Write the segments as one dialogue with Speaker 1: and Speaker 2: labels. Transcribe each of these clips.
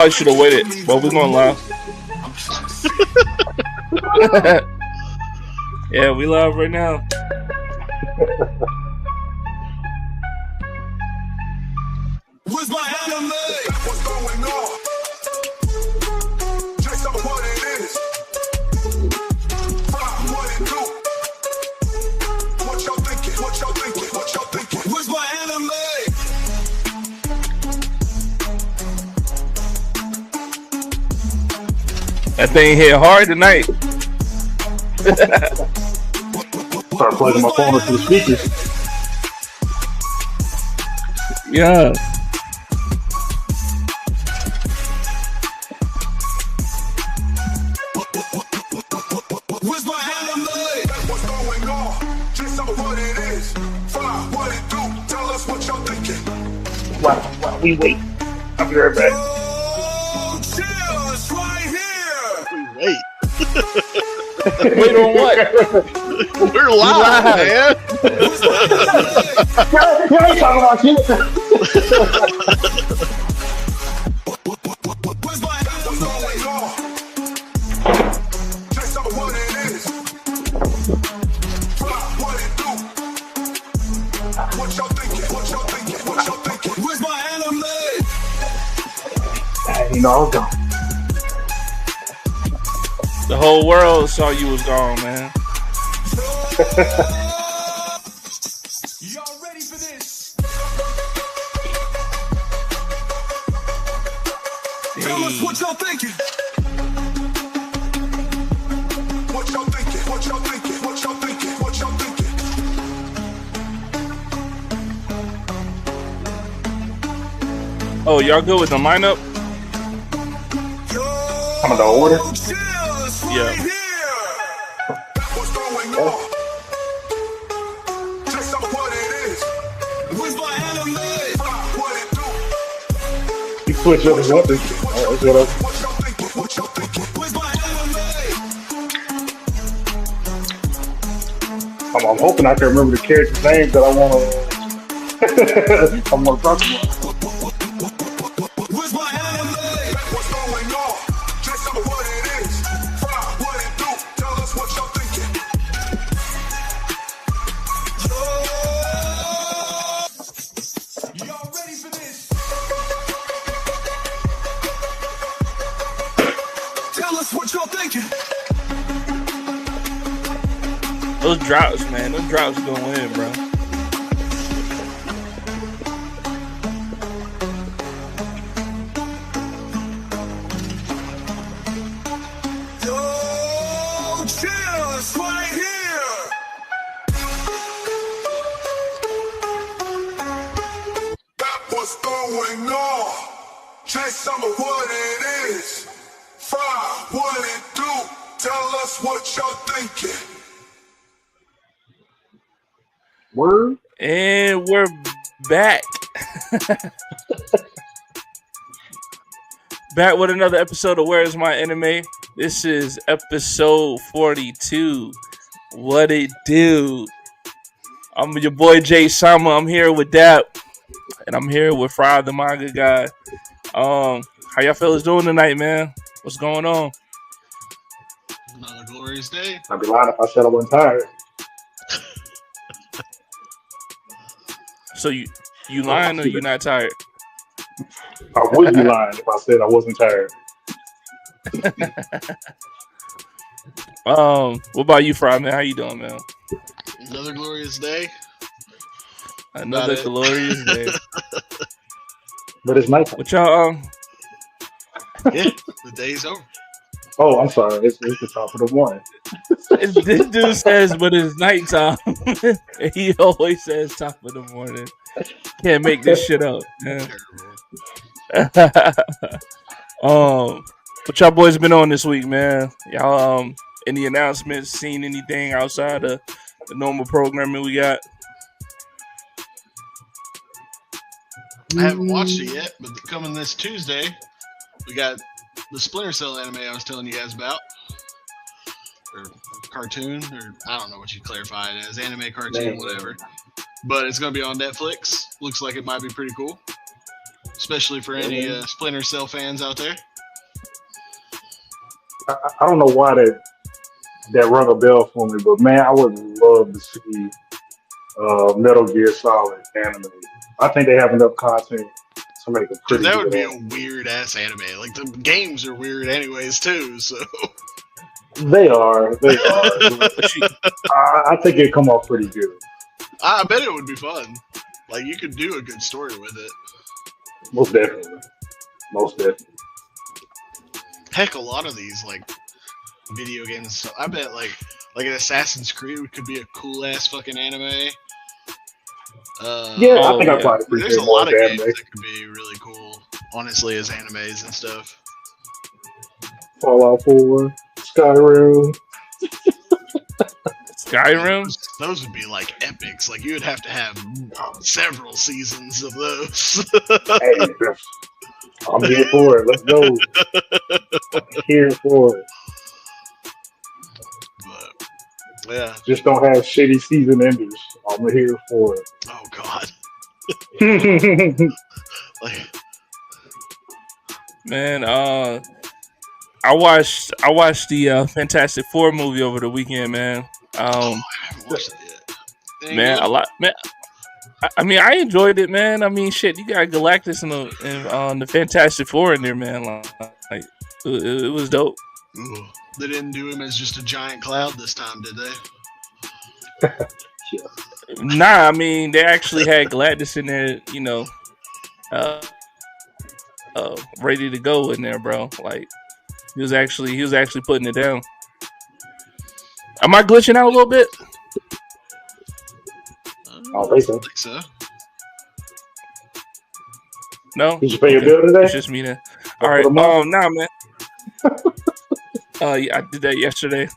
Speaker 1: I should have waited, but we're going live. Yeah, we live right now.
Speaker 2: Where's my anime? What's going on? Just tell me what it is. What it do? What y'all thinking? What y'all thinking? What y'all thinking? Where's my anime?
Speaker 1: That thing hit hard tonight.
Speaker 3: Start plugging my phone into the speakers.
Speaker 1: Yeah.
Speaker 2: Where's my anime? What's going on? Just tell me what it is. What it do? Tell us what y'all thinking.
Speaker 3: Wow, we wait. I'll be right back.
Speaker 2: Oh, cheers right here.
Speaker 4: Wait,
Speaker 1: Wait on what?
Speaker 4: we're live, man.
Speaker 3: You ain't talking about shit.
Speaker 2: Where's my anime? What's going on? Just tell me what it is. What it do? What y'all thinking? What y'all thinking? What y'all thinking? Where's my anime?
Speaker 3: You know, I was gone.
Speaker 1: The whole world saw you was gone, man.
Speaker 2: Y'all ready for this? Tell us what y'all thinking. What y'all thinking? What y'all thinking? What y'all thinking? What y'all thinking?
Speaker 1: Oh, y'all good with the lineup?
Speaker 3: I'm in the order.
Speaker 1: Yeah.
Speaker 2: What's going on? Just tell me what it is. Where's my anime? What it do?
Speaker 3: You switch up as well. That's what
Speaker 2: What y'all thinking? What y'all thinking? Where's my anime?
Speaker 3: I'm hoping I can remember the characters' names that I want to talk about.
Speaker 2: Where's my anime? What's going on? Just tell me what it is. What it do? Tell us what y'all thinking. Y'all ready for this? Tell us what y'all thinking.
Speaker 1: Those drops, man. Those drops gonna win, bro.
Speaker 2: Yo, cheers right here. That what's going on. Just tell me what it is. What it do? Tell us what y'all thinking.
Speaker 3: Word.
Speaker 1: And we're back. Back with another episode of Where's My Anime? This is episode 42. What it do? I'm your boy Jay Sama. I'm here with Dap. And I'm here with Fry the manga guy. How y'all fellas doing tonight, man? What's going on?
Speaker 4: Another glorious day.
Speaker 3: I'd be lying if I said I wasn't tired.
Speaker 1: So you lying or you not tired?
Speaker 3: I would be lying if I said I wasn't tired.
Speaker 1: What about you, Fry, man? How you doing, man?
Speaker 4: Another glorious day.
Speaker 1: Another
Speaker 4: About it.
Speaker 1: glorious day.
Speaker 3: But it's nighttime.
Speaker 1: What y'all
Speaker 4: Yeah, the day's over.
Speaker 3: Oh, I'm sorry. It's the top of the morning.
Speaker 1: this dude says, but it's nighttime. And he always says top of the morning. Can't make this shit up, man.
Speaker 4: Terrible.
Speaker 1: What y'all boys been on this week, man? Y'all any announcements, seen anything outside of the normal programming we got?
Speaker 4: I haven't watched it yet, but coming this Tuesday, we got the Splinter Cell anime I was telling you guys about. Or cartoon, or I don't know what you clarify it as, anime, cartoon, whatever. But it's going to be on Netflix. Looks like it might be pretty cool. especially for any Splinter Cell fans out there.
Speaker 3: I don't know why that rung a bell for me, but man, I would love to see Metal Gear Solid anime. I think they have enough content to make a
Speaker 4: Dude,
Speaker 3: pretty
Speaker 4: that
Speaker 3: good
Speaker 4: would be
Speaker 3: anime.
Speaker 4: a weird ass anime. Like the games are weird anyways too. So
Speaker 3: They are. But I think it'd come off pretty good.
Speaker 4: I bet it would be fun. Like you could do a good story with it.
Speaker 3: Most definitely. Most definitely.
Speaker 4: Heck, a lot of these like video games and stuff. I bet like an Assassin's Creed could be a cool ass fucking anime.
Speaker 3: I think I probably appreciate
Speaker 4: there's a
Speaker 3: more
Speaker 4: lot of
Speaker 3: anime.
Speaker 4: games that could be really cool, honestly, as animes and stuff.
Speaker 3: Fallout 4, Skyrim.
Speaker 1: Skyrim?
Speaker 4: Those would be like epics. Like you would have to have several seasons of those.
Speaker 3: Hey, I'm here for it. Let's go. I'm here for it.
Speaker 4: But yeah.
Speaker 3: Just don't have shitty season enders. I'm here for it.
Speaker 4: Oh god. Like,
Speaker 1: Man, I watched the Fantastic Four movie over the weekend, man.
Speaker 4: I haven't watched it yet.
Speaker 1: Man, a lot, man. I mean, I enjoyed it, man. I mean, shit, you got Galactus and the Fantastic Four in there, man. Like it was dope.
Speaker 4: Ooh. They didn't do him as just a giant cloud this time, did they?
Speaker 1: Nah, I mean, they actually had Galactus in there, you know, ready to go in there, bro. Like he was actually putting it down. Am I glitching out a little bit?
Speaker 3: I think so.
Speaker 4: I think so.
Speaker 1: No.
Speaker 3: Did you pay your bill today?
Speaker 1: It's just me then. All right. Nah, man. Yeah, I did that yesterday.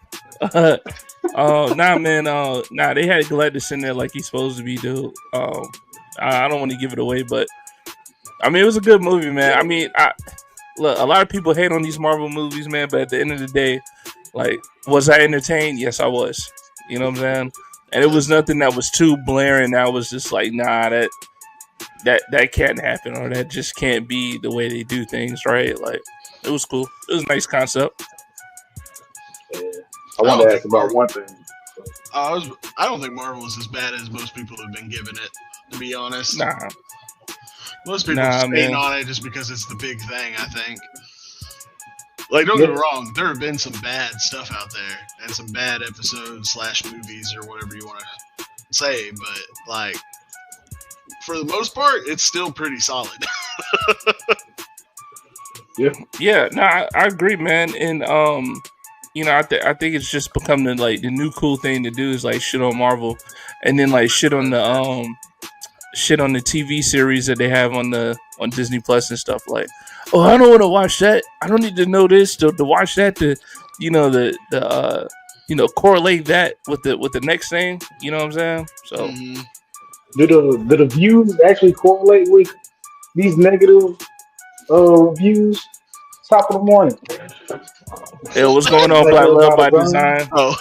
Speaker 1: Nah, man. Nah, they had Galactus in there like he's supposed to be, dude. I don't want to give it away, but I mean, it was a good movie, man. I mean, look, a lot of people hate on these Marvel movies, man, but at the end of the day, like, was I entertained? Yes, I was. You know what I'm saying? And it was nothing that was too blaring. That was just like, nah, that can't happen, or that just can't be the way they do things, right? Like, it was cool. It was a nice concept.
Speaker 3: Yeah. I want to ask about one thing.
Speaker 4: I don't think Marvel is as bad as most people have been giving it, to be honest.
Speaker 1: Nah.
Speaker 4: Most people
Speaker 1: Nah,
Speaker 4: hate
Speaker 1: man.
Speaker 4: on it just because it's the big thing, I think. Like, don't get me wrong, there have been some bad stuff out there, and some bad episodes / movies, or whatever you want to say, but, like, for the most part, it's still pretty solid.
Speaker 1: Yeah, no, I agree, man. And you know, I think it's just become the new cool thing to do is like shit on Marvel, and then like shit on the TV series that they have on Disney Plus and stuff. Like, oh, I don't want to watch that. I don't need to know this to watch that. To correlate that with the next thing. You know what I'm saying? So,
Speaker 3: Did the views actually correlate with these negative views? Top of the morning.
Speaker 1: hey, what's going on, Black Love by Design?
Speaker 4: Oh.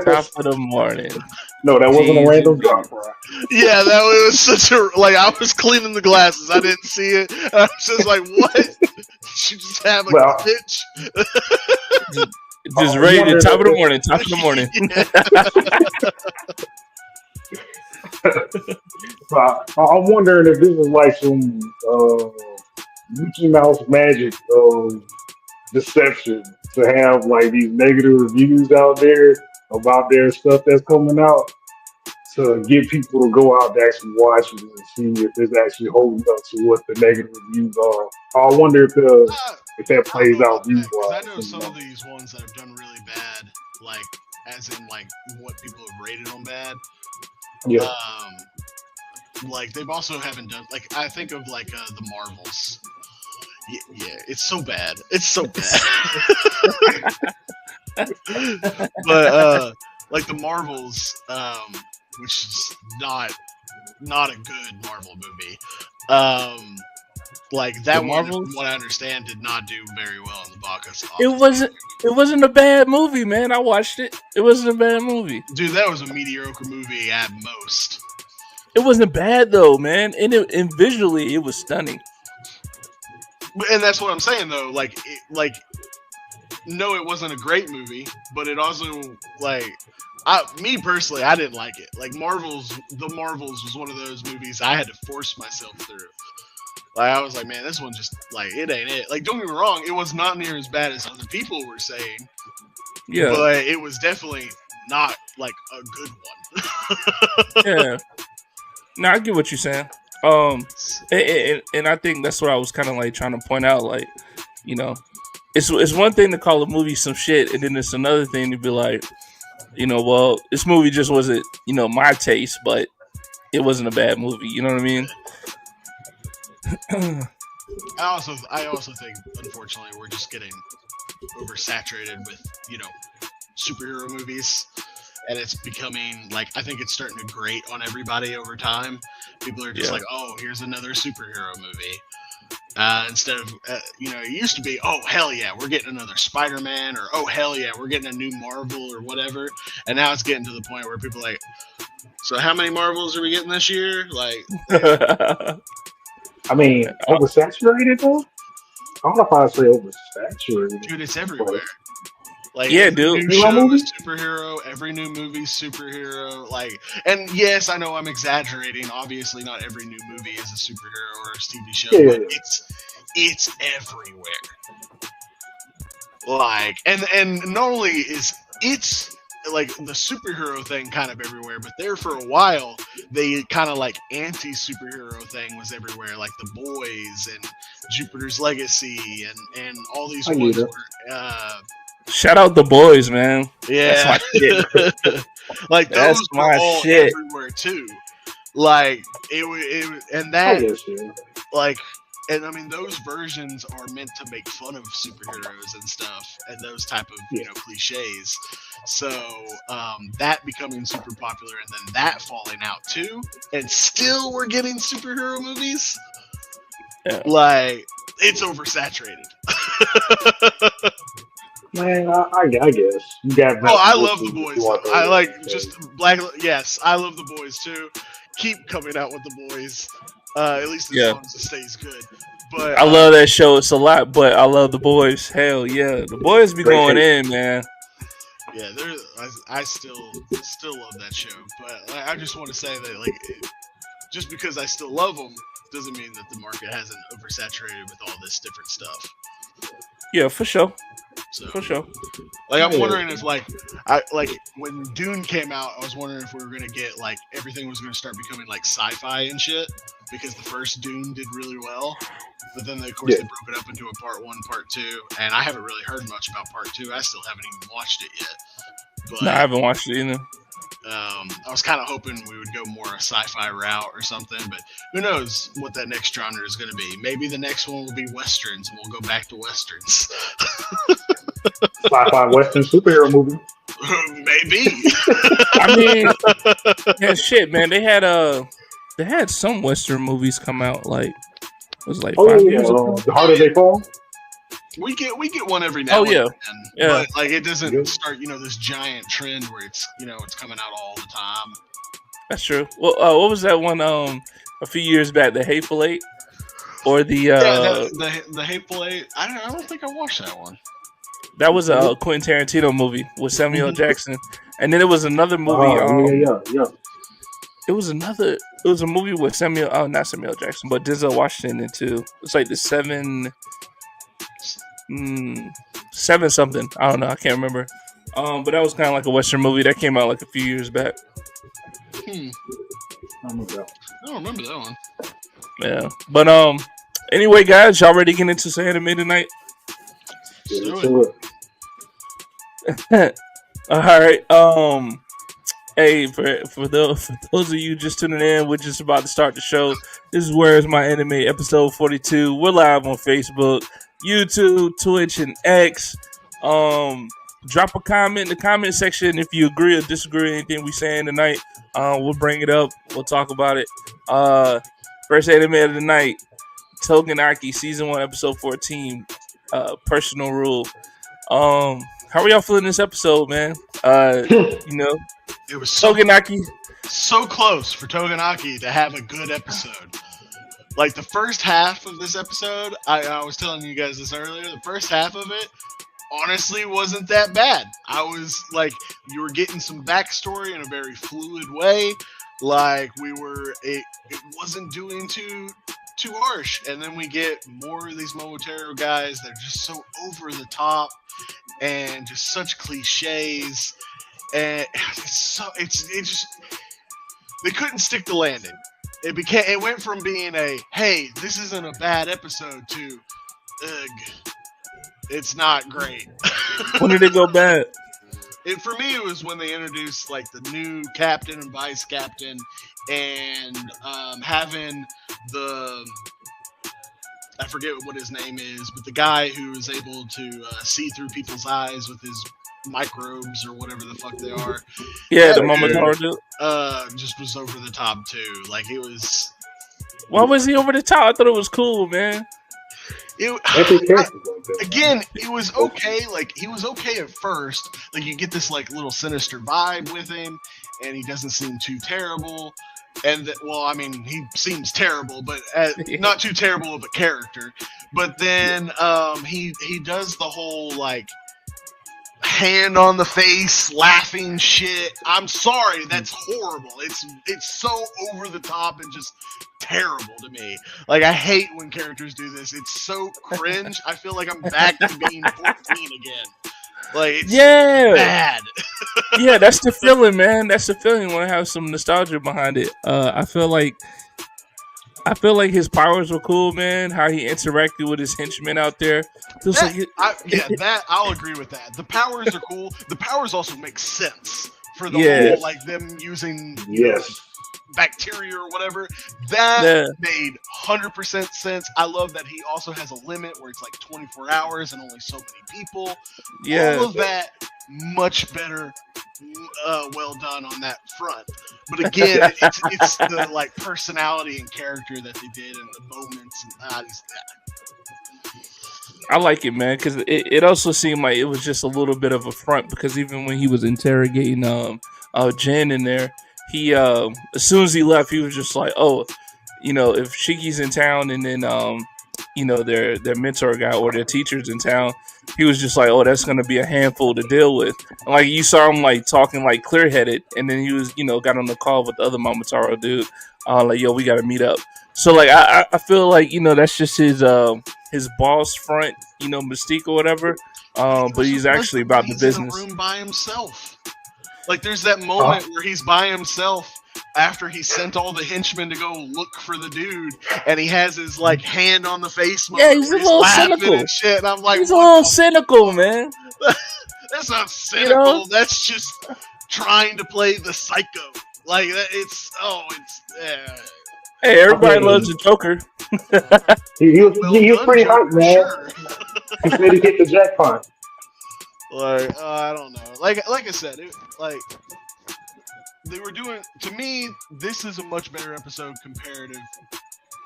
Speaker 1: Top of the morning.
Speaker 3: No, that wasn't a random drop, right?
Speaker 4: Yeah, that was such a, like, I was cleaning the glasses. I didn't see it. And I was just like, what? Did you just have like a pitch?
Speaker 1: Just ready to top of the morning. Top of the morning.
Speaker 3: So I'm wondering if this is like some Mickey Mouse magic deception to have like these negative reviews out there about their stuff that's coming out to get people to go out to actually watch it and see if it's actually holding up to what the negative reviews are. I wonder if that plays out views wise.
Speaker 4: I know some of these ones that have done really bad, like as in like what people have rated on bad.
Speaker 3: Yeah.
Speaker 4: Like they've also haven't done like I think of like the Marvels. Yeah, it's so bad. It's so bad. But like the Marvels, which is not a good Marvel movie. Like that one, from what I understand, did not do very well in the box office.
Speaker 1: It wasn't a bad movie, man. I watched it. It wasn't a bad movie.
Speaker 4: Dude, that was a mediocre movie at most.
Speaker 1: It wasn't bad though, man, and visually it was stunning.
Speaker 4: And that's what I'm saying though. No, it wasn't a great movie, but it also me personally, I didn't like it. Like The Marvels was one of those movies I had to force myself through. Like I was like, man, this one just it ain't it. Like don't get me wrong, it was not near as bad as other people were saying.
Speaker 1: Yeah,
Speaker 4: but it was definitely not like a good one.
Speaker 1: Yeah. No, I get what you're saying. And I think that's what I was kind of like trying to point out. Like, you know, it's one thing to call a movie some shit, and then it's another thing to be like, well, this movie just wasn't, my taste, but it wasn't a bad movie. You know what I mean?
Speaker 4: I also think, unfortunately, we're just getting oversaturated with, superhero movies. And it's becoming, I think it's starting to grate on everybody over time. People are just like, oh, here's another superhero movie. Instead of, it used to be, oh, hell yeah, we're getting another Spider-Man, or oh, hell yeah, we're getting a new Marvel or whatever. And now it's getting to the point where people are like, so how many Marvels are we getting this year?
Speaker 3: I mean, oversaturated though? I don't know if I'd say oversaturated.
Speaker 4: Dude, it's everywhere.
Speaker 1: Yeah, dude.
Speaker 4: New show is superhero. Every new movie's superhero. And yes, I know I'm exaggerating. Obviously, not every new movie is a superhero or a TV show.
Speaker 3: Yeah.
Speaker 4: But it's everywhere. And not only is it's the superhero thing kind of everywhere, but there for a while they kind of anti-superhero thing was everywhere, like The Boys and Jupiter's Legacy and all these ones where,
Speaker 1: shout out The Boys, man.
Speaker 4: Yeah,
Speaker 1: that's my shit.
Speaker 4: Those
Speaker 1: that's
Speaker 4: were
Speaker 1: my
Speaker 4: all
Speaker 1: shit
Speaker 4: everywhere too. It and that and I mean those versions are meant to make fun of superheroes and stuff and those type of cliches. So that becoming super popular and then that falling out too, and still we're getting superhero movies.
Speaker 1: Yeah.
Speaker 4: It's oversaturated.
Speaker 3: Man, I guess you got.
Speaker 4: I love The Boys. I Yes, I love The Boys too. Keep coming out with The Boys. At least as long as it stays good. But
Speaker 1: I love that show. It's a lot, but I love The Boys. Hell yeah, The Boys be going in, man.
Speaker 4: Yeah, I still love that show. But I just want to say that just because I still love them doesn't mean that the market hasn't oversaturated with all this different stuff.
Speaker 1: Yeah, for sure.
Speaker 4: So,
Speaker 1: for sure.
Speaker 4: I'm wondering if when Dune came out, I was wondering if we were gonna get everything was gonna start becoming sci-fi and shit because the first Dune did really well, but then of course they broke it up into a part 1, part 2, and I haven't really heard much about part 2. I still haven't even watched it yet. But,
Speaker 1: no, I haven't watched it either.
Speaker 4: I was kind of hoping we would go more a sci-fi route or something, but who knows what that next genre is going to be. Maybe the next one will be westerns, and we'll go back to westerns.
Speaker 3: Sci-fi western superhero movie.
Speaker 4: Maybe.
Speaker 1: I mean, yeah, shit, man. They had some western movies come out it was 5 years ago.
Speaker 3: The Harder They Fall.
Speaker 4: We get one every now and then.
Speaker 1: Yeah.
Speaker 4: But it doesn't start, this giant trend where it's it's coming out all the time.
Speaker 1: That's true. Well, what was that one a few years back, the Hateful Eight? Or the
Speaker 4: the Hateful Eight? I don't think I watched that one.
Speaker 1: That was a Quentin Tarantino movie with Samuel Jackson. And then it was another movie
Speaker 3: yeah.
Speaker 1: It was a movie with not Samuel Jackson, but Denzel Washington in it too. It's the seven something. I don't know. I can't remember. But that was kind of a Western movie that came out a few years back.
Speaker 4: I don't remember that one.
Speaker 1: Yeah, but anyway, guys, y'all ready to get into some anime tonight? All right. Hey, for those of you just tuning in, we're just about to start the show. This is Where's My Anime, episode 42. We're live on Facebook, YouTube, Twitch, and X. Drop a comment in the comment section if you agree or disagree with anything we saying tonight. We'll bring it up. We'll talk about it. First anime of the night, Togenaki, season 1, episode 14. Personal rule. How are y'all feeling this episode, man?
Speaker 4: It was so
Speaker 1: Togenaki.
Speaker 4: so close for Togenaki to have a good episode. Like the first half of this episode, I was telling you guys this earlier. The first half of it honestly wasn't that bad. I was like, you were getting some backstory in a very fluid way. Like it wasn't doing too harsh. And then we get more of these Momotaro guys. They're just so over the top and just such cliches. And it's just they couldn't stick the landing. It went from being a hey, this isn't a bad episode to ugh, it's not great.
Speaker 1: When did it go bad?
Speaker 4: For me, it was when they introduced like the new captain and vice captain, and having I forget what his name is, but the guy who is able to see through people's eyes with his microbes or whatever the fuck they are.
Speaker 1: Yeah, the Momotaro dude.
Speaker 4: Just was over the top too. Like it was.
Speaker 1: Why was he over the top? I thought it was cool, man.
Speaker 4: Again, it was okay. Like he was okay at first. Like you get this like little sinister vibe with him, and he doesn't seem too terrible. And he seems terrible, but not too terrible of a character. But then he does the whole like hand on the face, laughing shit. I'm sorry, that's horrible. It's so over the top and just terrible to me. Like I hate when characters do this. It's so cringe. I feel like I'm back to being 14 again. Like it's bad.
Speaker 1: Yeah, that's the feeling, man. That's the feeling when I have some nostalgia behind it. I feel like his powers were cool, man. How he interacted with his henchmen out there.
Speaker 4: That I'll agree with that. The powers are cool. The powers also make sense for the whole like them using bacteria or whatever. That made 100% sense. I love that he also has a limit where it's like 24 hours and only so many people. Yeah, all of that much better. Well done on that front, but again, it's the like personality and character that they did and the moments and
Speaker 1: I like it, man, because it also seemed like it was just a little bit of a front because even when he was interrogating Jen in there, he as soon as he left, he was just like, oh, if Shiki's in town and then their mentor guy or their teacher's in town, he was just like, oh, that's gonna be a handful to deal with. And like you saw him like talking like clear headed, and then he was got on the call with the other Momotaro dude, like, yo, we gotta meet up. So like I feel like that's just his boss front mystique or whatever. But he's actually about the business.
Speaker 4: In a room by himself. Like there's that moment where he's by himself after he sent all the henchmen to go look for the dude, and he has his like hand on the face.
Speaker 1: Yeah, he's a little cynical.
Speaker 4: And shit. And I'm like,
Speaker 1: he's a little cynical, man.
Speaker 4: That's not cynical. That's just trying to play the psycho. Like it's.
Speaker 1: Hey, everybody loves the Joker.
Speaker 3: he was pretty hot, man. Sure. He said he hit the jackpot.
Speaker 4: Like I don't know. Like I said, they were doing, to me, this is a much better episode comparative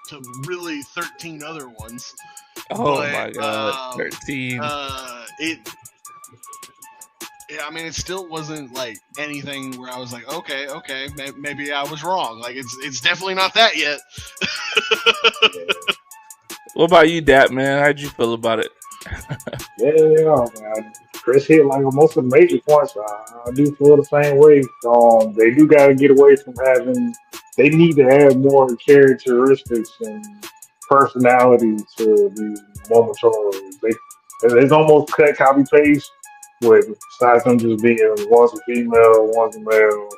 Speaker 4: to really 13 other ones.
Speaker 1: Oh my god, 13.
Speaker 4: It still wasn't like anything where I was like, okay, maybe I was wrong. Like it's definitely not that yet.
Speaker 1: What about you, Dat, man? How'd you feel about it?
Speaker 3: Yeah, man. Chris hit like most of the major points. I do feel the same way. They do got to get away from having. They need to add more characteristics and personality to these Momotaros. It's almost cut copy paste, with besides them just being one's a female, one's a male.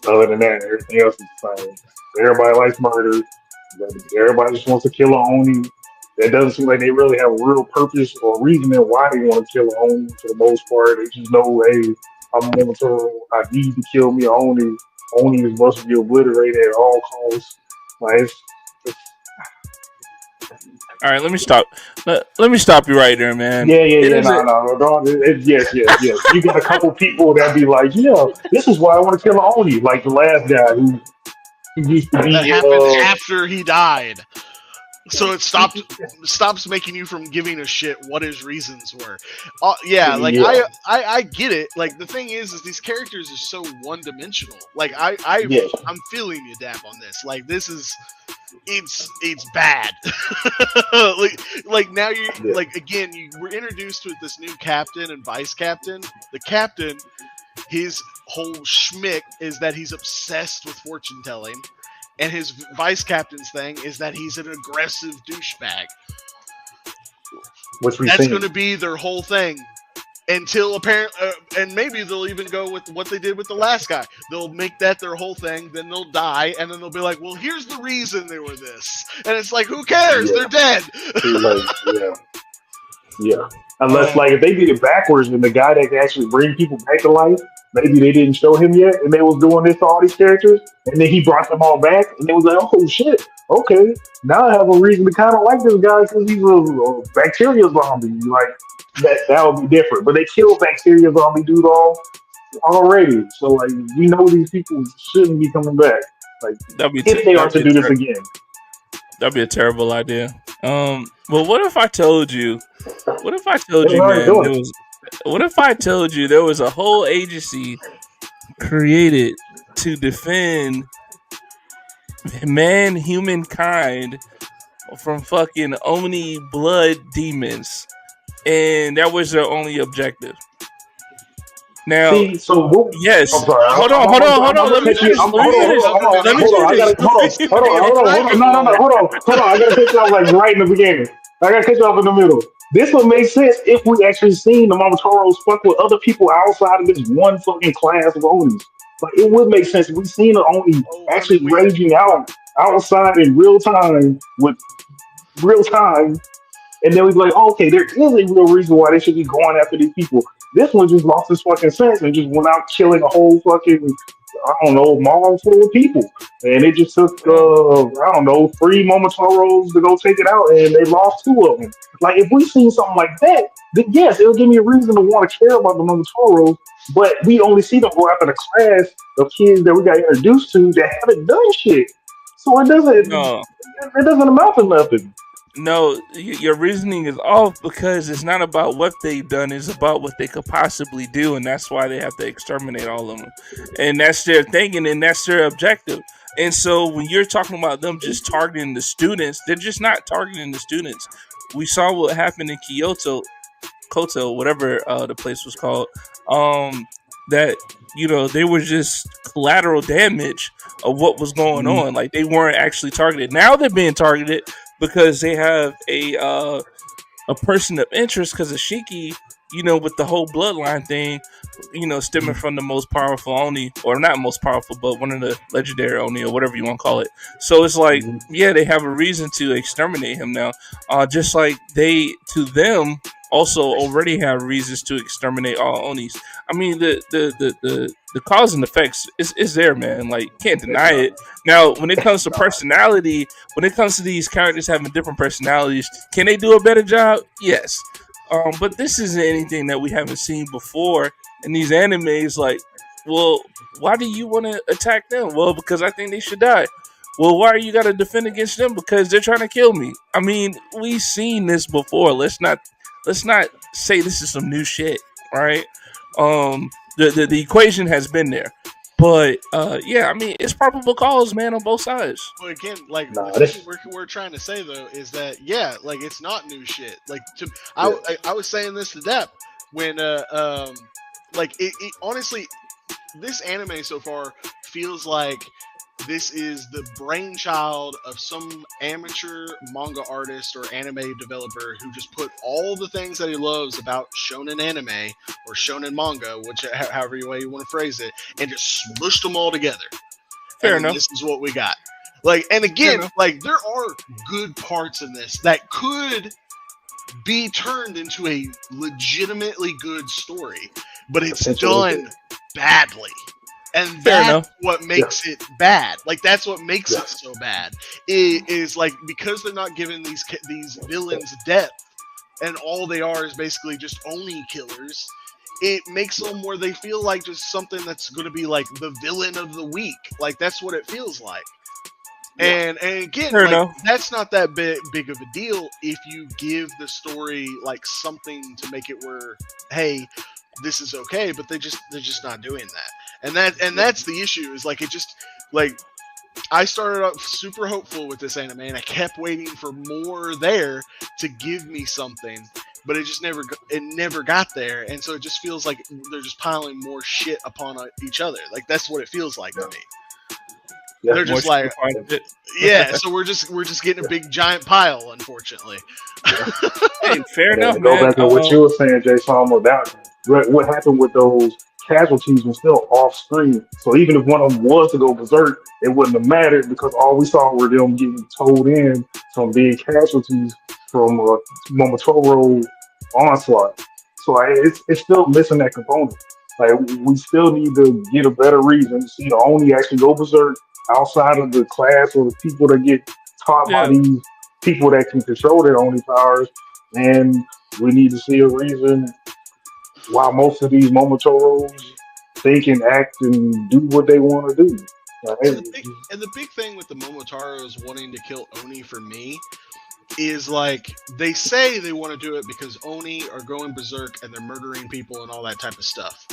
Speaker 3: Other than that, everything else is the same. Everybody likes murder. Everybody just wants to kill a Oni. That doesn't seem like they really have a real purpose or reason why they want to kill an Oni for the most part. They just know, hey, I'm a Momotaro. I need to kill me an Oni. Oni is supposed to be obliterated at all costs. Like,
Speaker 1: all right, let me stop. Let me stop you right there, man.
Speaker 3: Yeah. No. Yes. You got a couple people that be like, yeah, this is why I want to kill an Oni. Like the last guy who used to be.
Speaker 4: That happened after he died. So it stops making you from giving a shit what his reasons were. Like
Speaker 3: Yeah.
Speaker 4: I get it. Like the thing is these characters are so one dimensional. Like
Speaker 3: Yes.
Speaker 4: I'm feeling you, Dap, on this. Like this is it's bad. like now you
Speaker 3: Yeah.
Speaker 4: like again you were introduced with this new captain and vice captain. The captain, his whole schmick is that he's obsessed with fortune telling. And his vice captain's thing is that he's an aggressive douchebag.
Speaker 3: Which we've
Speaker 4: That's
Speaker 3: seen.
Speaker 4: going to be their whole thing until apparently, and maybe they'll even go with what they did with the last guy. They'll make that their whole thing, then they'll die, and then they'll be like, "Well, here's the reason they were this," and it's like, who cares?
Speaker 3: Yeah.
Speaker 4: They're dead.
Speaker 3: Yeah. Unless, like, if they did it backwards and the guy that can actually bring people back to life, maybe they didn't show him yet and they was doing this to all these characters, and then he brought them all back, and they was like, oh, shit, okay, now I have a reason to kind of like this guy because he's a bacteria zombie. Like, that would be different. But they killed bacteria zombie dude already. So, like, we know these people shouldn't be coming back. Like, if they are to do this again.
Speaker 1: That'd be a terrible idea. Well, what if I told you? What if I told you, man? What if I told you there was a whole agency created to defend humankind from fucking Oni blood demons, and that was their only objective? Now,
Speaker 3: see, so
Speaker 1: yes.
Speaker 3: I'm sorry.
Speaker 1: Hold on. Let me finish.
Speaker 3: Hold on. I gotta cut you off like right in the beginning. I gotta cut you off in the middle. This would make sense if we actually seen the Momotaros fuck with other people outside of this one fucking class of Onis. Like it would make sense if we seen the Oni actually raging out outside in real time with real time. And then we'd be like, oh, okay, there is a real reason why they should be going after these people. This one just lost his fucking sense and just went out killing a whole fucking, I don't know, mall full of people. And it just took, 3 Momotaros to go take it out, and they lost 2 of them. Like, if we seen something like that, then yes, it'll give me a reason to want to care about the Momotaros, but we only see them go after the class of kids that we got introduced to that haven't done shit. So it doesn't amount to nothing.
Speaker 1: No, your reasoning is off because it's not about what they've done; it's about what they could possibly do, and that's why they have to exterminate all of them. And that's their thinking, and that's their objective. And so, when you're talking about them just targeting the students, they're just not targeting the students. We saw what happened in Koto, whatever the place was called. That they were just collateral damage of what was going on. Like they weren't actually targeted. Now they're being targeted because they have a person of interest because of Shiki, with the whole bloodline thing, stemming from the most powerful Oni, or not most powerful, but one of the legendary Oni, or whatever you want to call it. So it's like, yeah, they have a reason to exterminate him now. Just like they, to them, also already have reasons to exterminate all Onis. I mean, the cause and effects is there, man. Like, can't deny it. Now, when it comes to personality, when it comes to these characters having different personalities, can they do a better job? Yes. But this isn't anything that we haven't seen before in these animes. Like, well, why do you want to attack them? Well, because I think they should die. Well, why are you got to defend against them? Because they're trying to kill me. I mean, we've seen this before. Let's not say this is some new shit, right? The equation has been there, but yeah, I mean, it's probable cause, man, on both sides.
Speaker 4: Well, again, like we're trying to say though is that like it's not new shit. Like I was saying this to Depp when like it honestly, this anime so far feels like this is the brainchild of some amateur manga artist or anime developer who just put all the things that he loves about shonen anime or shonen manga, however way you want to phrase it, and just smushed them all together.
Speaker 1: Fair enough.
Speaker 4: This is what we got. Like, and again, like there are good parts in this that could be turned into a legitimately good story, but it's done badly. And that's what makes it bad. Like, that's what makes it so bad. It is like, because they're not giving these villains depth, and all they are is basically just Oni killers, it makes them where they feel like just something that's going to be like the villain of the week. Like, that's what it feels like. And again,
Speaker 1: Fair
Speaker 4: like
Speaker 1: enough.
Speaker 4: that's not that big of a deal if you give the story like something to make it where, hey, this is okay, but they're just not doing that. And that's the issue is like it just like I started off super hopeful with this anime and I kept waiting for more there to give me something, but it just never got there, and so it just feels like they're just piling more shit upon each other. Like that's what it feels like to me.
Speaker 3: Yeah.
Speaker 4: They're
Speaker 1: More
Speaker 4: just like,
Speaker 1: fun shit.
Speaker 4: yeah, so we're just getting a big giant pile, unfortunately.
Speaker 1: Hey, fair
Speaker 3: And then
Speaker 1: enough,
Speaker 3: to go
Speaker 1: man.
Speaker 3: back to what you were saying, Jay Sama, that what happened with those casualties was still off screen. So even if one of them was to go berserk, it wouldn't have mattered because all we saw were them getting towed in from being casualties from Momotoro onslaught. So it's still missing that component. Like we still need to get a better reason to see the Oni actually go berserk outside of the class or the people that get taught by
Speaker 1: Yeah,
Speaker 3: these people that can control their Oni powers, and we need to see a reason why most of these Momotoros think and act and do what they want to do.
Speaker 4: And
Speaker 3: Right?
Speaker 4: the big thing with the Momotaros wanting to kill Oni for me is like they say they want to do it because Oni are going berserk and they're murdering people and all that type of stuff.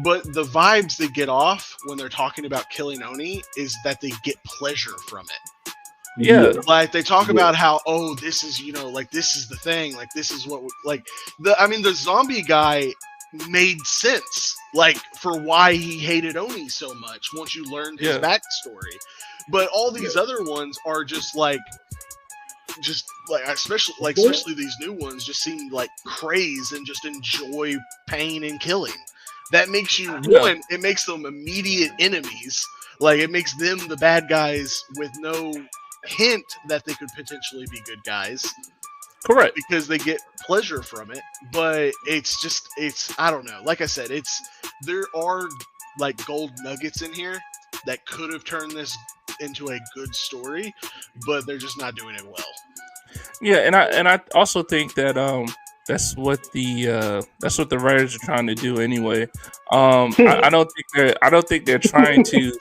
Speaker 4: But the vibes they get off when they're talking about killing Oni is that they get pleasure from it.
Speaker 1: yeah,
Speaker 4: Like they talk
Speaker 3: Yeah.
Speaker 4: about how, oh, this is, like this is the thing, like this is what like the zombie guy made sense, like for why he hated Oni so much once you learned his
Speaker 1: yeah,
Speaker 4: backstory. But all these other ones are just especially these new ones just seem like craze and just enjoy pain and killing. That makes you
Speaker 1: yeah.
Speaker 4: one, it makes them immediate enemies. Like it makes them the bad guys with no hint that they could potentially be good guys
Speaker 1: Correct.
Speaker 4: because they get pleasure from it. But it's I don't know. Like I said, there are like gold nuggets in here that could have turned this into a good story, but they're just not doing it well.
Speaker 1: Yeah, and I also think that that's what the writers are trying to do anyway. I don't think they're trying to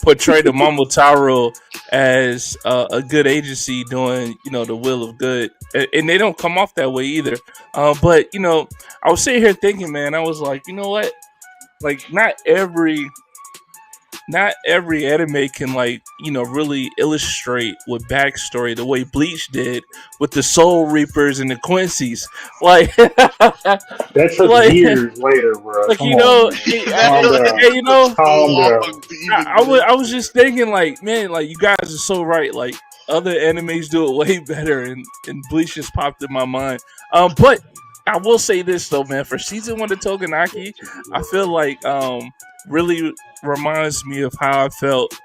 Speaker 1: portray the Momotaro as a good agency doing the will of good, and they don't come off that way either. But I was sitting here thinking, man, I was like, you know what, like not every anime can really illustrate with backstory the way Bleach did with the Soul Reapers and the Quincy's. Like,
Speaker 3: That took
Speaker 1: like,
Speaker 3: years later, bro.
Speaker 1: like
Speaker 3: Come on, man.
Speaker 4: That
Speaker 3: Calm
Speaker 4: like
Speaker 3: down.
Speaker 1: and
Speaker 4: took so
Speaker 3: Calm down.
Speaker 4: long to even
Speaker 1: I was just thinking, like, man, like you guys are so right. Like other animes do it way better, and Bleach just popped in my mind. But I will say this though, man, for season 1 of Toganaki, I feel like really reminds me of how I felt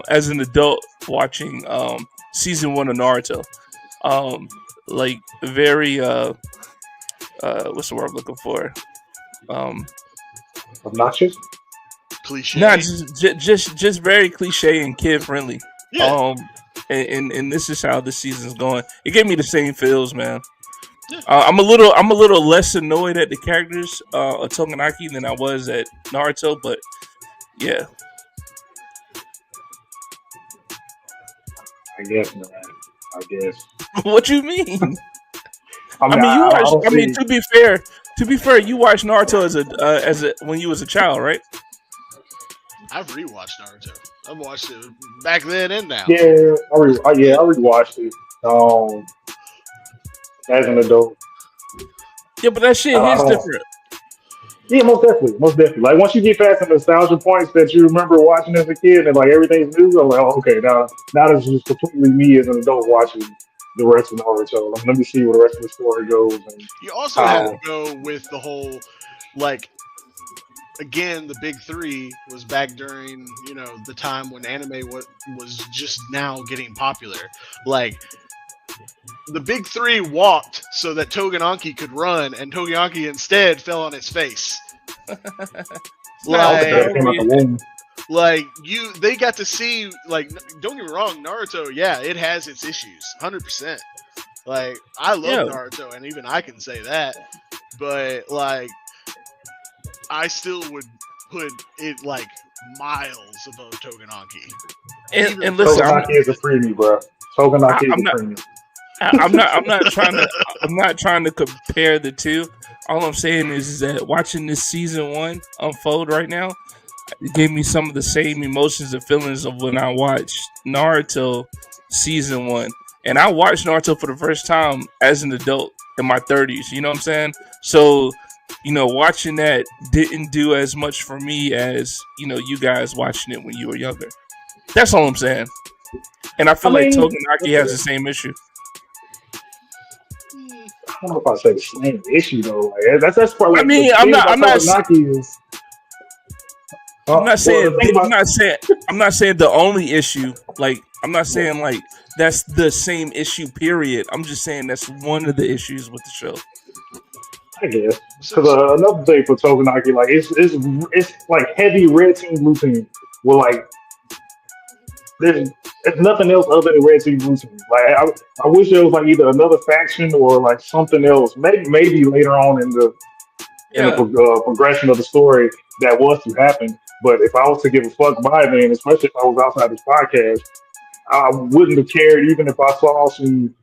Speaker 1: as an adult watching season 1 of Naruto. Like very what's the word I'm looking for? Um,
Speaker 3: Obnoxious?
Speaker 4: cliche.
Speaker 1: Not just very cliche and kid friendly.
Speaker 4: Yeah.
Speaker 1: And this is how the season's going. It gave me the same feels, man.
Speaker 4: Yeah.
Speaker 1: I'm a little less annoyed at the characters of Toganaki than I was at Naruto, but yeah.
Speaker 3: I guess, man. I guess.
Speaker 1: What you mean?
Speaker 3: I mean,
Speaker 1: I mean, you
Speaker 3: I
Speaker 1: watched.
Speaker 3: don't
Speaker 1: I mean,
Speaker 3: see.
Speaker 1: to be fair, you watched Naruto as a when you was a child, right?
Speaker 4: I've rewatched Naruto. I've watched it back then and now.
Speaker 3: Yeah, I rewatched it. As an adult.
Speaker 1: Yeah, but that shit
Speaker 3: I
Speaker 1: hits
Speaker 3: don't.
Speaker 1: different.
Speaker 3: Yeah, most definitely, most definitely. Like once you get past the nostalgia points that you remember watching as a kid, and like everything's new, I'm like, oh, okay, now this is completely me as an adult watching the rest of Naruto. Like, let me see where the rest of the story goes and
Speaker 4: You also have to
Speaker 3: how.
Speaker 4: go with the whole, like, again, the big three was back during, the time when anime was just now getting popular. Like, the big three walked so that Toganaki could run, and Toganaki instead fell on his face.
Speaker 1: Nah,
Speaker 3: Okay,
Speaker 4: Like,
Speaker 3: that came out the womb.
Speaker 4: they got to see, like, don't get me wrong, Naruto, yeah, it has its issues, 100%. Like, I love
Speaker 1: yeah,
Speaker 4: Naruto, and even I can say that. But, like, I still would put it like miles above Togenaki.
Speaker 1: And listen,
Speaker 3: Togenaki is a freebie, bro. Togenaki is
Speaker 1: I'm
Speaker 3: a
Speaker 1: not.
Speaker 3: freebie.
Speaker 1: I'm not trying to. I'm not trying to compare the two. All I'm saying is that watching this season 1 unfold right now, it gave me some of the same emotions and feelings of when I watched Naruto season 1. And I watched Naruto for the first time as an adult in my 30s. You know what I'm saying? So, watching that didn't do as much for me as you guys watching it when you were younger. That's all I'm saying. And I feel like Togenaki has the same issue.
Speaker 3: I don't know if I say the same issue though. Like, that's probably
Speaker 1: I
Speaker 3: like,
Speaker 1: mean,
Speaker 3: the
Speaker 1: I'm
Speaker 3: thing
Speaker 1: not.
Speaker 3: about
Speaker 1: I'm not.
Speaker 3: Togenaki is.
Speaker 1: I'm not saying.
Speaker 3: The thing about,
Speaker 1: I'm not saying the only issue. Like, I'm not saying like that's the same issue. Period. I'm just saying that's one of the issues with the show.
Speaker 3: I guess because another thing for Togenaki, like it's like heavy red team, blue team. Well, like there's nothing else other than red team, blue team. Like I wish there was like either another faction or like something else. Maybe later on in the
Speaker 1: Yeah.
Speaker 3: progression of the story that was to happen. But if I was to give a fuck by then, especially if I was outside this podcast, I wouldn't have cared even if I saw some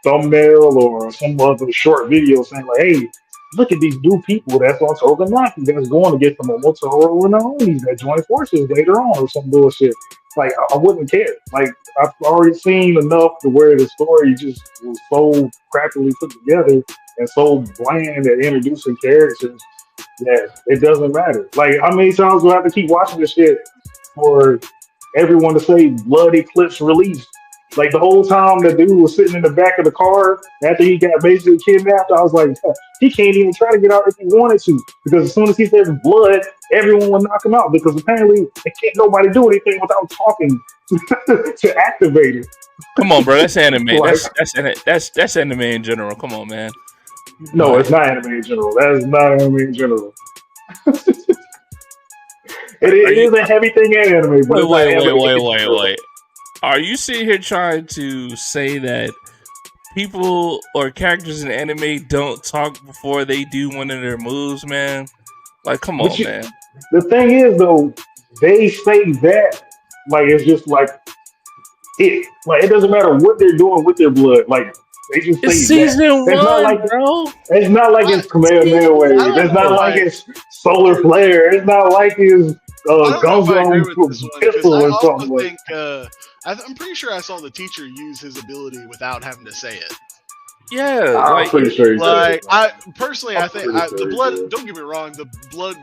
Speaker 3: thumbnail or some other short video saying like, "Hey, look at these new people that's on Togenaki that's going to get some Momotaro and Naomis that join forces later on or some bullshit." Like I wouldn't care. Like I've already seen enough to where the story just was so crappily put together and so bland at introducing characters that it doesn't matter. Like how many times do I have to keep watching this shit for everyone to say Blood Eclipse release? Like the whole time the dude was sitting in the back of the car after he got basically kidnapped, I was like, he can't even try to get out if he wanted to. Because as soon as he says blood, everyone will knock him out because apparently they can't nobody do anything without talking to activate it.
Speaker 1: Come on, bro. That's anime.
Speaker 3: Like,
Speaker 1: That's anime in general. Come on, man.
Speaker 3: no, it's not anime in general. That is not anime in general. It is a heavy thing in anime, but
Speaker 1: Wait. Are you sitting here trying to say that people or characters in anime don't talk before they do one of their moves, man? Like, come on, man.
Speaker 3: The thing is, though, they say that like it's just like it doesn't matter what they're doing with their blood. Like they just say
Speaker 1: it's season
Speaker 3: that.
Speaker 1: 1,
Speaker 3: not like,
Speaker 1: bro.
Speaker 3: It's not like it's Kamehameha Wave. It's not like it's Solar Flare. It's not like it's Gunzo pistol or something.
Speaker 4: I'm pretty sure I saw the teacher use his ability without having to say it.
Speaker 1: Yeah,
Speaker 3: I'm pretty sure.
Speaker 4: I think the blood. Don't get me wrong, the Blood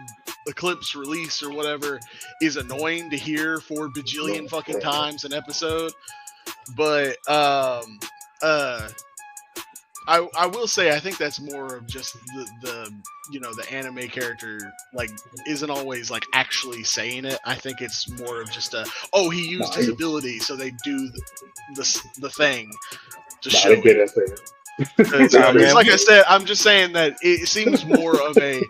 Speaker 4: Eclipse release or whatever is annoying to hear 4 bajillion fucking times an episode. But I will say I think that's more of just the anime character like isn't always like actually saying it. I think it's more of just he used his ability, so they do the thing to show it. It's like I said, I'm just saying that it seems more of a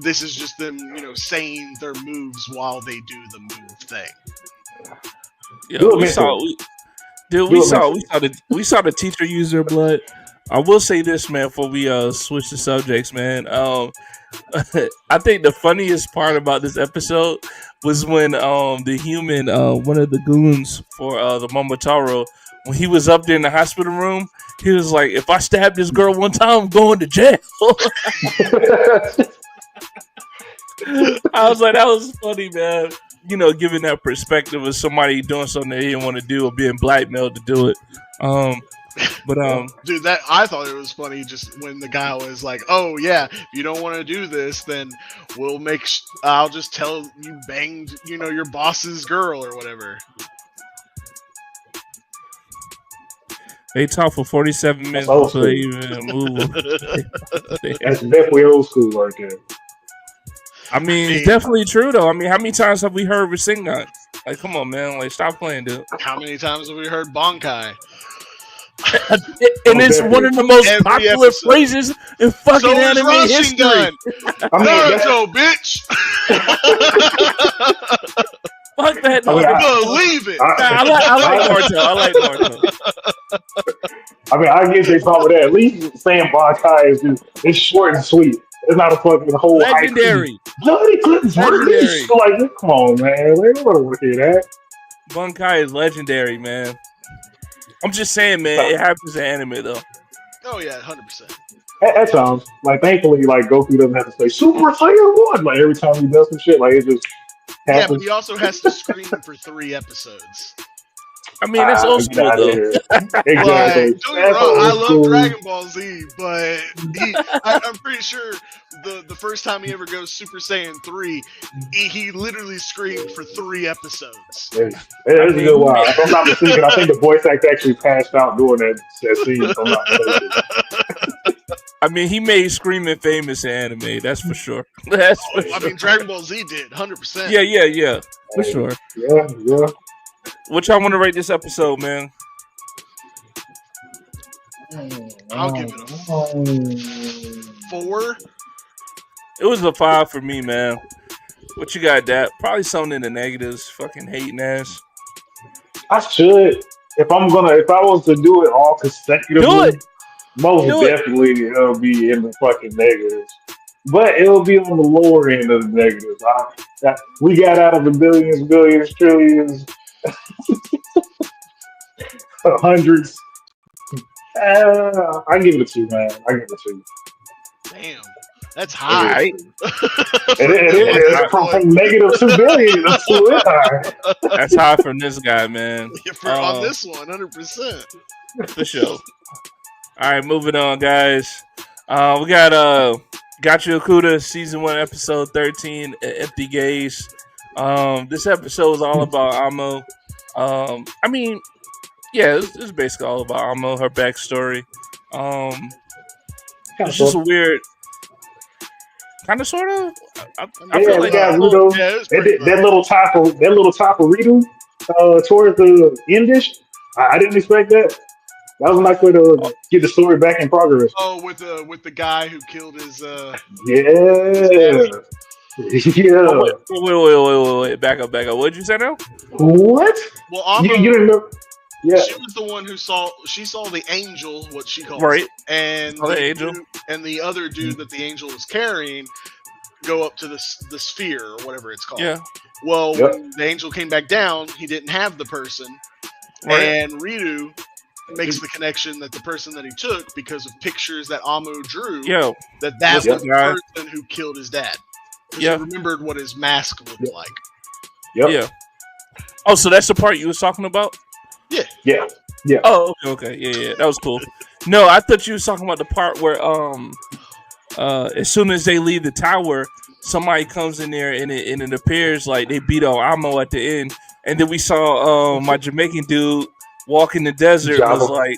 Speaker 4: this is just them saying their moves while they do the move thing.
Speaker 1: Yeah, we saw the teacher use their blood. I will say this, man, before we switch the subjects, man. I think the funniest part about this episode was when the human, one of the goons for the Momotaro, when he was up there in the hospital room, he was like, "If I stab this girl one time, I'm going to jail." I was like, that was funny, man. Giving that perspective of somebody doing something they didn't want to do or being blackmailed to do it.
Speaker 4: Dude, that I thought it was funny just when the guy was like, "Oh yeah, if you don't want to do this, then I'll just tell you banged, your boss's girl or whatever."
Speaker 1: They talk for 47 minutes before they even move.
Speaker 3: That's definitely old school right there.
Speaker 1: I mean, it's definitely true though. I mean, how many times have we heard Rasengan? Like, come on, man! Like, stop playing, dude.
Speaker 4: How many times have we heard Bankai?
Speaker 1: And it's one of the most popular phrases in fucking anime history.
Speaker 4: Naruto, bitch.
Speaker 1: Fuck that!
Speaker 4: Believe it.
Speaker 1: I like Naruto.
Speaker 3: I mean, I guess they probably that. At least saying Bankai is short and sweet. It's not a fucking whole
Speaker 1: legendary.
Speaker 3: Bloody couldn't
Speaker 1: Legendary.
Speaker 3: breathe. Like, come on, man. They don't want to hear that.
Speaker 1: Bunkai is legendary, man. I'm just saying, man. It happens in anime though.
Speaker 4: Oh yeah, 100%.
Speaker 3: At times, like, thankfully, like, Goku doesn't have to say Super Saiyan 1. Like, every time he does some shit, like, it just
Speaker 4: Yeah, but
Speaker 3: happens.
Speaker 4: he also has to scream for 3 episodes.
Speaker 1: I mean, that's old
Speaker 3: Get
Speaker 1: school
Speaker 3: out of
Speaker 1: though.
Speaker 3: here.
Speaker 4: Like,
Speaker 3: Exactly.
Speaker 4: don't get me
Speaker 3: That's
Speaker 4: wrong, I
Speaker 3: old
Speaker 4: love
Speaker 3: school.
Speaker 4: Dragon Ball Z, but I'm pretty sure the first time he ever goes Super Saiyan 3, he literally screamed for 3 episodes.
Speaker 3: Yeah, that's a good one. If I'm not mistaken, I think the voice actor actually passed out during that scene. If I'm not mistaken.
Speaker 1: I mean, he made screaming famous in anime. That's for sure. That's for sure.
Speaker 4: I mean, Dragon Ball Z did 100%.
Speaker 1: Yeah, for sure.
Speaker 3: Yeah.
Speaker 1: What y'all want to rate this episode, man?
Speaker 4: I'll give it a 4.
Speaker 1: It was a 5 for me, man. What you got, Dap? Probably something in the negatives. Fucking hating ass.
Speaker 3: I should. If I was to do it all consecutively,
Speaker 1: Do it.
Speaker 3: most
Speaker 1: Do it.
Speaker 3: definitely it'll be in the fucking negatives. But it'll be on the lower end of the negatives. We got out of the billions, billions, trillions, hundreds. I give it a 2, man. I give it a 2.
Speaker 4: Damn, that's high.
Speaker 3: It is from negative 2 billion. That's too high.
Speaker 1: That's high from this guy, man.
Speaker 4: On this one, 100%.
Speaker 1: For sure. All right, moving on, guys. We got Gachi Okuda season 1 episode 13, Empty Gaze. This episode is all about Amo. I mean, yeah, it's basically all about Amo, her backstory. It's just a weird, kind of, sort of. I feel like
Speaker 3: Rudo. That little Taparito towards the endish. I didn't expect that. That was a nice way to get the story back in progress.
Speaker 4: Oh, with the guy who killed his
Speaker 3: Yeah.
Speaker 1: Wait. Back up. What did you say now?
Speaker 3: What?
Speaker 4: Well, Amo,
Speaker 3: you didn't know? Yeah.
Speaker 4: She was the one who saw the angel, what she calls
Speaker 1: Right.
Speaker 4: it, and
Speaker 1: the angel.
Speaker 4: and the other dude that the angel was carrying go up to the sphere or whatever it's called.
Speaker 1: Yeah.
Speaker 4: Well, when the angel came back down, he didn't have the person,
Speaker 1: Right.
Speaker 4: and Ritu makes the connection that the person that he took, because of pictures that Amo drew,
Speaker 1: Yo.
Speaker 4: that
Speaker 1: What's
Speaker 4: was
Speaker 1: the
Speaker 4: the
Speaker 1: guy?
Speaker 4: person who killed his dad. Because
Speaker 1: Yeah.
Speaker 4: he remembered what his mask looked like.
Speaker 3: Yep.
Speaker 1: Yeah. Oh, so that's the part you was talking about?
Speaker 3: Yeah.
Speaker 1: Oh, okay. Yeah. That was cool. No, I thought you was talking about the part where as soon as they leave the tower, somebody comes in there and it appears like they beat on Amo at the end, and then we saw my Jamaican dude walk in the desert.
Speaker 3: Java.
Speaker 1: Was like,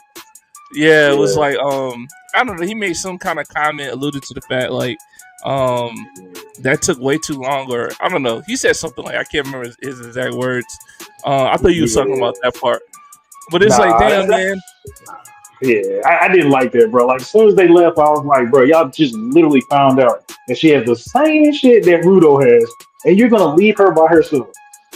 Speaker 1: it was like I don't know. He made some kind of comment alluded to the fact like that took way too long, or I don't know. He said something like, I can't remember his exact words. I thought you was talking about that part, but it's like, damn, man.
Speaker 3: Yeah, I didn't like that, bro. Like, as soon as they left, I was like, bro, y'all just literally found out that she has the same shit that Rudo has, and you're gonna leave her by herself.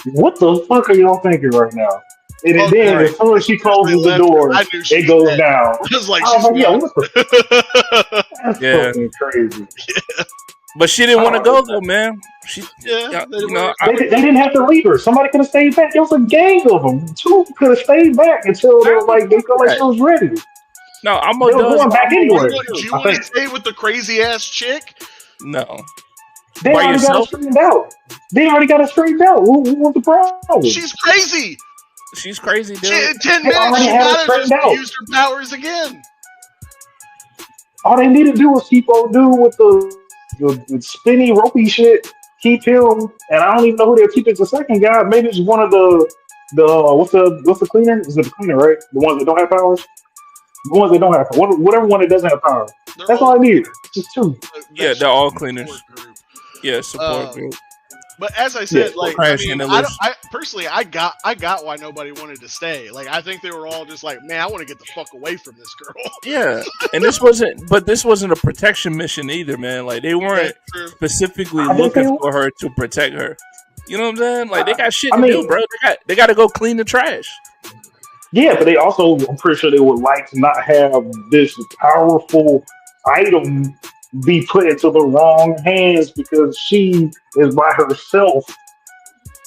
Speaker 3: What the fuck are y'all thinking right now? And then as soon as she closes the door, it goes down.
Speaker 4: I was like,
Speaker 3: yeah, what the? That's fucking crazy.
Speaker 4: Yeah.
Speaker 1: But she didn't want to go though, man. They
Speaker 3: didn't have to leave her. Somebody could have stayed back. There was a gang of them. 2 could have stayed back until they felt like she was ready.
Speaker 1: No, I'm
Speaker 3: going back anyway.
Speaker 4: Do you want to stay with the crazy ass chick?
Speaker 1: No.
Speaker 3: They already got it straightened out. What was the problem?
Speaker 4: She's crazy.
Speaker 1: She's crazy, dude.
Speaker 4: In 10 minutes, she got her just used her powers again.
Speaker 3: All they need to do is keep on doing with the spinny, ropey shit. Keep him, and I don't even know who they'll keep as the second guy. Maybe it's one of the what's the cleaner? Is it the cleaner, right? The ones that don't have powers. The ones that don't have powers. Whatever one that doesn't have power. That's all I need. Just 2.
Speaker 1: Yeah, they're all cleaners. Yeah, support group.
Speaker 4: But as I said,
Speaker 1: I
Speaker 4: personally, I got why nobody wanted to stay. Like, I think they were all just like, man, I want to get the fuck away from this girl.
Speaker 1: Yeah, and this wasn't a protection mission either, man. Like, they weren't specifically looking for her to protect her. You know what I'm saying? Like, they got shit to do, bro. They got to go clean the trash.
Speaker 3: Yeah, but they also, I'm pretty sure they would like to not have this powerful item be put into the wrong hands because she is by herself.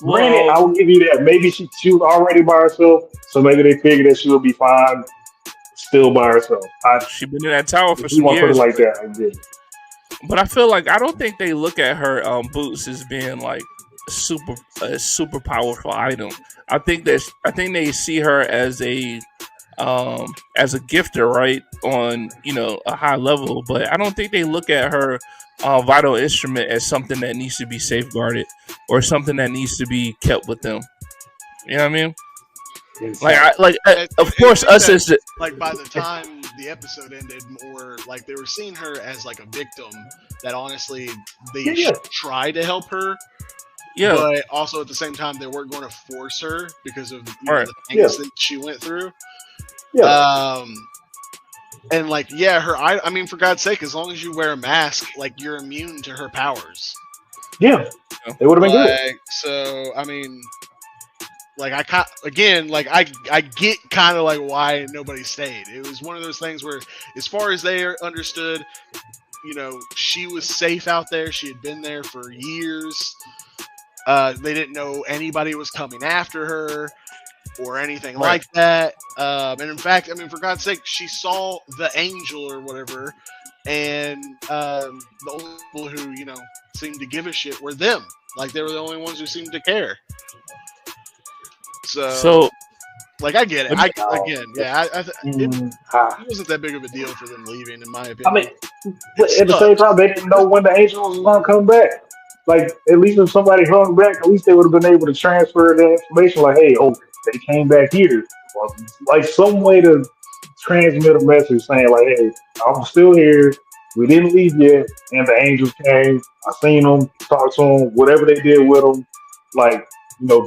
Speaker 3: Granted,
Speaker 1: Well,
Speaker 3: I will give you that. Maybe she was already by herself, so maybe they figured that she would be fine still by herself.
Speaker 1: she been in that tower for
Speaker 3: If you
Speaker 1: some
Speaker 3: want to put it
Speaker 1: years,
Speaker 3: like that, I get it.
Speaker 1: but I feel like I don't think they look at her boots as being like a super powerful item. I think they see her as a gifter, right, on a high level. But I don't think they look at her vital instrument as something that needs to be safeguarded or something that needs to be kept with them. You know what I mean?
Speaker 3: Exactly.
Speaker 1: Of
Speaker 4: And I
Speaker 1: course,
Speaker 4: think
Speaker 1: us
Speaker 4: that
Speaker 1: as the,
Speaker 4: like by the time the episode ended, more like they were seeing her as like a victim that honestly they
Speaker 3: Yeah, yeah,
Speaker 4: try to help her,
Speaker 1: yeah,
Speaker 4: but also at the same time they weren't going to force her because of
Speaker 1: right,
Speaker 4: the
Speaker 3: yeah,
Speaker 4: things that she went through.
Speaker 3: yeah,
Speaker 4: Um, and like yeah, I mean for God's sake, as long as you wear a mask, like you're immune to her powers.
Speaker 3: yeah.
Speaker 1: yeah,
Speaker 3: It would have been good.
Speaker 4: Like so, I mean, like I get kind of like why nobody stayed. It was one of those things where, as far as they understood, she was safe out there. She had been there for years. They didn't know anybody was coming after her or anything
Speaker 1: right.
Speaker 4: like that. And in fact, I mean, for God's sake, she saw the angel or whatever, and the only people who seemed to give a shit were them. Like they were the only ones who seemed to care. So,
Speaker 1: So
Speaker 4: like, I get it.
Speaker 1: let me,
Speaker 4: It
Speaker 3: Ah.
Speaker 4: wasn't that big of a deal for them leaving, in my
Speaker 3: I mean,
Speaker 4: opinion. It
Speaker 3: but at the same
Speaker 4: sucked.
Speaker 3: time, they didn't know when the angels was gonna come back. Like, at least if somebody hung back, at least they would have been able to transfer the information. Like, hey, oh, they came back here, or like some way to transmit a message saying, like, hey, I'm still here. We didn't leave yet, and the angels came. I seen them, talked to them, whatever they did with them. Like,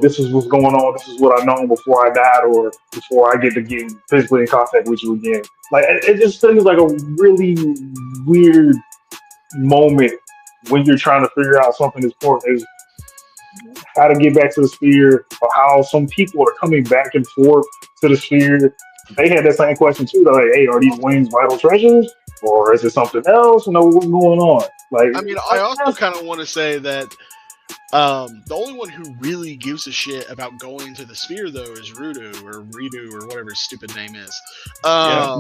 Speaker 3: this is what's going on. This is what I know before I died, or before I get to get physically in contact with you again. Like, it just seems like a really weird moment when you're trying to figure out something as important as how to get back to the sphere, or how some people are coming back and forth to the sphere. They had that same question too. They're like, "Hey, are these wings vital treasures, or is it something else? What's going on?" Like,
Speaker 4: I mean, I also kind of want to say that the only one who really gives a shit about going to the sphere, though, is Ridu, or whatever his stupid name is.
Speaker 1: yeah,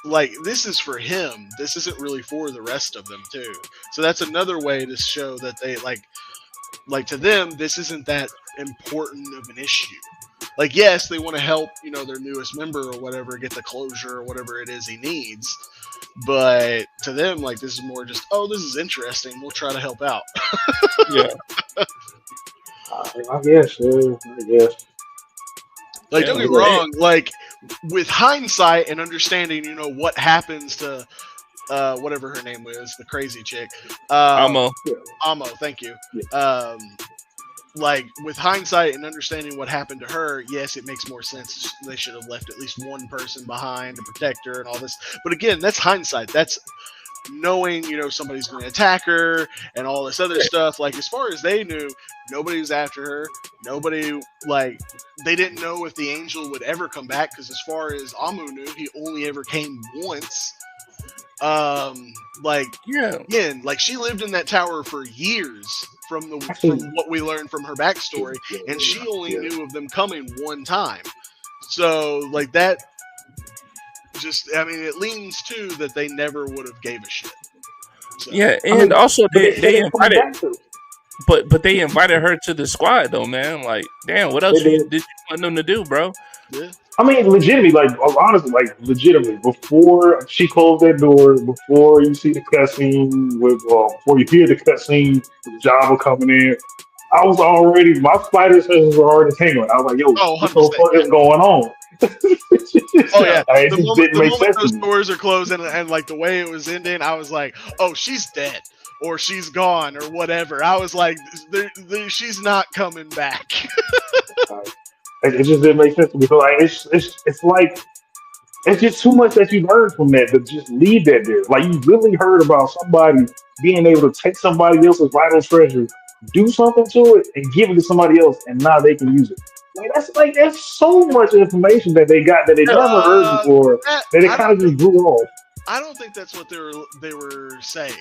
Speaker 4: Like, this is for him. This isn't really for the rest of them, too. So that's another way to show that they, like to them, this isn't that important of an issue. Like, yes, they want to help, their newest member or whatever get the closure or whatever it is he needs. But to them, like, this is more just, oh, this is interesting. We'll try to help out.
Speaker 1: yeah,
Speaker 3: I guess, I guess.
Speaker 4: Like,
Speaker 1: yeah.
Speaker 4: don't get me
Speaker 1: Hey,
Speaker 4: wrong. Like, with hindsight and understanding, what happens to whatever her name was, the crazy chick,
Speaker 1: Amo.
Speaker 3: Yeah,
Speaker 4: Amo. Thank you.
Speaker 3: yeah.
Speaker 4: Like, with hindsight and understanding what happened to her, yes, it makes more sense. They should have left at least one person behind to protect her and all this. But again, that's hindsight. That's knowing, somebody's going to attack her and all this other stuff. Like, as far as they knew, nobody was after her. Nobody, like, they didn't know if the angel would ever come back, because as far as Amu knew, he only ever came once. Like,
Speaker 1: Yeah,
Speaker 4: again, like, she lived in that tower for years from
Speaker 3: Actually,
Speaker 4: what we learned from her backstory, and she only
Speaker 3: yeah.
Speaker 4: knew of them coming one time. So, like, that just, I mean, it leans to that they never would have gave a shit. So,
Speaker 1: yeah,
Speaker 3: I
Speaker 1: and
Speaker 3: mean,
Speaker 1: also
Speaker 3: but they said
Speaker 1: they
Speaker 3: they coming
Speaker 1: invited,
Speaker 3: back to.
Speaker 1: but they invited her to the squad though, man. Like, damn, what
Speaker 3: They
Speaker 1: else
Speaker 3: did.
Speaker 1: did you want them to do, bro?
Speaker 4: yeah.
Speaker 3: I mean, legitimately, like honestly, like legitimately, before she closed that door, before you see the cutscene before you hear the cutscene with Java coming in, I was already my spider senses were already tingling. I was like, "Yo,
Speaker 4: Oh,
Speaker 3: what the
Speaker 4: 100%.
Speaker 3: fuck is going on?"
Speaker 4: Oh yeah,
Speaker 3: Like, it just didn't
Speaker 4: the
Speaker 3: make
Speaker 4: moment
Speaker 3: sense to
Speaker 4: those
Speaker 3: me.
Speaker 4: doors are closing and like the way it was ending, I was like, oh, she's dead or she's gone or whatever. I was like, she's not coming back.
Speaker 3: Like, it just didn't make sense to me. So like, it's like it's just too much that you learned from that to just leave that there. Like you really heard about somebody being able to take somebody else's vital treasure, do something to it, and give it to somebody else, and now they can use it. Like that's so much information that they got that they never heard
Speaker 4: uh,
Speaker 3: before
Speaker 4: that
Speaker 3: that it
Speaker 4: I
Speaker 3: kind
Speaker 4: don't
Speaker 3: of just
Speaker 4: think
Speaker 3: blew off.
Speaker 4: I don't think that's what they were saying.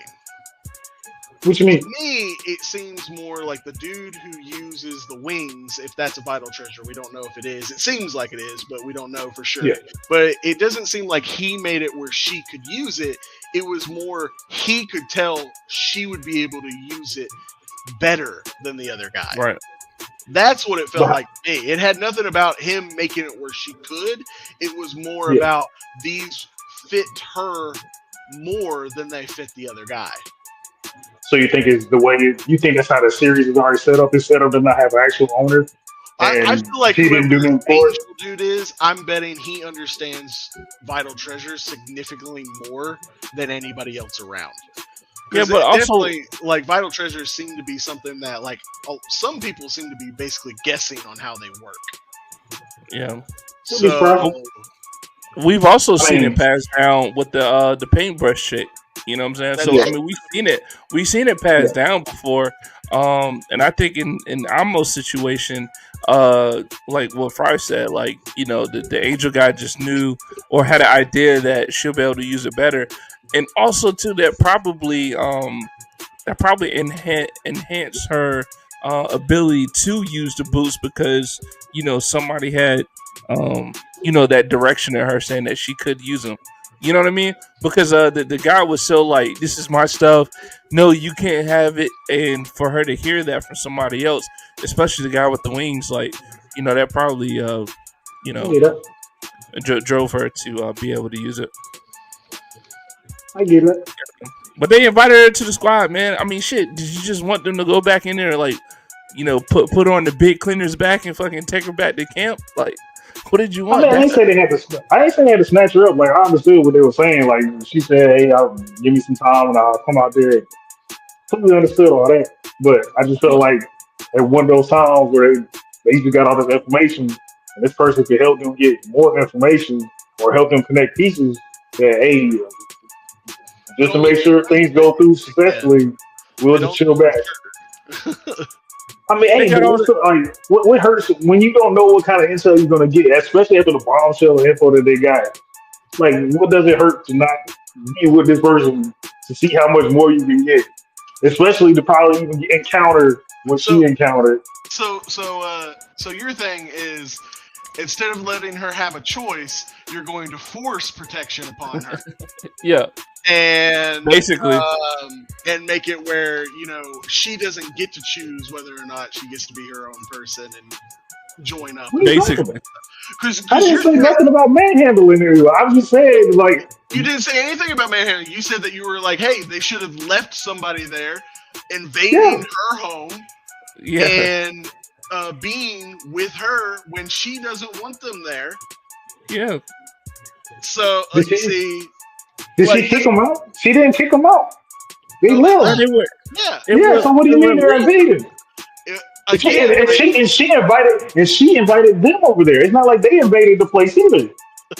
Speaker 3: What you mean?
Speaker 4: To me, it seems more like the dude who uses the wings, if that's a vital treasure. We don't know if it is. It seems like it is, but we don't know for sure.
Speaker 3: Yeah.
Speaker 4: But it doesn't seem like he made it where she could use it. It was more he could tell she would be able to use it better than the other guy.
Speaker 1: Right.
Speaker 4: That's what it felt like to me. It had nothing about him making it where she could. It was more about these fit her more than they fit the other guy.
Speaker 3: So you think it's the way you think that's how the series is already set up? It's set up to not have an actual owner.
Speaker 4: I feel like
Speaker 3: he didn't do
Speaker 4: whoever
Speaker 3: nothing for it.
Speaker 4: Angel dude is, I'm betting he understands vital treasures significantly more than anybody else around.
Speaker 1: Yeah, but also
Speaker 4: like vital treasures seem to be something that like some people seem to be basically guessing on how they work.
Speaker 1: Yeah.
Speaker 4: So
Speaker 1: we've also seen it passed down with the paintbrush chick. You know what I'm saying? So I mean, we've seen it passed down before. And I think in Amo's situation, like what Fry said, like, you know, the angel guy just knew or had an idea that she'll be able to use it better, and also too that probably enhance her ability to use the boots because, you know, somebody had you know, that direction in her saying that she could use them. You know what I mean? Because the guy was so like, this is my stuff. No, you can't have it. And for her to hear that from somebody else, especially the guy with the wings, like, you know, that probably, you know, drove her to be able to use it.
Speaker 3: I get it.
Speaker 1: But they invited her to the squad, man. I mean, shit, did you just want them to go back in there, like, you know, put on the big cleaner's back and fucking take her back to camp? Like, what did you want?
Speaker 3: I ain't say they had to. I ain't saying they had to snatch her up. Like I understood what they were saying. Like she said, "Hey, give me some time and I'll come out there." Totally understood all that, but I just felt like at one of those times where they just got all this information, and this person could help them get more information or help them connect pieces. That hey, just to make sure things go through successfully, we'll just chill back. I mean, hey, what hurts when you don't know what kind of intel you're gonna get, especially after the bombshell info that they got. Like, what does it hurt to not be with this person to see how much more you can get, especially to probably even encounter what she encountered.
Speaker 4: So your thing is, instead of letting her have a choice, you're going to force protection upon her.
Speaker 1: Yeah.
Speaker 4: And
Speaker 1: basically,
Speaker 4: and make it where, you know, she doesn't get to choose whether or not she gets to be her own person and join up.
Speaker 1: Basically,
Speaker 3: I didn't say nothing about manhandling her. I was just saying, like,
Speaker 4: you didn't say anything about manhandling. You said that you were like, hey, they should have left somebody there, invading her home, and being with her when she doesn't want them there.
Speaker 1: Yeah.
Speaker 4: So you see.
Speaker 3: Did she kick them out? She didn't kick them out. They left.
Speaker 4: Yeah.
Speaker 3: So what do you mean they're invading? And she invited them over there. It's not like they invaded the place either.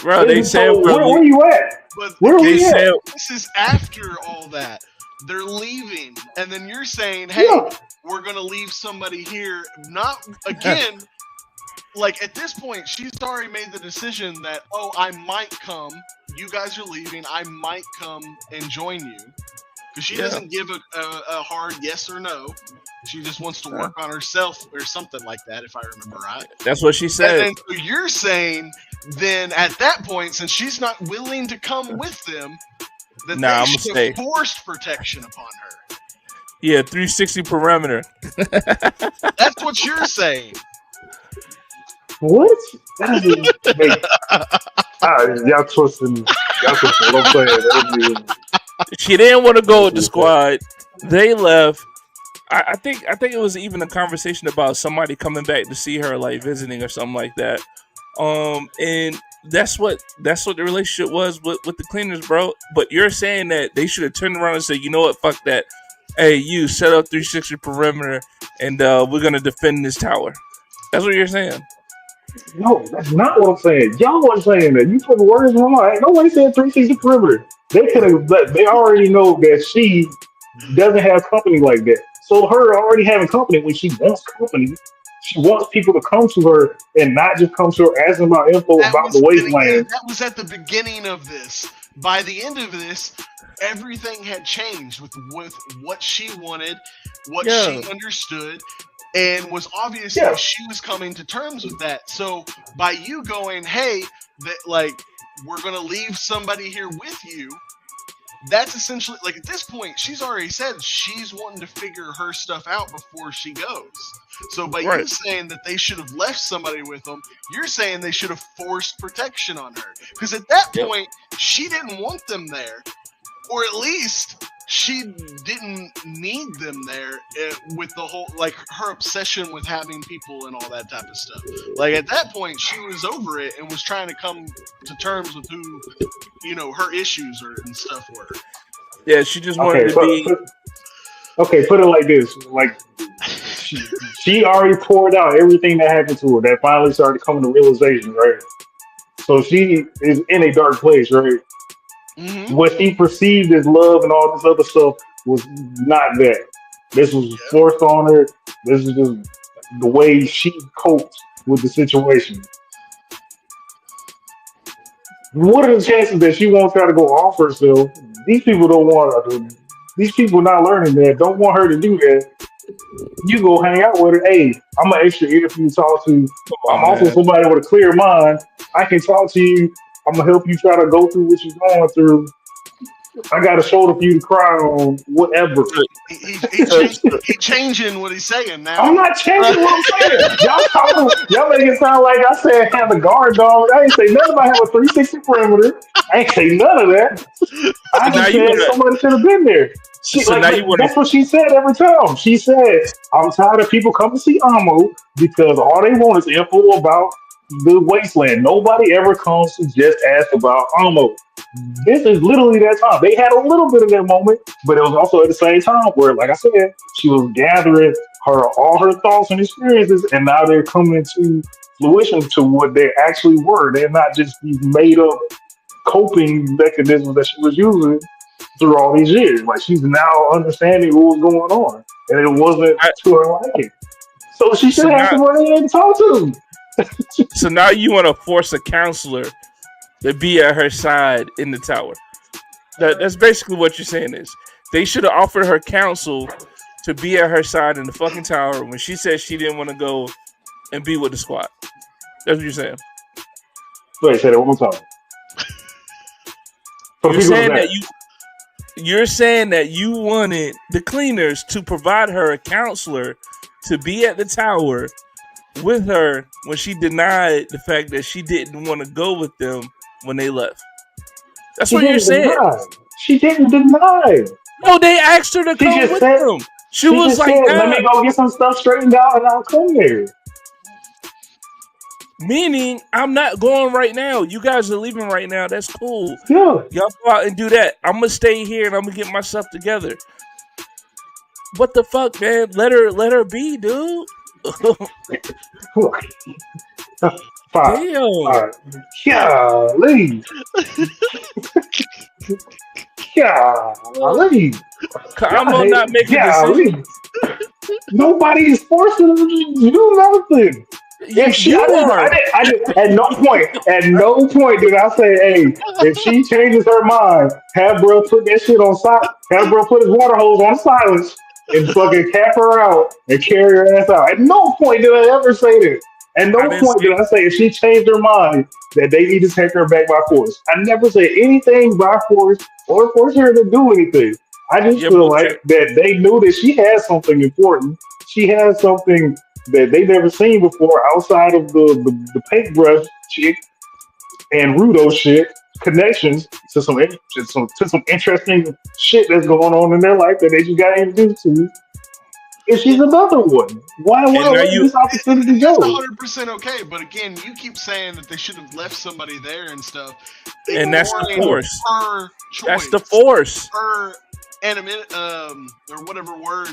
Speaker 1: Bro, they said,
Speaker 3: where you at? Where are we at?
Speaker 4: This is after all that. They're leaving, and then you're saying, "Hey, we're gonna leave somebody here." Not again. Like, at this point, she's already made the decision that, oh, I might come. You guys are leaving. I might come and join you. Because she doesn't give a hard yes or no. She just wants to work on herself or something like that, if I remember right.
Speaker 1: That's what she said.
Speaker 4: And then, so you're saying, then at that point, since she's not willing to come with them, that they should have forced protection upon her.
Speaker 1: Yeah, 360 perimeter.
Speaker 4: That's what you're saying.
Speaker 3: What? Y'all twisting. Y'all playing.
Speaker 1: She didn't want to go with the squad. They left. I think it was even a conversation about somebody coming back to see her, like visiting or something like that. And that's what the relationship was with the cleaners, bro. But you're saying that they should have turned around and said, you know what, fuck that. Hey, you set up 360 perimeter, and we're gonna defend this tower. That's what you're saying.
Speaker 3: No, that's not what I'm saying. Y'all are saying that. You put words in my mind. Nobody said 360 perimeter. They could have. They already know that she doesn't have company like that. So her already having company when she wants company, she wants people to come to her and not just come to her asking about info about the wasteland.
Speaker 4: That was at the beginning of this. by the end of this, everything had changed with what she wanted, what
Speaker 1: Yeah.
Speaker 4: she understood, and was obviously
Speaker 3: Yeah.
Speaker 4: she was coming to terms with that. So by you going, hey, that like we're gonna leave somebody here with you, that's essentially like at this point she's already said she's wanting to figure her stuff out before she goes. So by you
Speaker 1: Right.
Speaker 4: saying that they should have left somebody with them, you're saying they should have forced protection on her, because at that
Speaker 1: Yep.
Speaker 4: point she didn't want them there, or at least she didn't need them there, with the whole like her obsession with having people and all that type of stuff. Like at that point she was over it and was trying to come to terms with who her issues and stuff were.
Speaker 1: Yeah, she just wanted to be.
Speaker 3: Put it like this: like she already poured out everything that happened to her. That finally started coming to realization, right? So she is in a dark place, right?
Speaker 4: Mm-hmm.
Speaker 3: What she perceived as love and all this other stuff was not that. This was forced on her. This is just the way she coped with the situation. What are the chances that she won't try to go off herself? These people don't want her to. These people not learning that don't want her to do that. You go hang out with her. Hey, I'm an extra ear for you to talk to.
Speaker 1: Come
Speaker 3: I'm
Speaker 1: on,
Speaker 3: also
Speaker 1: man.
Speaker 3: somebody with a clear mind. I can talk to you. I'm gonna help you try to go through what you're going through. I got a shoulder for you to cry on, whatever.
Speaker 4: He changing what he's saying now.
Speaker 3: I'm not changing what I'm saying. Y'all make it sound like I said have the guard dog. I ain't say nothing about having a 360 perimeter. I ain't say none of that. I
Speaker 1: now
Speaker 3: just
Speaker 1: you
Speaker 3: said
Speaker 1: wanna.
Speaker 3: somebody should have been there.
Speaker 1: So now you wanna.
Speaker 3: That's what she said every time. She said, I'm tired of people coming to see Amo because all they want is info about the wasteland. Nobody ever comes to just ask about Amo. This is literally that time. They had a little bit of that moment, but it was also at the same time where, like I said, she was gathering all her thoughts and experiences, and now they're coming to fruition to what they actually were. They're not just these made up coping mechanisms that she was using through all these years. Like she's now understanding what was going on, and it wasn't
Speaker 1: I,
Speaker 3: to her liking. So she
Speaker 1: so
Speaker 3: should have
Speaker 1: now,
Speaker 3: somebody to talk to.
Speaker 1: so now you want to force a counselor to be at her side in the tower. That's basically what you're saying is they should have offered her counsel to be at her side in the fucking tower when she said she didn't want to go and be with the squad. That's what you're saying.
Speaker 3: Wait, say that one more time. For
Speaker 1: You're
Speaker 3: people
Speaker 1: saying
Speaker 3: that
Speaker 1: that you're saying that you wanted the cleaners to provide her a counselor to be at the tower with her when she denied the fact that she didn't want to go with them when they left. That's
Speaker 3: she
Speaker 1: what you're
Speaker 3: didn't
Speaker 1: saying.
Speaker 3: deny. She didn't deny.
Speaker 1: No, they asked her to
Speaker 3: She
Speaker 1: come
Speaker 3: just
Speaker 1: with
Speaker 3: said
Speaker 1: them. She
Speaker 3: she
Speaker 1: was
Speaker 3: just
Speaker 1: like,
Speaker 3: said, "Let
Speaker 1: nah.
Speaker 3: me go get some stuff straightened out, and I'll come there."
Speaker 1: Meaning, I'm not going right now. You guys are leaving right now. That's cool.
Speaker 3: Yeah.
Speaker 1: Y'all go out and do that. I'm gonna stay here and I'm gonna get my stuff together. What the fuck, man? Let her be, dude.
Speaker 3: Fine.
Speaker 1: Damn.
Speaker 3: Golly. Golly.
Speaker 1: I'm
Speaker 3: God,
Speaker 1: not making a decision.
Speaker 3: golly. Nobody is forcing her to do nothing. If she,
Speaker 1: You are.
Speaker 3: at no point did I say, hey, if she changes her mind, have bro put that shit on silent, have bro put his water hose on silence and fucking cap her out and carry her ass out. At no point did I ever say that. At
Speaker 1: I
Speaker 3: no
Speaker 1: didn't
Speaker 3: point
Speaker 1: say.
Speaker 3: did I say if she changed her mind that they need to take her back by force. I never said anything by force or force her to do anything. I just
Speaker 1: Yeah,
Speaker 3: feel
Speaker 1: but
Speaker 3: like that they knew that she had something important. She had something that they never seen before outside of the paintbrush chick and Rudo shit connections to some interesting shit that's going on in their life that they just got introduced to. And she's another one. Why
Speaker 1: and now
Speaker 3: let
Speaker 1: you
Speaker 3: this opportunity
Speaker 4: And that's
Speaker 3: go?
Speaker 4: 100% okay, but again, you keep saying that they should have left somebody there and stuff,
Speaker 1: and that's the
Speaker 4: ignoring
Speaker 1: force.
Speaker 4: her
Speaker 1: That's
Speaker 4: choice,
Speaker 1: the force.
Speaker 4: her or whatever word,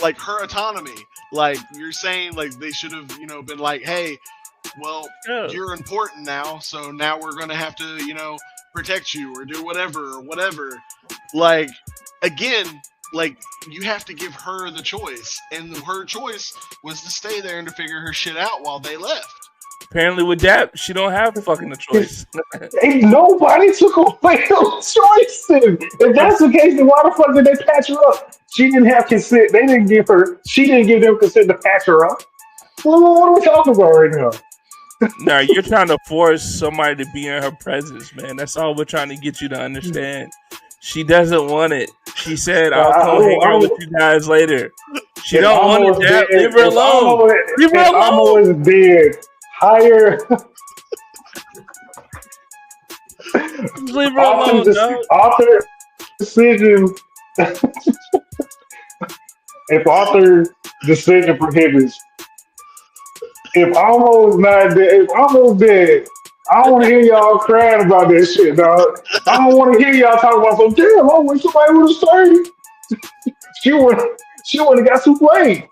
Speaker 4: like her autonomy. Like you're saying, like they should have, been like, hey, well,
Speaker 1: Yeah.
Speaker 4: you're important now, so now we're gonna have to, protect you or do whatever. Like again, like you have to give her the choice, and her choice was to stay there and to figure her shit out while they left.
Speaker 1: Apparently, with that, she don't have fucking a choice.
Speaker 3: Ain't nobody took away those choices. If that's the case, then why the fuck did they patch her up? She didn't have consent. They didn't give her. She didn't give them consent to patch her up. Well, what are we talking about right now?
Speaker 1: Nah, you're trying to force somebody to be in her presence, man. That's all we're trying to get you to understand. She doesn't want it. She said, "I'll come hang out with you guys later." She don't want it, Dad. Leave her alone. Leave her alone.
Speaker 3: Almost dead. Hire.
Speaker 1: Leave her alone, dog.
Speaker 3: Author decision. If author decision prohibits, if almost not dead, if almost dead, I don't want to hear y'all crying about that shit, dog. I don't want to hear y'all talking about some damn. I wish somebody would have stayed. She would have got souffle.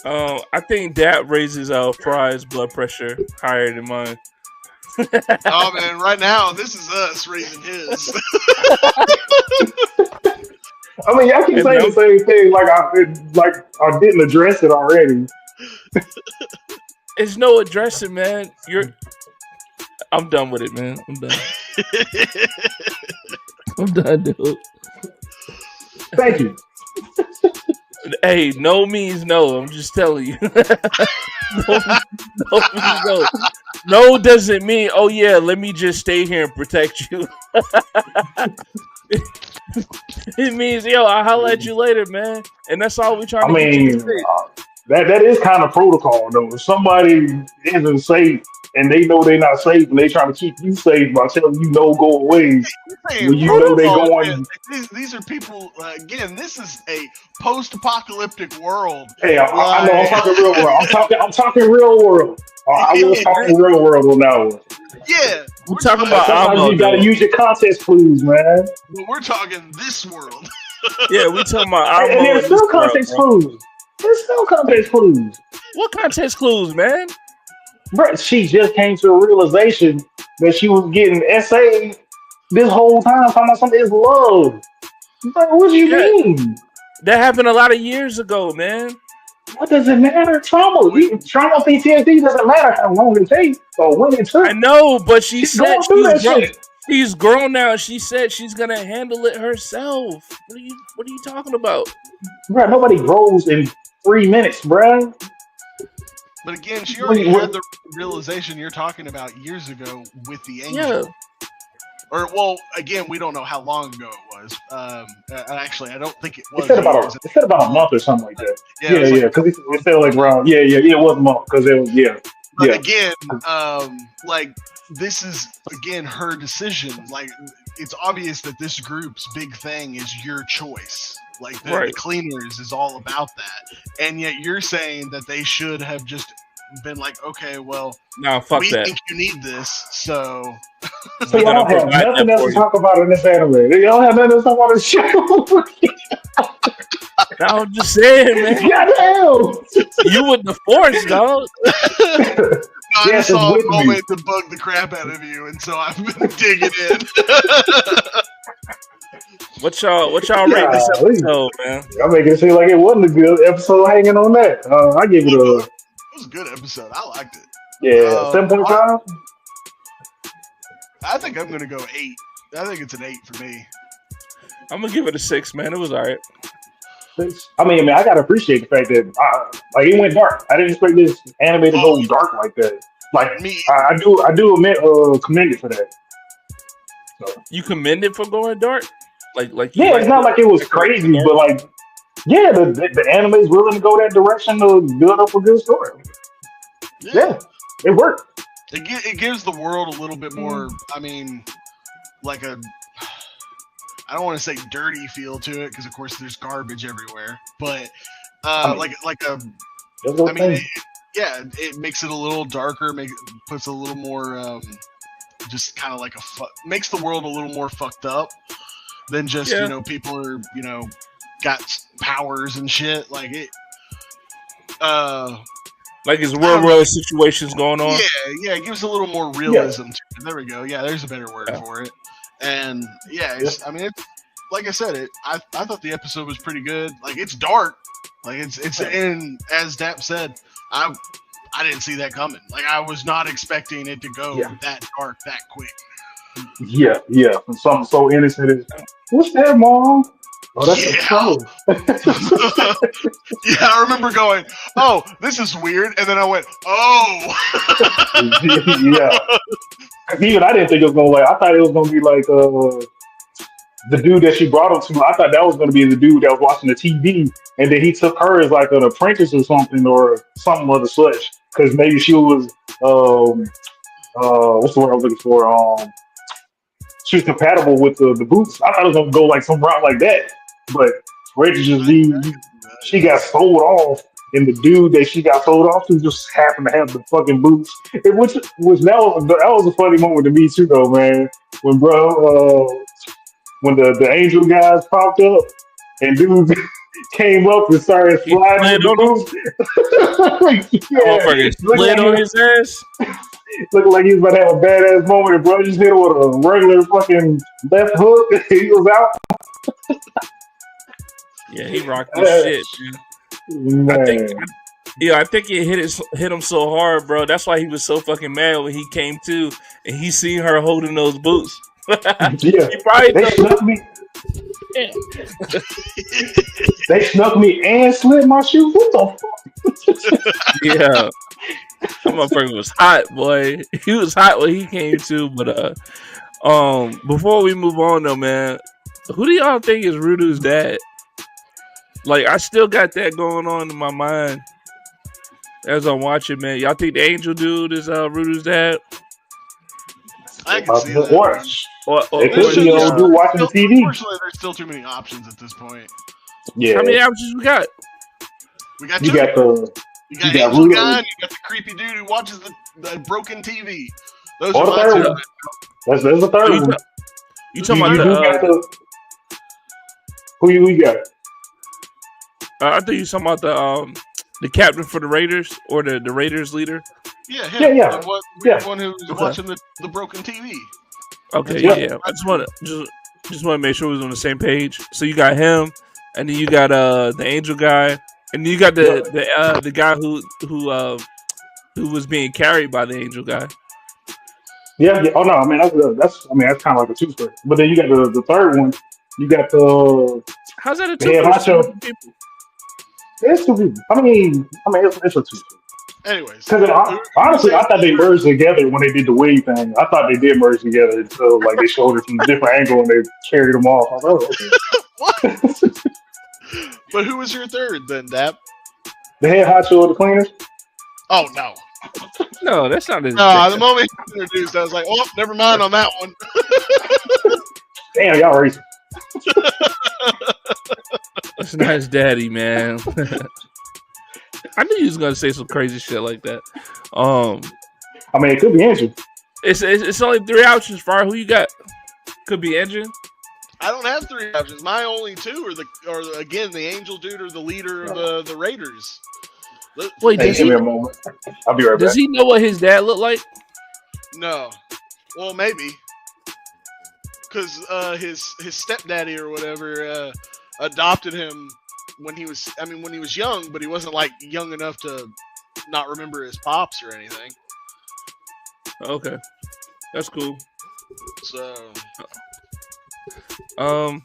Speaker 1: I think that raises Fry's blood pressure higher than mine.
Speaker 4: Oh man, right now this is us raising his.
Speaker 3: I mean, y'all keep saying the same thing like I didn't address it already.
Speaker 1: It's no addressing, man. I'm done with it, man. I'm done. I'm done, dude.
Speaker 3: Thank you.
Speaker 1: Hey, no means no. I'm just telling you. No means no. No doesn't mean, oh yeah, let me just stay here and protect you. It means, yo, I'll holler at you later, man. And that's all we're trying to get you to say.
Speaker 3: That is kind of protocol, though. If somebody isn't safe and they know they're not safe and they trying to keep you safe by telling you no, go away. When you know they going.
Speaker 4: These are people. Again, this is a post-apocalyptic world.
Speaker 3: Hey, I know I'm talking real world. I'm talking real world. I was talking real world on that one.
Speaker 4: Yeah,
Speaker 1: we're talking about.
Speaker 3: Sometimes you gotta use your context clues, man.
Speaker 4: But we're talking this world.
Speaker 1: Yeah, we talking about.
Speaker 3: And there's still context clues. There's still context clues.
Speaker 1: What context clues, man?
Speaker 3: Bro, she just came to a realization that she was getting essayed this whole time talking about something is love. Bro, what do you mean?
Speaker 1: That happened a lot of years ago, man.
Speaker 3: What does it matter? Trauma PTSD doesn't matter how long it takes or when it took.
Speaker 1: I know, but she's she's grown now. She said she's gonna handle it herself. What are you talking about?
Speaker 3: Bro, nobody grows in 3 minutes, bro.
Speaker 4: But again, she already had the realization you're talking about years ago with the angel. Yeah. Or, well, again, we don't know how long ago it was. Actually, I don't think it was.
Speaker 3: It said about a month or something like that. Yeah. Because it said like around, it was a month. Because it was,
Speaker 4: But again, like, this is, again, her decision. Like, it's obvious that this group's big thing is your choice. Like, the cleaners is all about that. And yet you're saying that they should have just been like, okay, well,
Speaker 1: no, fuck
Speaker 4: we
Speaker 1: that.
Speaker 4: think you need this, so...
Speaker 3: So y'all have nothing else to talk about in this anime. Y'all have nothing else to talk about in this show.
Speaker 1: I'm just saying, man.
Speaker 3: Goddamn!
Speaker 1: You with the force, dog.
Speaker 4: I just saw a moment to bug the crap out of you, and so I've been digging in.
Speaker 1: What y'all rate this episode, man?
Speaker 3: I'm making it seem like it wasn't a good episode hanging on that. I give it a...
Speaker 4: It was a good episode. I liked it.
Speaker 3: Yeah, 7.5?
Speaker 4: I think I'm going to go 8. I think it's an 8 for me.
Speaker 1: I'm going to give it a 6, man. It was all right.
Speaker 3: I mean, I got to appreciate the fact that it went dark. I didn't expect this anime to go dark like that. Like, me. I do commend it for that. So.
Speaker 1: You commend it for going dark?
Speaker 3: Yeah, it's not like it was crazy, but like, yeah, the anime is willing to go that direction to build up a good story. Yeah, it worked.
Speaker 4: It gives the world a little bit more. I mean, like I don't want to say dirty feel to it because, of course, there's garbage everywhere. But it makes it a little darker. Puts a little more, just kind of like makes the world a little more fucked up than just people are got powers and shit like it.
Speaker 1: Like it's real world situations going on.
Speaker 4: Yeah, it gives a little more realism to it. There we go. Yeah, there's a better word for it. And it's like I said, I thought the episode was pretty good. Like it's dark. Like it's and as Dap said, I I didn't see that coming. Like I was not expecting it to go
Speaker 3: Yeah,
Speaker 4: that dark that quick.
Speaker 3: yeah. And something so innocent as, what's that, mom? Oh, that's a
Speaker 4: Yeah.
Speaker 3: toe.
Speaker 4: Yeah, I remember going, "Oh, this is weird," and then I went, "Oh."
Speaker 3: Yeah. 'Cause even I didn't think it was gonna like. I thought it was gonna be like the dude that she brought him to. I thought that was gonna be the dude that was watching the TV, and then he took her as like an apprentice or something of the such. Because maybe she was what's the word I was looking for? She was compatible with the boots. I thought it was gonna go like some route like that, but for it to just be she got sold off, and the dude that she got sold off to just happened to have the fucking boots. Which that was a funny moment to me too, though, man. When when the angel guys popped up and dude came up and started
Speaker 1: He
Speaker 3: sliding with
Speaker 1: slid
Speaker 3: the
Speaker 1: on him.
Speaker 3: boots.
Speaker 1: That motherfucker
Speaker 3: Yeah, looked
Speaker 1: slid
Speaker 3: like
Speaker 1: on his ass.
Speaker 3: looking like he was about to have a badass moment, and bro just hit him with a regular fucking left hook. He was out.
Speaker 1: Yeah, he rocked his shit, man. I think,
Speaker 3: Man,
Speaker 1: I think it hit him so hard, bro. That's why he was so fucking mad when he came to and he seen her holding those boots.
Speaker 3: yeah,
Speaker 1: He probably
Speaker 3: they
Speaker 1: thought,
Speaker 3: snuck me.
Speaker 1: damn.
Speaker 3: They snuck me and slid my shoes. What the fuck?
Speaker 1: Yeah, that motherfucker was hot, boy. He was hot when he came to, but before we move on though, man, who do y'all think is Rudu's dad? Like, I still got that going on in my mind as I'm watching, man. Y'all think the angel dude is Rudu's dad?
Speaker 4: I can see that.
Speaker 3: Watch.
Speaker 1: Or
Speaker 3: It could
Speaker 1: is
Speaker 3: be
Speaker 1: it,
Speaker 3: old dude watching the TV.
Speaker 4: Unfortunately, there's still too many options at this point.
Speaker 3: Yeah,
Speaker 1: how many options we got?
Speaker 4: We got
Speaker 3: you
Speaker 4: two.
Speaker 3: got the
Speaker 4: You got
Speaker 3: you got
Speaker 4: Angel
Speaker 3: Rudo.
Speaker 4: Guy and you got the creepy dude who watches the broken TV. Those
Speaker 3: Or
Speaker 4: are
Speaker 3: the
Speaker 4: my
Speaker 3: third
Speaker 4: two.
Speaker 3: one. There's the third
Speaker 1: You,
Speaker 3: one.
Speaker 1: you talking
Speaker 3: You
Speaker 1: about
Speaker 3: do got the who you got?
Speaker 1: I think you talking about the captain for the Raiders or the Raiders leader.
Speaker 4: Yeah,
Speaker 3: Yeah,
Speaker 4: him.
Speaker 3: yeah.
Speaker 4: The one who's
Speaker 1: Okay.
Speaker 4: watching the broken TV.
Speaker 1: Okay,
Speaker 3: Yeah.
Speaker 1: yeah. I just want to make sure we was on the same page. So you got him, and then you got the angel guy, and then you got the guy who was being carried by the angel guy.
Speaker 3: Yeah. Oh no, I mean that's kind of like a two story. But then you got the third one. You got
Speaker 1: How's that a
Speaker 3: the
Speaker 1: two
Speaker 3: head
Speaker 1: person?
Speaker 3: honcho. It's two people. It's a two story.
Speaker 4: Anyways,
Speaker 3: Because honestly, I thought they merged together when they did the wig thing. I thought they did merge together until like they showed it from a different angle and they carried them off. I was like, oh,
Speaker 4: what?
Speaker 3: okay.
Speaker 4: But who was your third then, Dap?
Speaker 3: The head honcho of the cleaners.
Speaker 4: Oh no.
Speaker 1: No, that's not his.
Speaker 4: No, the moment he introduced, I was like, oh, never mind on that one.
Speaker 3: Damn, y'all racist.
Speaker 1: That's not his daddy, man. I knew he was gonna say some crazy shit like that.
Speaker 3: I mean, it could be Andrew.
Speaker 1: It's only three options. Far who you got? Could be engine.
Speaker 4: I don't have three options. My only two are again the angel dude or the leader of the Raiders.
Speaker 1: Wait,
Speaker 3: Hey,
Speaker 1: does
Speaker 3: give
Speaker 1: he?
Speaker 3: me a moment. I'll be right
Speaker 1: Does
Speaker 3: back.
Speaker 1: he know what his dad looked like?
Speaker 4: No. Well, maybe. Because his stepdaddy or whatever adopted him when he was young, but he wasn't like young enough to not remember his pops or anything.
Speaker 1: Okay, that's cool.
Speaker 4: So
Speaker 1: Well,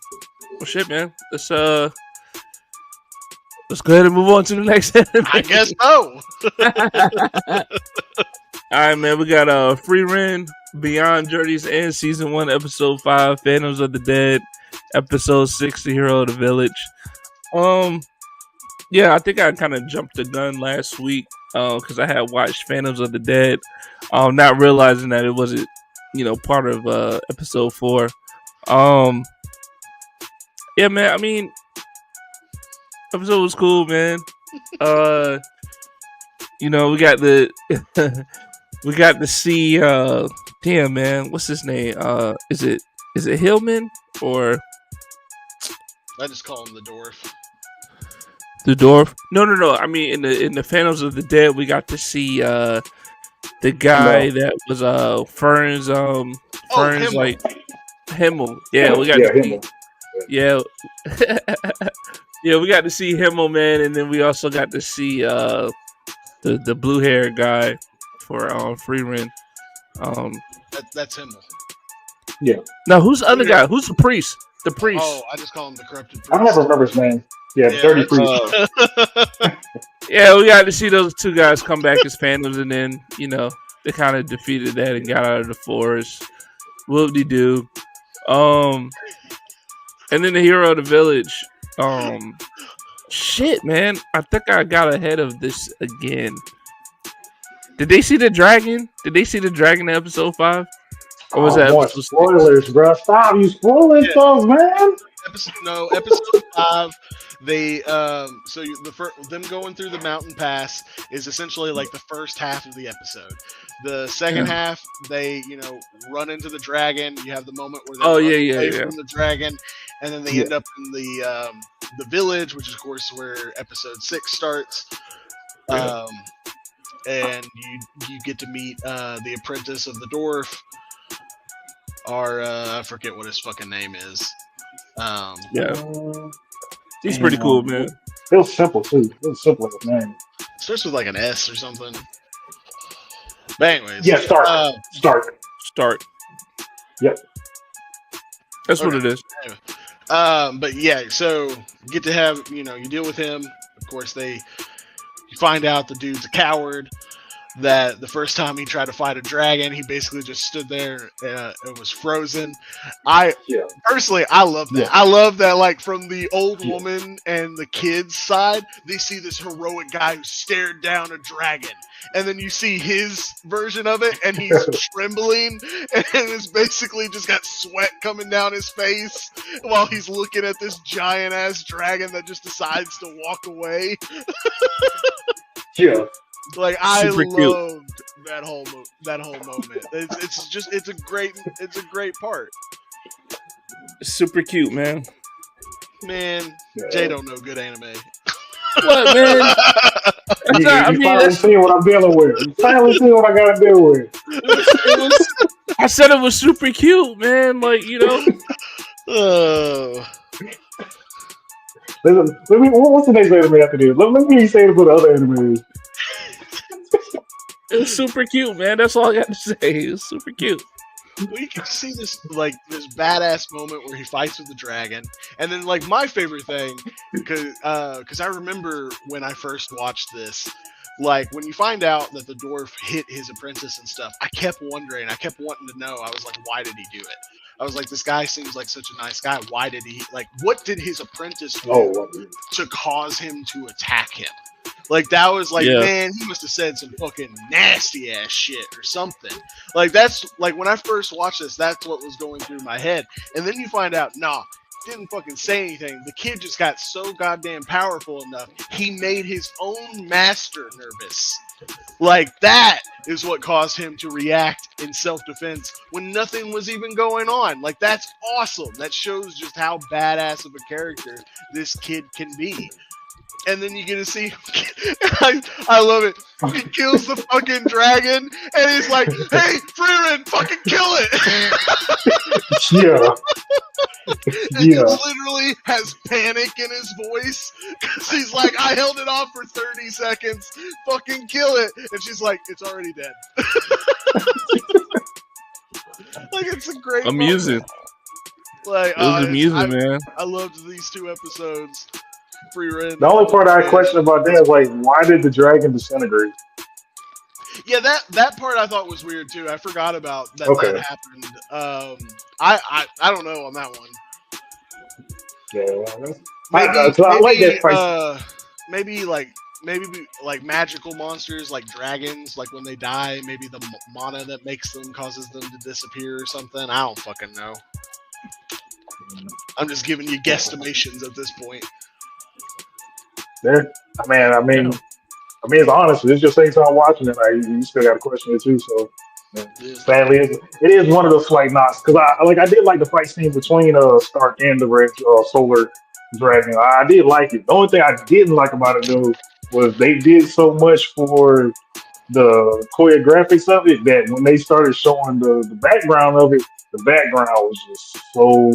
Speaker 1: shit, man. Let's go ahead and move on to the next anime.
Speaker 4: I guess no.
Speaker 1: All right, man. We got Free Ren, Beyond Journey's End, Season 1, Episode 5, Phantoms of the Dead, Episode 6, The Hero of the Village. Yeah, I think I kind of jumped the gun last week because I had watched Phantoms of the Dead, not realizing that it wasn't, part of Episode 4. Yeah, man. I mean, episode was cool, man. We got the we got to see damn, man, what's his name? Is it Hillman or
Speaker 4: I just call him the dwarf.
Speaker 1: the dwarf? No. I mean, in the Phantoms of the Dead, we got to see the guy that was Fern's
Speaker 4: Himmel.
Speaker 1: like Himmel. Yeah, we got
Speaker 3: Yeah,
Speaker 1: to see.
Speaker 3: Himmel.
Speaker 1: Yeah. Yeah, we got to see Himmel, man, and then we also got to see the blue hair guy for Freeman.
Speaker 4: That's him.
Speaker 1: Now who's the other
Speaker 4: Blue hair.
Speaker 1: guy? Who's the priest? The priest.
Speaker 4: Oh, I just call him the corrupted
Speaker 3: I don't
Speaker 4: priest.
Speaker 3: ever remember his name. Yeah,
Speaker 4: Yeah,
Speaker 3: Dirty
Speaker 4: that's-
Speaker 3: Priest.
Speaker 1: Yeah, we got to see those two guys come back as phantoms, and then they kind of defeated that and got out of the forest. Whoop de doo. And then the hero of the village. Shit, man. I think I got ahead of this again. Did they see the dragon? Did they see the dragon in episode 5? Or was that
Speaker 3: more
Speaker 1: episode 6?
Speaker 3: spoilers, bro? Stop! You spoiling stuff, man.
Speaker 4: Episode 5. They them going through the mountain pass is essentially like the first half of the episode. The second half, they run into the dragon. You have the moment where they run away from the dragon, and then they end up in the village, which is of course where episode 6 starts. And you get to meet the apprentice of the dwarf. Or I forget what his fucking name is.
Speaker 1: He's pretty cool, man.
Speaker 3: It was simple too. It was simple as name.
Speaker 4: Starts with like an S or something. But anyways,
Speaker 3: yeah, start.
Speaker 1: Yep, that's what it is.
Speaker 4: Anyway. But yeah, so you get to have you deal with him. Of course, you find out the dude's a coward. That the first time he tried to fight a dragon, he basically just stood there and was frozen. Personally, I love that. I love that, like, from the old woman and the kids' side, they see this heroic guy who stared down a dragon. And then you see his version of it, and he's trembling, and it's basically just got sweat coming down his face while he's looking at this giant-ass dragon that just decides to walk away. Like, I loved that whole moment. It's a great part.
Speaker 1: Super cute, man.
Speaker 4: Man, Jay don't know good anime.
Speaker 1: What, man?
Speaker 3: You finally see what I'm dealing with. You finally see what I gotta deal with.
Speaker 1: I said it was super cute, man. Like,
Speaker 3: Listen, what's the next anime after this? Let me say it for the other animes.
Speaker 1: It was super cute, man. That's all I got to say. It was super cute.
Speaker 4: We can see this badass moment where he fights with the dragon, and then like my favorite thing, because I remember when I first watched this, like when you find out that the dwarf hit his apprentice and stuff, I kept wondering, I kept wanting to know. I was like, why did he do it? I was like, this guy seems like such a nice guy. Why did he what did his apprentice do to cause him to attack him? Like, that was like, man, he must have said some fucking nasty ass shit or something. Like, that's like when I first watched this, that's what was going through my head. And then you find out, didn't fucking say anything. The kid just got so goddamn powerful enough, he made his own master nervous. Like, that is what caused him to react in self-defense when nothing was even going on. Like, that's awesome. That shows just how badass of a character this kid can be. And then you get to see, I love it. He kills the fucking dragon, and he's like, "Hey, Freeman, fucking kill it!" And he literally has panic in his voice because he's like, "I held it off for 30 seconds. Fucking kill it!" And she's like, "It's already dead." Like, it's a great,
Speaker 1: amusing.
Speaker 4: Like,
Speaker 1: it was amusing, man.
Speaker 4: I loved these 2 episodes.
Speaker 3: The only part I question about that is like, why did the dragon disintegrate?
Speaker 4: Yeah, that part I thought was weird too. I forgot about that. Okay. That happened. I don't know on that one.
Speaker 3: Yeah,
Speaker 4: maybe like magical monsters like dragons. Like when they die, maybe the mana that makes them causes them to disappear or something. I don't fucking know. I'm just giving you guesstimations at this point.
Speaker 3: There, I mean, it's honest. It's your second time watching it. Like, you still got a question or two. So, sadly, it is one of those slight knocks because I did like the fight scene between Stark and the Red Solar Dragon. I did like it. The only thing I didn't like about it though was they did so much for the choreographics of it that when they started showing the background of it, the background was just so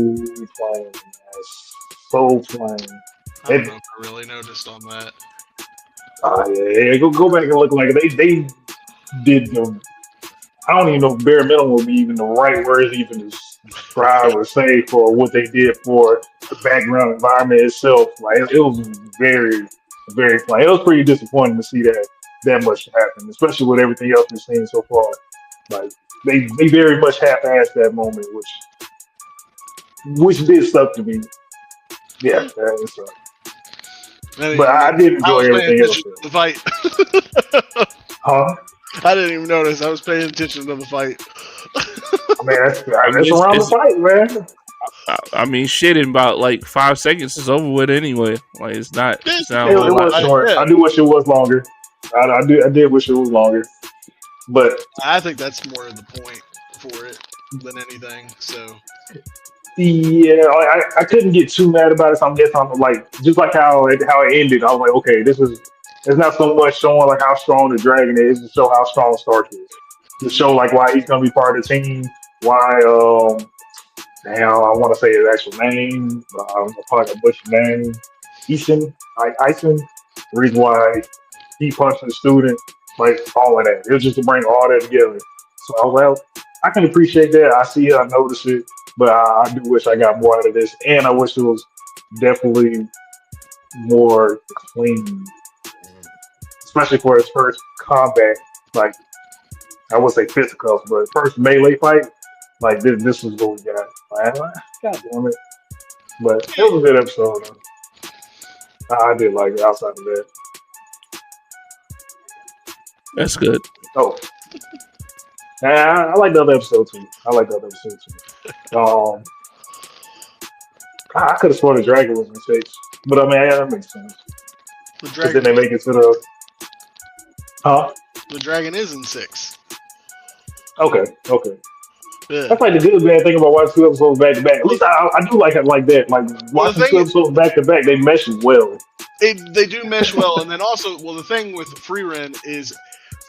Speaker 3: plain. So plain.
Speaker 4: I don't know if I really noticed on that.
Speaker 3: Yeah, go back and look like they did the. I don't even know if bare minimum would be even the right words even to describe or say for what they did for the background environment itself. Like it was very, very plain. It was pretty disappointing to see that much happen, especially with everything else we've seen so far. Like they very much half-assed that moment, which did suck to me. Yeah,
Speaker 4: Hmm.
Speaker 3: it sucked.
Speaker 4: I didn't
Speaker 3: But
Speaker 4: even
Speaker 3: I
Speaker 4: notice.
Speaker 3: did
Speaker 4: I
Speaker 3: enjoy
Speaker 4: was paying
Speaker 3: everything else.
Speaker 4: attention to the fight.
Speaker 3: Huh?
Speaker 4: I didn't even notice. I was paying attention to the fight.
Speaker 3: I mean,
Speaker 1: I mean,
Speaker 3: that's around the fight, man.
Speaker 1: I mean, shit. In about like 5 seconds, it's over with anyway. Like it's not a
Speaker 3: It
Speaker 1: whole lot.
Speaker 3: was short.
Speaker 4: Yeah,
Speaker 3: I do wish it was longer. I did wish it was longer. But
Speaker 4: I think that's more of the point for it than anything. So
Speaker 3: yeah, I couldn't get too mad about it. So I'm guessing I'm like just like how it ended. I was like, okay, this is it's not so much showing like how strong the dragon is, to show how strong Stark is. To show like why he's gonna be part of the team. Why now I want to say his actual name. I'm probably gonna butcher the name. Eason. The reason why he punched the student, like all of that. It was just to bring all that together. So well, I can appreciate that. I see it, I notice it, but I do wish I got more out of this, and I wish it was definitely more clean, especially for his first combat. Like I would say fisticuffs, but first melee fight. Like this is what we got. Like, God damn it! But it was a good episode. I did like it outside of that.
Speaker 1: That's good.
Speaker 3: Oh, I like the other episode too. I like the other episode too. I could have sworn the dragon was in six, but I mean, yeah, that makes sense.
Speaker 4: the
Speaker 3: Because then
Speaker 4: dragon,
Speaker 3: they make it to the. Huh?
Speaker 4: the dragon is in 6.
Speaker 3: Okay.
Speaker 4: Yeah.
Speaker 3: That's like the good bad thing about watching two episodes back to back. At least I do like it like that. Like
Speaker 4: Well, the
Speaker 3: watching
Speaker 4: thing
Speaker 3: two episodes back to back, they mesh well.
Speaker 4: they do mesh well, and then also, well, the thing with Free Run is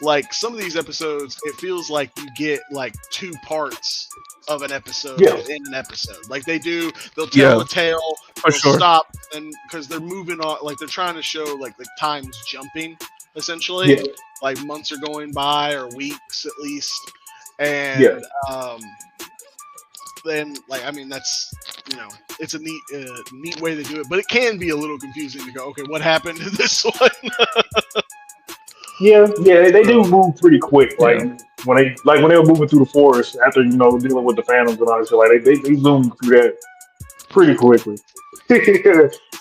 Speaker 4: like some of these episodes, it feels like you get like 2 parts of an episode
Speaker 3: Yeah,
Speaker 4: within an episode. Like they'll tell
Speaker 1: Yeah,
Speaker 4: a tale,
Speaker 1: for
Speaker 4: they'll
Speaker 1: sure.
Speaker 4: stop, and because they're moving on, like they're trying to show like the time's jumping, essentially,
Speaker 3: yeah,
Speaker 4: like months are going by or weeks at least,
Speaker 3: yeah.
Speaker 4: and then like I mean that's it's a neat way to do it, but it can be a little confusing to go, okay, what happened to this one?
Speaker 3: Yeah, they do move pretty quick.
Speaker 1: Yeah.
Speaker 3: When they were moving through the forest after dealing with the phantoms and all that shit, like they zoomed through that pretty quickly.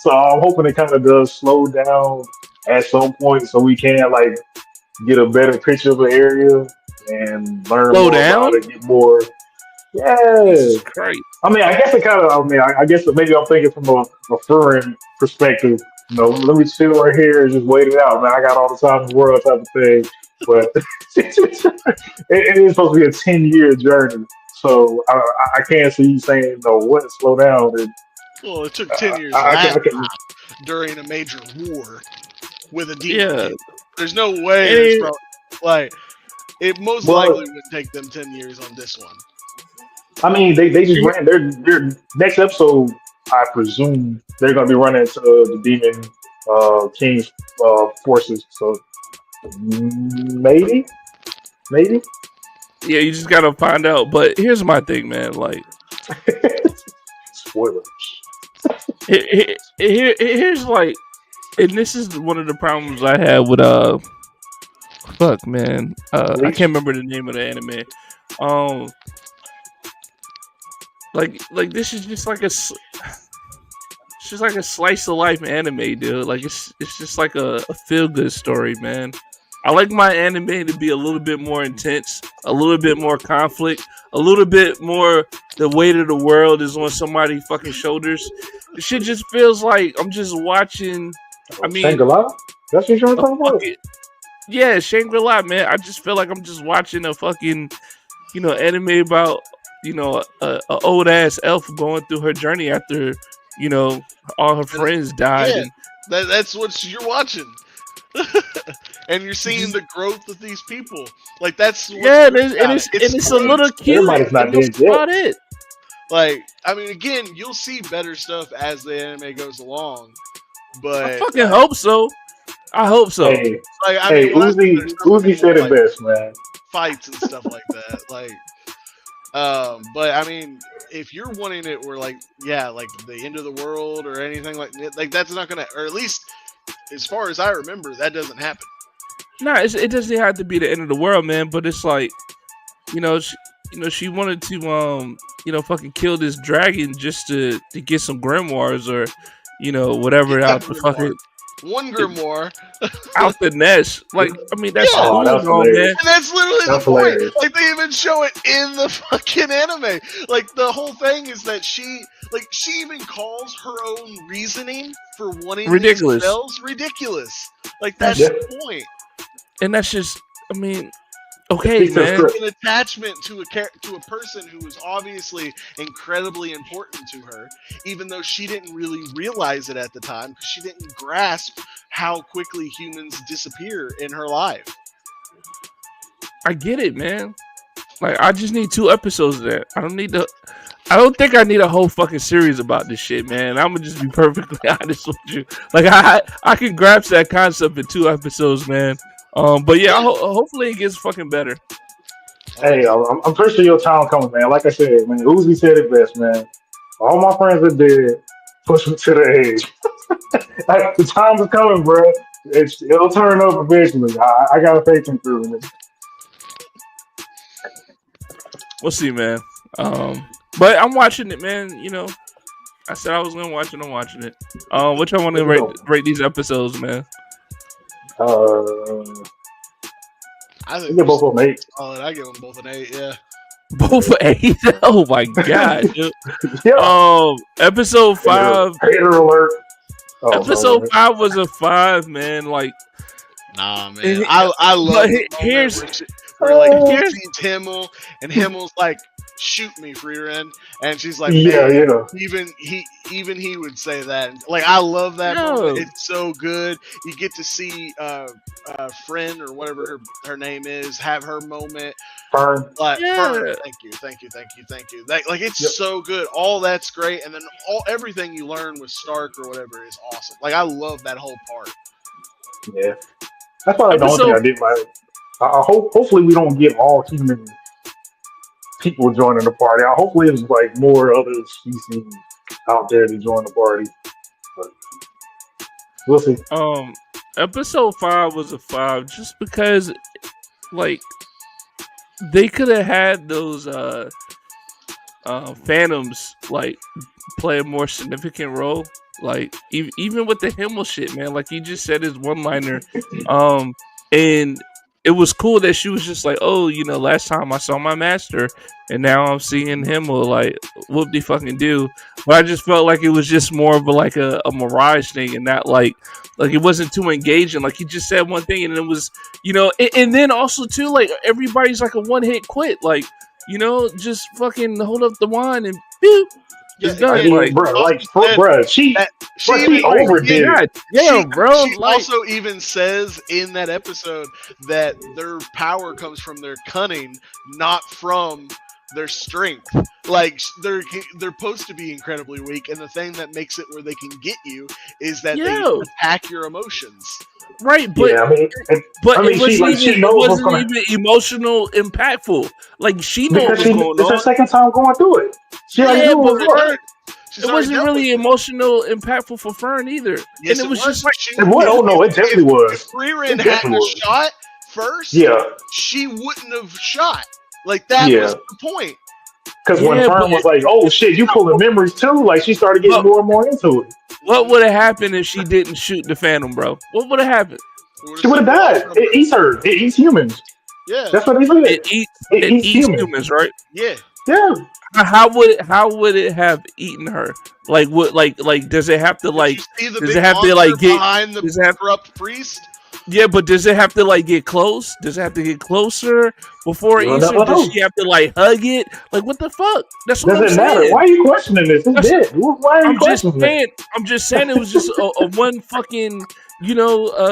Speaker 3: So I'm hoping it kind of does slow down at some point so we can like get a better picture of the area and learn
Speaker 1: Slow
Speaker 3: more about
Speaker 1: down.
Speaker 3: it, get more. Yeah,
Speaker 1: Jesus Christ.
Speaker 3: I mean, I guess it kind of. I mean, I guess that maybe I'm thinking from a foreign perspective. Let me chill right here and just wait it out, man. I got all the time in the world, type of thing. But it is supposed to be a 10-year journey, so I can't see you saying no. What slow down? And,
Speaker 4: Well, it took 10 years
Speaker 3: I
Speaker 4: last
Speaker 3: can,
Speaker 4: during a major war with a demon
Speaker 1: Yeah.
Speaker 4: king. There's no way it's
Speaker 1: It,
Speaker 4: probably like it most
Speaker 3: well,
Speaker 4: likely would take them 10 years on this one.
Speaker 3: I mean, they just ran their next episode. I presume they're going to be running to the demon king's forces. So maybe.
Speaker 1: yeah, you just gotta find out. But here's my thing, man. Like,
Speaker 3: Spoilers.
Speaker 1: here's like, and this is one of the problems I have with fuck, man. I
Speaker 3: Bleach.
Speaker 1: can't remember the name of the anime. Um, like this is just like it's just like a slice of life anime, dude. Like it's just like a feel good story, man. I like my anime to be a little bit more intense, a little bit more conflict, a little bit more the weight of the world is on somebody's fucking shoulders. The shit just feels like I'm just watching. I mean,
Speaker 3: Shangri-La? That's what you're trying to
Speaker 1: a
Speaker 3: talk about?
Speaker 1: fucking yeah, Shangri-La, man. I just feel like I'm just watching a fucking anime about a old ass elf going through her journey after all her friends died
Speaker 4: Yeah,
Speaker 1: and
Speaker 4: that's what you're watching. And you're seeing the growth of these people. Like that's what's
Speaker 1: yeah,
Speaker 4: great about it.
Speaker 1: it's a
Speaker 4: Great.
Speaker 1: little cute,
Speaker 3: Everybody's not
Speaker 1: and that's
Speaker 3: dead yet.
Speaker 1: about it.
Speaker 4: Like I mean, again, you'll see better stuff as the anime goes along.
Speaker 1: I
Speaker 4: But
Speaker 1: fucking hope so. I hope so.
Speaker 3: Hey,
Speaker 4: Like, I
Speaker 3: hey,
Speaker 4: mean, last time there's so many
Speaker 3: Uzi said
Speaker 4: more,
Speaker 3: it best, man.
Speaker 4: fights and stuff like that. Like, but I mean, if you're wanting it where like, yeah, like the end of the world or anything like that's not gonna, or at least as far as I remember, that doesn't happen.
Speaker 1: Nah, it doesn't have to be the end of the world, man. But it's like, she wanted to fucking kill this dragon just to get some grimoires or, whatever
Speaker 4: Get
Speaker 1: out
Speaker 4: that
Speaker 1: the
Speaker 4: grimoire.
Speaker 1: fucking
Speaker 4: One grimoire.
Speaker 1: out the nest. Like, I mean, that's
Speaker 4: Yeah.
Speaker 3: Oh,
Speaker 1: cool,
Speaker 3: that was
Speaker 1: and all, man.
Speaker 3: hilarious.
Speaker 4: And that's literally
Speaker 3: That's
Speaker 4: the point.
Speaker 3: hilarious.
Speaker 4: Like they even show it in the fucking anime. Like the whole thing is that she even calls her own reasoning for wanting
Speaker 1: Ridiculous.
Speaker 4: these spells ridiculous. Like that's
Speaker 3: Yeah.
Speaker 4: the point.
Speaker 1: And that's just, I mean, okay,
Speaker 3: Speaks of
Speaker 1: man.
Speaker 3: script.
Speaker 4: An attachment to a person who was obviously incredibly important to her, even though she didn't really realize it at the time because she didn't grasp how quickly humans disappear in her life.
Speaker 1: I get it, man. Like, I just need 2 episodes of that. I don't think I need a whole fucking series about this shit, man. I'm gonna just be perfectly honest with you. Like, I can grasp that concept in 2 episodes, man. But yeah, hopefully it gets fucking better.
Speaker 3: Hey, I'm pretty sure your time coming, man. Like I said, man, Uzi said it best, man. All my friends are dead. Push me to the edge. Like, the time is coming, bro. It'll turn up eventually. I got a faith in through it.
Speaker 1: We'll see, man. But I'm watching it, man. I said I was gonna watch it. I'm watching it. What y'all want to rate these episodes, man?
Speaker 4: I
Speaker 3: I
Speaker 4: think
Speaker 3: give both of them 8.
Speaker 4: I give them both an 8. Yeah.
Speaker 1: Both for 8. Oh my god. Dude.
Speaker 3: Yeah.
Speaker 1: Episode 5.
Speaker 3: Hater alert. Oh,
Speaker 1: Episode 5 was a 5, man. Like,
Speaker 4: nah, man. I love it.
Speaker 1: Here's
Speaker 4: where like he sees Himmel and Himmel's like, shoot me, Freerin, and she's like,
Speaker 3: yeah,
Speaker 4: man,
Speaker 3: yeah.
Speaker 4: even he would say that. Like, I love that
Speaker 1: No.
Speaker 4: moment. It's so good. You get to see friend or whatever her name is have her moment.
Speaker 3: Fern.
Speaker 4: Like,
Speaker 1: Yeah.
Speaker 4: Fern, thank you. Like it's so good. All that's great, and then everything you learn with Stark or whatever is awesome. Like, I love that whole part.
Speaker 3: Yeah. That's probably the only thing I did like. Hopefully we don't get all human people joining the party. Hopefully it's like more other species out there to join the party. But we'll see.
Speaker 1: Episode 5 was a 5 just because, like, they could have had those phantoms like play a more significant role. Like, even with the Himmel shit, man. Like, he just said his one-liner, and it was cool that she was just like, oh, last time I saw my master, and now I'm seeing Himmel. Like, whoop-de-fucking do. But I just felt like it was just more of a mirage thing, and not like it wasn't too engaging. Like, he just said one thing, and it was, and then also too, like, everybody's like a one-hit quit. Like, just fucking hold up the wine and boop. It's done.
Speaker 3: She overdid it.
Speaker 1: Yeah, bro.
Speaker 4: She also even says in that episode that their power comes from their cunning, not from their strength. Like, they're supposed to be incredibly weak, and the thing that makes it where they can get you is that they attack your emotions.
Speaker 1: Right, but
Speaker 3: yeah,
Speaker 1: it wasn't even emotional impactful. Like, she knows what's going on.
Speaker 3: It's her second time going through it.
Speaker 1: It wasn't really emotional impactful for Fern either.
Speaker 4: Yes,
Speaker 1: and it was just like,
Speaker 3: it definitely was.
Speaker 4: If Freerin hadn't shot first, she wouldn't have shot. Like, that was the point.
Speaker 3: Because when Fern was like, oh shit, you pulling memories too, like, she started getting more and more into it.
Speaker 1: What would have happened if she didn't shoot the Phantom, bro? What would have happened?
Speaker 3: She would have died. It eats her. It eats humans.
Speaker 4: Yeah.
Speaker 3: That's what they said.
Speaker 1: It eats humans, right?
Speaker 4: Yeah.
Speaker 3: Yeah.
Speaker 1: How would it have eaten her? Like, what? Like, does it have to like? Does it have to like get
Speaker 4: behind the corrupt priest?
Speaker 1: Yeah, but does it have to like get close? Does it have to get closer before it eats her? Does she have to like hug it? Like, what the fuck? That's what I'm saying. Matter.
Speaker 3: Why are you questioning this? It's dead. Why are you questioning
Speaker 1: it? I'm just saying it was just a one fucking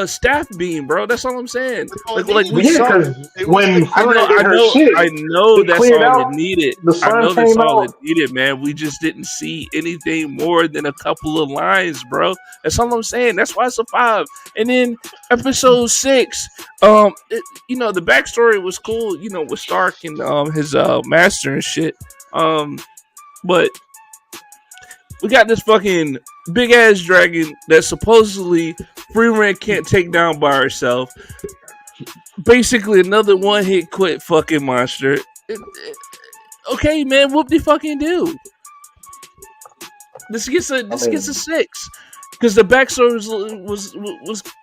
Speaker 1: staff beam, bro. That's all I'm saying.
Speaker 4: That's all it
Speaker 1: Like we
Speaker 3: Yeah,
Speaker 4: needed.
Speaker 1: saw.
Speaker 3: because
Speaker 4: It was
Speaker 3: when
Speaker 4: the
Speaker 3: Fern did her
Speaker 1: I
Speaker 3: shit,
Speaker 1: know
Speaker 3: it
Speaker 1: that's
Speaker 3: cleared
Speaker 1: all it
Speaker 3: out.
Speaker 1: needed.
Speaker 3: The
Speaker 1: I
Speaker 3: sun
Speaker 1: know that's
Speaker 3: came
Speaker 1: all it
Speaker 3: out.
Speaker 1: needed, man. We just didn't see anything more than a couple of lines, bro. That's all I'm saying. That's why it's a 5. And then episode 6, the backstory was cool, with Stark and his master and shit. But we got this fucking big ass dragon that supposedly Freeman can't take down by herself. Basically, another one hit quit fucking monster. Okay, man, whoop de fucking do. This gets a 6 because the backstory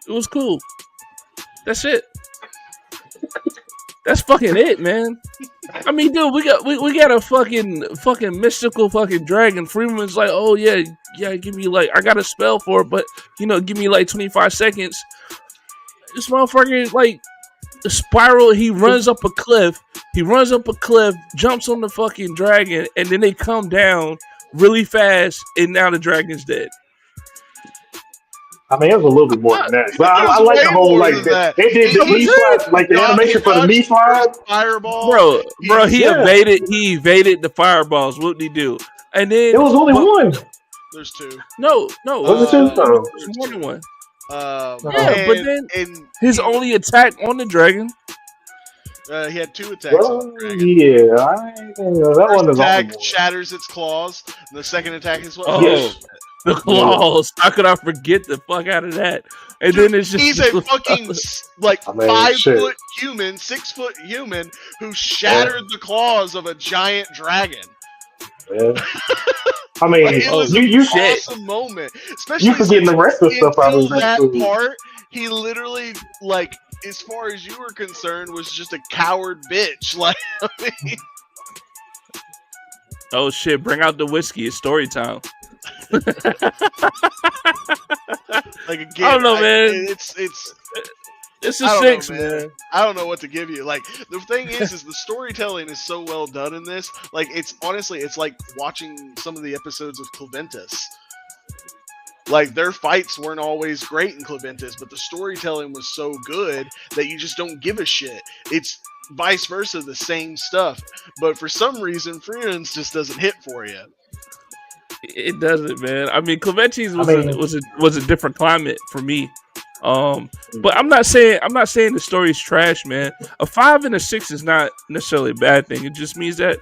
Speaker 1: was cool. That's it. That's fucking it, man. I mean, dude, we got a fucking mystical fucking dragon. Freeman's like, oh yeah, give me like I got a spell for it, but give me like 25 seconds. This motherfucker like spiral. He runs up a cliff. Jumps on the fucking dragon, and then they come down really fast, and now the dragon's dead.
Speaker 3: I mean, it was a little bit more than that. But I like the whole like that. They did the knee slide, like the animation for the knee slide.
Speaker 4: Fireball,
Speaker 1: bro. He evaded the fireballs. What did he do? And then
Speaker 3: it was only one.
Speaker 4: There's 2.
Speaker 1: No,
Speaker 3: was it 2?
Speaker 1: There's more than one. But then his only attack on the dragon.
Speaker 4: He had 2 attacks on the dragon.
Speaker 3: Yeah, that one
Speaker 4: attack shatters its claws. And the second attack is what?
Speaker 1: The claws. How could I forget the fuck out of that? And then it's just
Speaker 4: he's a fucking like 5-foot human, 6-foot human who shattered the claws of a giant dragon.
Speaker 3: Yeah. I mean,
Speaker 4: it was
Speaker 3: you
Speaker 4: an awesome moment. Especially
Speaker 3: you forgetting the rest of the stuff out of
Speaker 4: that part. He literally, like, as far as you were concerned, was just a coward bitch. Like, I mean,
Speaker 1: oh shit! Bring out the whiskey. It's story time.
Speaker 4: Like again,
Speaker 1: I don't know, man.
Speaker 4: It's
Speaker 1: a 6, man.
Speaker 4: I don't know what to give you. Like, the thing is the storytelling is so well done in this. Like, it's honestly, it's like watching some of the episodes of Claventus. Like, their fights weren't always great in Claventus, but the storytelling was so good that you just don't give a shit. It's vice versa, the same stuff. But for some reason, Freelands just doesn't hit for you.
Speaker 1: It doesn't, man. I mean, Claventus was a different climate for me. But I'm not saying the story's trash, man. A 5 and a 6 is not necessarily a bad thing. It just means that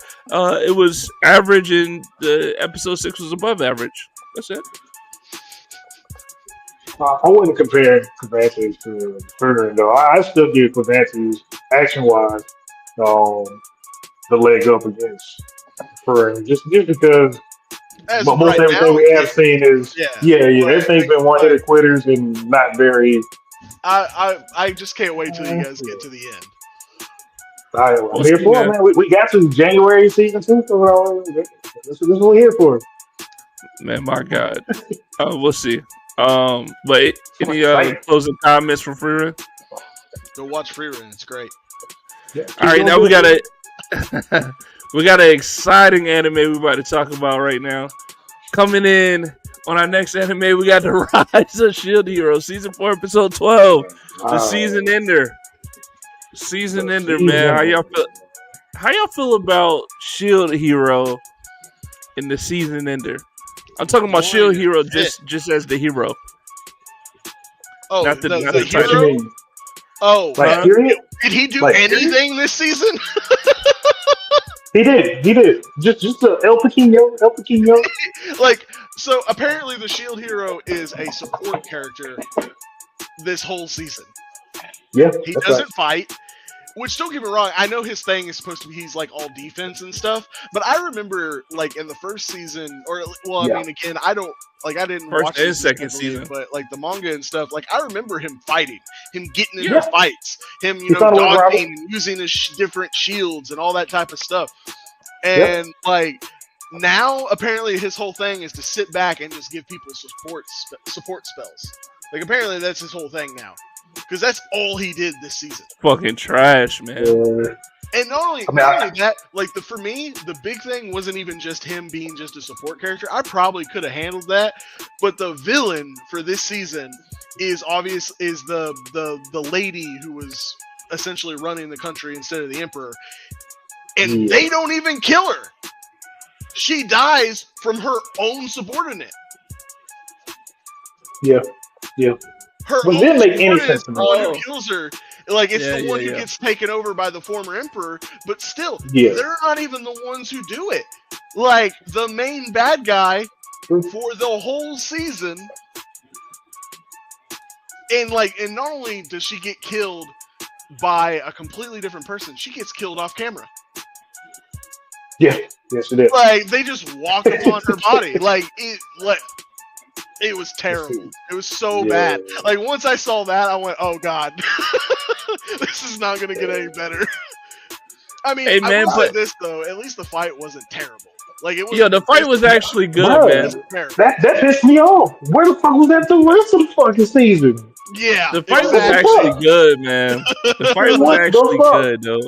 Speaker 1: it was average and the episode 6 was above average. That's it.
Speaker 3: I wouldn't compare Claventus to Fern, though. I still give Claventus action-wise the leg up against Fern, just because. But most everything we have seen is everything's been one-hitter quitters and not very.
Speaker 4: I just can't wait till you guys get to the end.
Speaker 3: I'm here for it, man. We got to January season 2, so this is what we're here for.
Speaker 1: Man, my God, we'll see. But any closing comments from Freerun?
Speaker 4: Go watch Freerun; it's great.
Speaker 3: Yeah,
Speaker 1: all right, now we got an exciting anime we're about to talk about right now. Coming in on our next anime, we got the Rise of Shield Hero, season 4, episode 12, the season ender. Season ender, man. How y'all feel about Shield Hero in the season ender? I'm talking about Shield Hero just as the hero.
Speaker 4: Oh,
Speaker 1: not the
Speaker 4: hero? Oh,
Speaker 3: period?
Speaker 4: Did he do anything this season?
Speaker 3: He did. Just El Pequeño.
Speaker 4: Like, so apparently the Shield Hero is a support character this whole season.
Speaker 3: Yeah,
Speaker 4: he doesn't fight. Which, don't get me wrong, I know his thing is supposed to be he's like all defense and stuff, but I remember like in the first season, I mean, again, I didn't
Speaker 1: first
Speaker 4: watch
Speaker 1: and second season,
Speaker 4: but like the manga and stuff, like I remember him fighting, him getting into fights, him dodging and using his different shields and all that type of stuff, and like now apparently his whole thing is to sit back and just give people support spells. Like apparently that's his whole thing now. Because that's all he did this season.
Speaker 1: Fucking trash, man.
Speaker 4: And not only that, like for me, the big thing wasn't even just him being just a support character. I probably could have handled that, but the villain for this season is the lady who was essentially running the country instead of the emperor, and they don't even kill her. She dies from her own subordinate.
Speaker 3: Yeah.
Speaker 4: Her
Speaker 3: But it
Speaker 4: own
Speaker 3: didn't make any
Speaker 4: subordinate
Speaker 3: sense
Speaker 4: is
Speaker 3: to
Speaker 4: the
Speaker 3: me.
Speaker 4: one who kills her. Like, it's
Speaker 1: Yeah,
Speaker 4: the one
Speaker 1: yeah,
Speaker 4: who
Speaker 1: yeah.
Speaker 4: gets taken over by the former emperor, but still,
Speaker 3: Yeah.
Speaker 4: they're not even the ones who do it. Like, the main bad guy for the whole season, and not only does she get killed by a completely different person, she gets killed off camera.
Speaker 3: Yeah, yes, it is.
Speaker 4: Like, they just walk upon her body. It was terrible. It was so bad. Like, once I saw that, I went, "Oh God, this is not gonna get any better." I mean,
Speaker 1: Hey, man,
Speaker 4: I will say
Speaker 1: but
Speaker 4: this though: at least the fight wasn't terrible. Like, it was.
Speaker 1: yeah, the fight was actually good,
Speaker 3: Bro,
Speaker 1: man.
Speaker 3: that pissed me off. Where the fuck was that the rest of the fucking season?
Speaker 4: Yeah,
Speaker 1: The fight was
Speaker 3: exactly.
Speaker 1: actually good, man. The fight was
Speaker 3: What the
Speaker 1: actually
Speaker 3: fuck?
Speaker 1: good, though.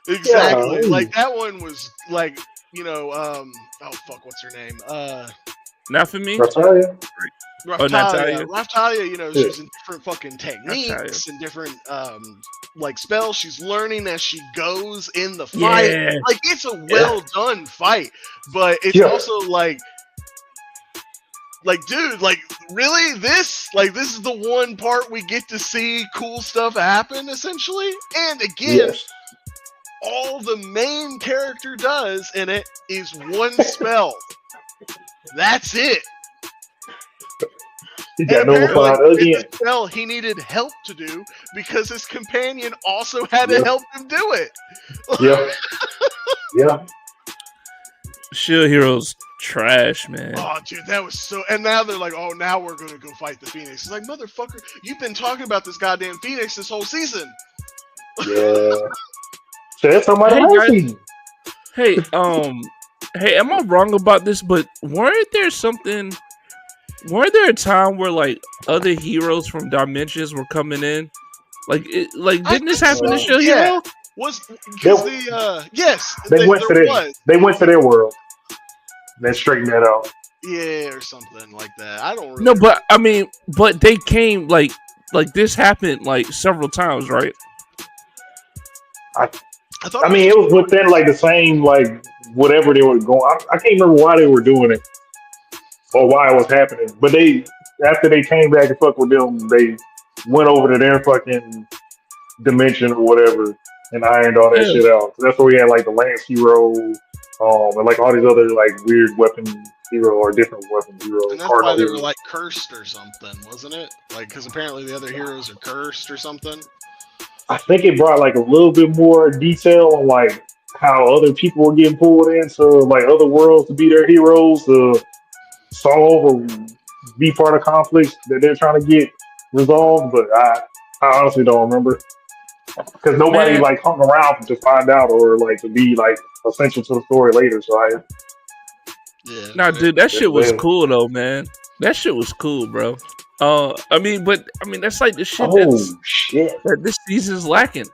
Speaker 4: Exactly.
Speaker 3: Yeah.
Speaker 4: Like, that one was like, oh fuck, what's her name?
Speaker 1: Not for me.
Speaker 3: Natalia?
Speaker 1: Natalia.
Speaker 4: Raftalia, she's in different fucking techniques and different like spells she's learning as she goes in the fight.
Speaker 1: Yeah.
Speaker 4: Like, it's a well done fight, but it's also like, dude, like, really, this is the one part we get to see cool stuff happen, essentially. And again, all the main character does in it is one spell. That's it.
Speaker 3: He got notified again.
Speaker 4: Spell he needed help to do because his companion also had to help him do it.
Speaker 3: Yeah.
Speaker 1: Shield Hero's trash, man.
Speaker 4: Oh, dude, that was so. And now they're like, "Oh, now we're gonna go fight the Phoenix." It's like, motherfucker, you've been talking about this goddamn Phoenix this whole season.
Speaker 3: Yeah. So that's somebody
Speaker 1: Hey,
Speaker 3: season.
Speaker 1: Hey, am I wrong about this? But weren't there a time where like other heroes from dimensions were coming in? Didn't this happen to Shield Hero?
Speaker 4: Was because yes,
Speaker 3: they went to their world. They straightened that out.
Speaker 4: Yeah, or something like that. I don't really.
Speaker 1: No, but I mean, they came like this happened like several times, right?
Speaker 3: I mean, it was within like the same like whatever they were going. I can't remember why they were doing it or why it was happening. But after they came back and fuck with them, they went over to their fucking dimension or whatever and ironed all that shit out. So that's where we had like the Lance Hero, and like all these other like weird weapon hero or different weapon heroes.
Speaker 4: And that's why they were like cursed or something, wasn't it? Like, because apparently the other heroes are cursed or something.
Speaker 3: I think it brought like a little bit more detail on like how other people were getting pulled into like other worlds to be their heroes to solve or be part of conflicts that they're trying to get resolved. But I honestly don't remember because nobody like hung around to find out or like to be like essential to the story later. So
Speaker 1: dude, that shit was cool though, man. That shit was cool, bro. I mean, that's like the shit that this season's lacking.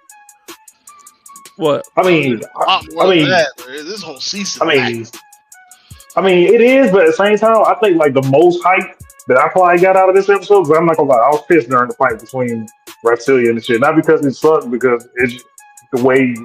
Speaker 1: What?
Speaker 3: I mean,
Speaker 4: this whole season.
Speaker 3: I mean, it is, but at the same time, I think like the most hype that I probably got out of this episode, because I'm not gonna lie, I was pissed during the fight between Reptilia and the shit. Not because it sucked, because it's the way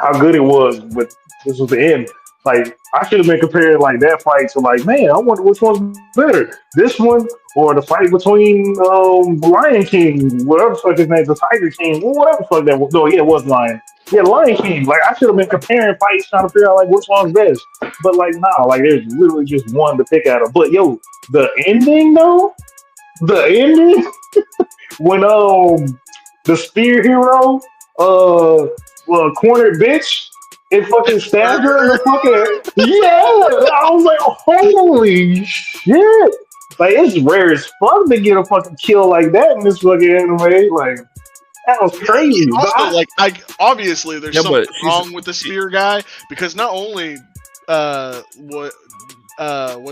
Speaker 3: how good it was. But this was the end. Like, I should have been comparing like that fight to like, man, I wonder which one's better, this one or the fight between Lion King, whatever the fuck his name, the Tiger King, whatever the fuck that was. No, yeah, it was Lion. Yeah, Lion King. Like, I should have been comparing fights, trying to figure out like which one's best. But like, nah, like there's literally just one to pick out of. But yo, the ending though, when the spear hero cornered bitch. It fucking stabbed her in the fucking I was like, holy shit! Like, it's rare as fuck to get a fucking kill like that in this fucking anime. Like, that was crazy.
Speaker 4: Also, obviously there's something wrong with the spear guy, because not only was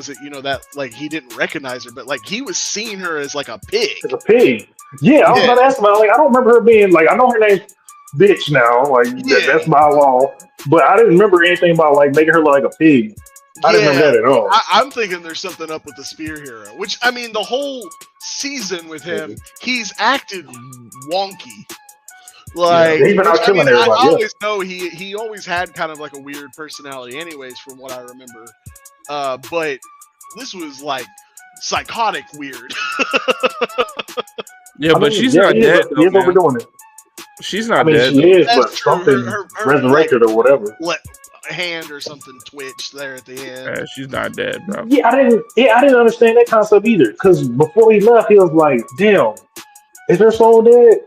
Speaker 4: it that like he didn't recognize her, but like he was seeing her as like a pig.
Speaker 3: As a pig. Yeah, I was about to ask about. Like, I don't remember her being like. I know her name. bitch now. Like
Speaker 4: Yeah.
Speaker 3: that's my law. But I didn't remember anything about like making her look like a pig. I didn't remember
Speaker 4: Yeah,
Speaker 3: that at all.
Speaker 4: I'm thinking there's something up with the Spear Hero. Which I mean, the whole season with him, he's acted wonky. Like,
Speaker 3: He's been
Speaker 4: which
Speaker 3: out
Speaker 4: I mean,
Speaker 3: killing
Speaker 4: I
Speaker 3: everybody. Yeah.
Speaker 4: always know he always had kind of like a weird personality, anyways, from what I remember. But this was like psychotic weird.
Speaker 1: Yeah,
Speaker 3: I
Speaker 1: but
Speaker 3: mean,
Speaker 1: she's
Speaker 3: yeah,
Speaker 1: not
Speaker 3: he
Speaker 1: dead
Speaker 3: is
Speaker 1: though, man.
Speaker 3: overdoing it.
Speaker 1: She's
Speaker 3: I
Speaker 1: not
Speaker 3: mean,
Speaker 1: dead
Speaker 3: she
Speaker 1: though.
Speaker 3: is, but
Speaker 4: That's true.
Speaker 3: something
Speaker 4: Her
Speaker 3: resurrected or whatever.
Speaker 4: hand or something twitched there at the end.
Speaker 1: Yeah, she's not dead, bro.
Speaker 3: Yeah, I didn't understand that concept either. Because before he left, he was like, "Damn, is her soul dead?"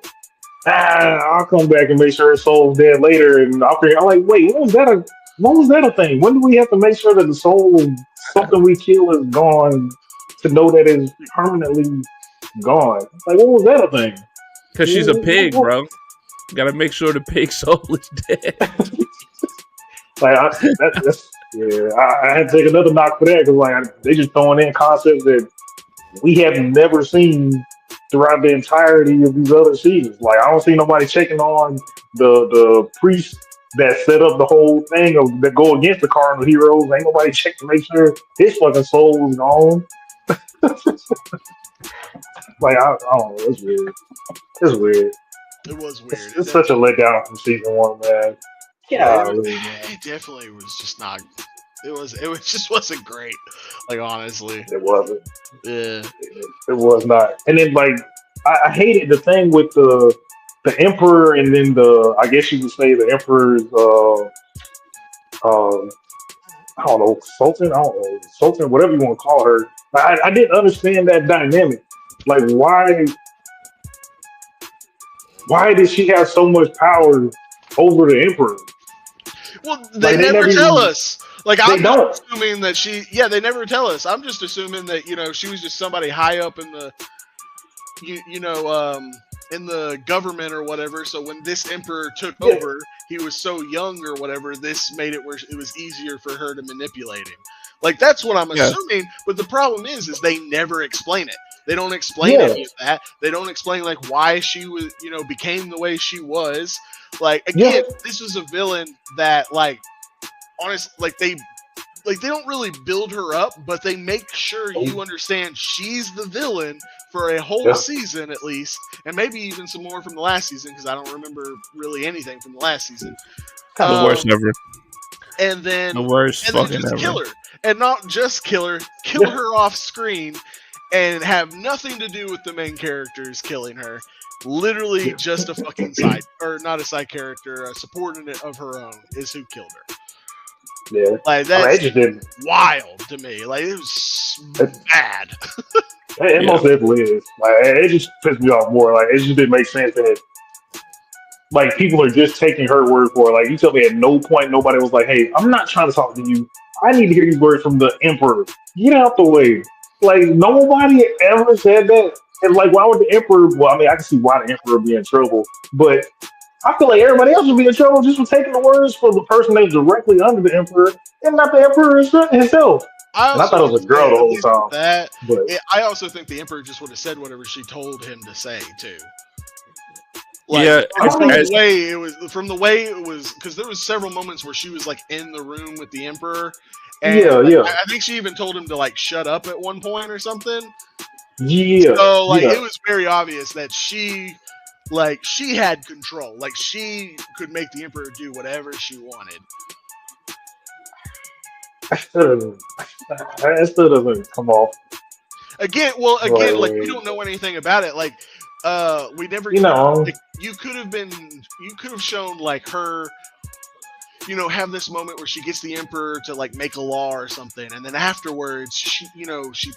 Speaker 3: I'll come back and make sure her soul's dead later. And I'll figure. I'm like, wait, when was that a thing? When do we have to make sure that the soul of something we kill is gone to know that it's permanently gone? Like, when was that a thing?
Speaker 1: Cause she's a pig, bro. Gotta make sure the pig soul is dead.
Speaker 3: Like that's yeah. I had to take another knock for that because like they just throwing in concepts that we have never seen throughout the entirety of these other seasons. Like I don't see nobody checking on the priest that set up the whole thing of that go against the cardinal heroes. Ain't nobody check to make sure his fucking soul was gone. Like I don't know. It's weird. It's weird.
Speaker 4: It was weird.
Speaker 3: It's such a letdown from season one, man.
Speaker 4: Yeah,
Speaker 3: Man.
Speaker 4: it definitely was just not. It was just wasn't great. Like honestly,
Speaker 3: It wasn't.
Speaker 4: yeah.
Speaker 3: It was not. And then like I hated the thing with the emperor and then the I guess you could say the emperor's I don't know sultan whatever you want to call her. I didn't understand that dynamic. Like why did she have so much power over the emperor?
Speaker 4: Well, they never tell us. Like I'm
Speaker 3: don't.
Speaker 4: assuming that they never tell us. I'm just assuming that she was just somebody high up in the in the government or whatever. So when this emperor took over, he was so young or whatever. This made it where it was easier for her to manipulate him. Like that's what I'm assuming. But the problem is they never explain it. They don't explain any of that. They don't explain like why she was, became the way she was. Like again, this was a villain that like honestly they don't really build her up, but they make sure you understand she's the villain for a whole season at least, and maybe even some more from the last season because I don't remember really anything from the last season.
Speaker 1: The worst ever.
Speaker 4: And then
Speaker 1: the worst
Speaker 4: and
Speaker 1: fucking
Speaker 4: then just
Speaker 1: ever.
Speaker 4: kill her, and not just kill her off screen, and have nothing to do with the main characters killing her. Literally just a fucking side, or not a side character, a subordinate of her own is who killed her.
Speaker 3: Yeah,
Speaker 4: like that's
Speaker 3: didn't.
Speaker 4: Wild to me. Like it was bad.
Speaker 3: It most definitely is. Like it just pissed me off more. Like it just didn't make sense that like people are just taking her word for it. Like you tell me at no point nobody was like, "Hey, I'm not trying to talk to you. I need to hear these words from the emperor. Get out the way." Like nobody ever said that. And like, why would the emperor? Well, I mean, I can see why the emperor would be in trouble, but I feel like everybody else would be in trouble just for taking the words for the person that's directly under the emperor and not the emperor himself. And I thought it was a girl the whole time.
Speaker 4: I also think the emperor just would have said whatever she told him to say too.
Speaker 1: Like,
Speaker 4: from the way it was, because there was several moments where she was like in the room with the emperor. And I think she even told him to like shut up at one point or something.
Speaker 3: Yeah.
Speaker 4: So it was very obvious that she had control. Like she could make the emperor do whatever she wanted.
Speaker 3: That still doesn't come off.
Speaker 4: Again, like we don't know anything about it. Like, we never. You could have shown like her. Have this moment where she gets the emperor to like make a law or something, and then afterwards she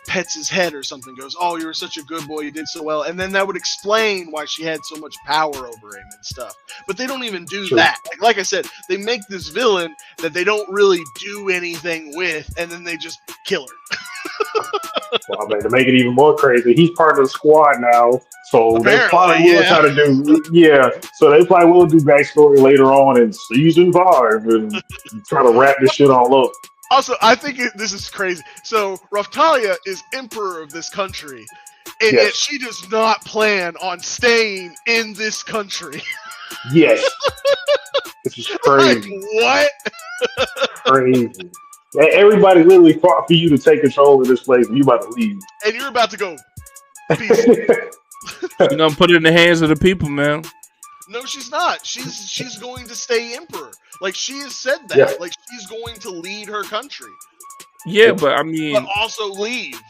Speaker 4: pets his head or something, goes, "Oh, you were such a good boy, you did so well," and then that would explain why she had so much power over him and stuff. But they don't even do that. Like I said, they make this villain that they don't really do anything with, and then they just kill her.
Speaker 3: Well, I mean, to make it even more crazy, he's part of the squad now, so
Speaker 4: apparently,
Speaker 3: they probably will try to do, so they probably will do backstory later on in season 5 and try to wrap this shit all up.
Speaker 4: Also, I think this is crazy. So, Raftalia is emperor of this country, and yet she does not plan on staying in this country.
Speaker 3: Yes. This is crazy.
Speaker 4: Like, what?
Speaker 3: Crazy. Everybody literally fought for you to take control of this place and you about to leave.
Speaker 4: And you're about to go. Peace.
Speaker 1: You're gonna put it in the hands of the people, man.
Speaker 4: No, she's not. She's going to stay emperor. Like, she has said that.
Speaker 3: Yeah.
Speaker 4: Like, she's going to lead her country.
Speaker 1: Yeah, but I mean,
Speaker 4: but also leave.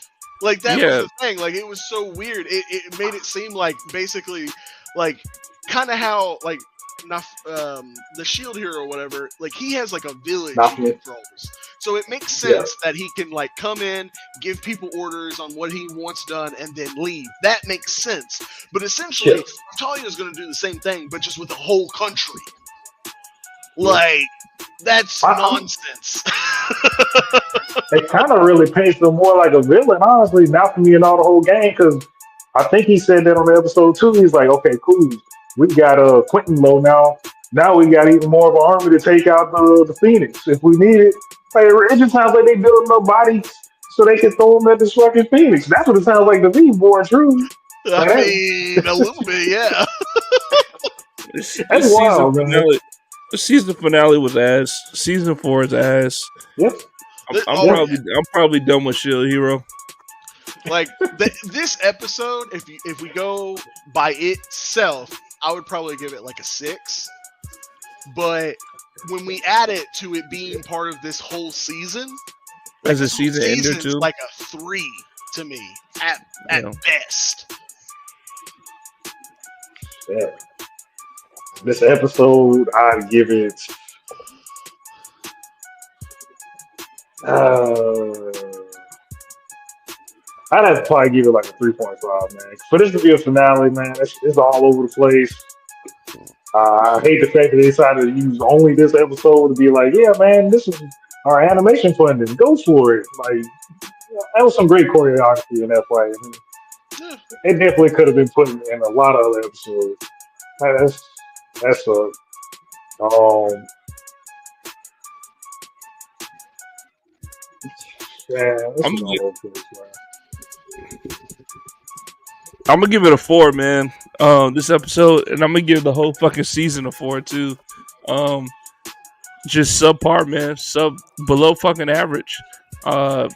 Speaker 4: Like, that
Speaker 1: Yeah.
Speaker 4: was the thing. Like, it was so weird. It made it seem like basically, like, kind of how, like, the shield hero or whatever, like, he has like a village he controls. So it makes sense that he can, like, come in, give people orders on what he wants done, and then leave. That makes sense. But essentially, Talia is going to do the same thing, but just with the whole country. Like, that's nonsense.
Speaker 3: It kind of really paints him more like a villain, honestly, not for me and all the whole game, because I think he said that on the episode 2. He's like, okay, cool. We got Quentin low now. Now we got even more of an army to take out the Phoenix if we need it. Like, it just sounds like they building up bodies so they can throw them at the fucking Phoenix. That's what it sounds like to me, more true.
Speaker 4: I mean, a little bit, yeah.
Speaker 3: That's wild, man.
Speaker 1: The season finale was ass. Season 4 is ass.
Speaker 3: Yep.
Speaker 1: I'm probably done with Shield Hero.
Speaker 4: Like, this episode, if we go by itself, I would probably give it like a 6. But when we add it to it being part of this whole season, like,
Speaker 1: as a season ender too,
Speaker 4: like a 3 to me at best.
Speaker 3: Yeah. This episode, I'd give it. I'd have to probably give it like a 3.5, man. For this to be a finale, man, it's all over the place. I hate the fact that they decided to use only this episode to be like, yeah, man, this is our animation funding. Go for it. Like, that was some great choreography in that fight. It definitely could have been put in a lot of other episodes. That's
Speaker 1: I'm gonna give it a 4, man. This episode, and I'm gonna give the whole fucking season a 4 too. Just subpar, man. Below fucking average. The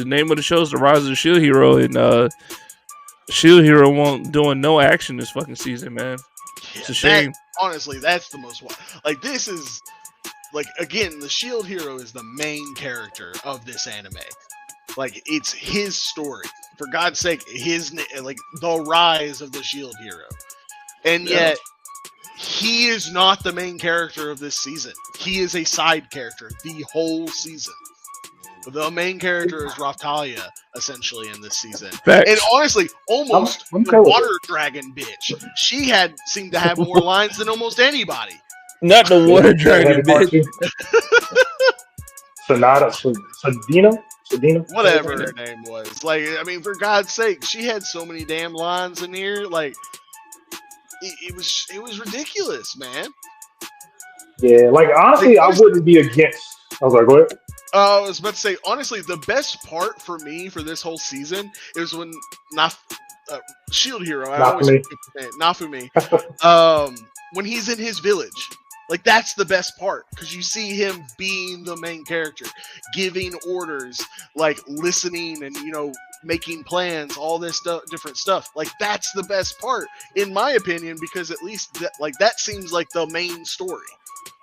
Speaker 1: name of the show is The Rise of the Shield Hero, and Shield Hero won't doing no action this fucking season, man. It's a shame.
Speaker 4: Honestly, that's the most like, this is like, again, the Shield Hero is the main character of this anime. Like, it's his story. For God's sake, like, the rise of the Shield Hero. And yet, he is not the main character of this season. He is a side character the whole season. The main character is Raftalia, essentially, in this season.
Speaker 1: Facts.
Speaker 4: And honestly, almost the water dragon bitch. She seemed to have more lines than almost anybody.
Speaker 1: Not the water dragon bitch.
Speaker 3: Sadina?
Speaker 4: Whatever her name was. Like, I mean, for God's sake, she had so many damn lines in here. Like, it was ridiculous, man.
Speaker 3: Yeah, like, honestly, I wouldn't be against. I was like, go ahead.
Speaker 4: I was about to say, honestly, the best part for me for this whole season is when Shield Hero, Nafumi, when he's in his village. Like, that's the best part, because you see him being the main character, giving orders, like, listening and, making plans, all this different stuff. Like, that's the best part, in my opinion, because at least, that seems like the main story.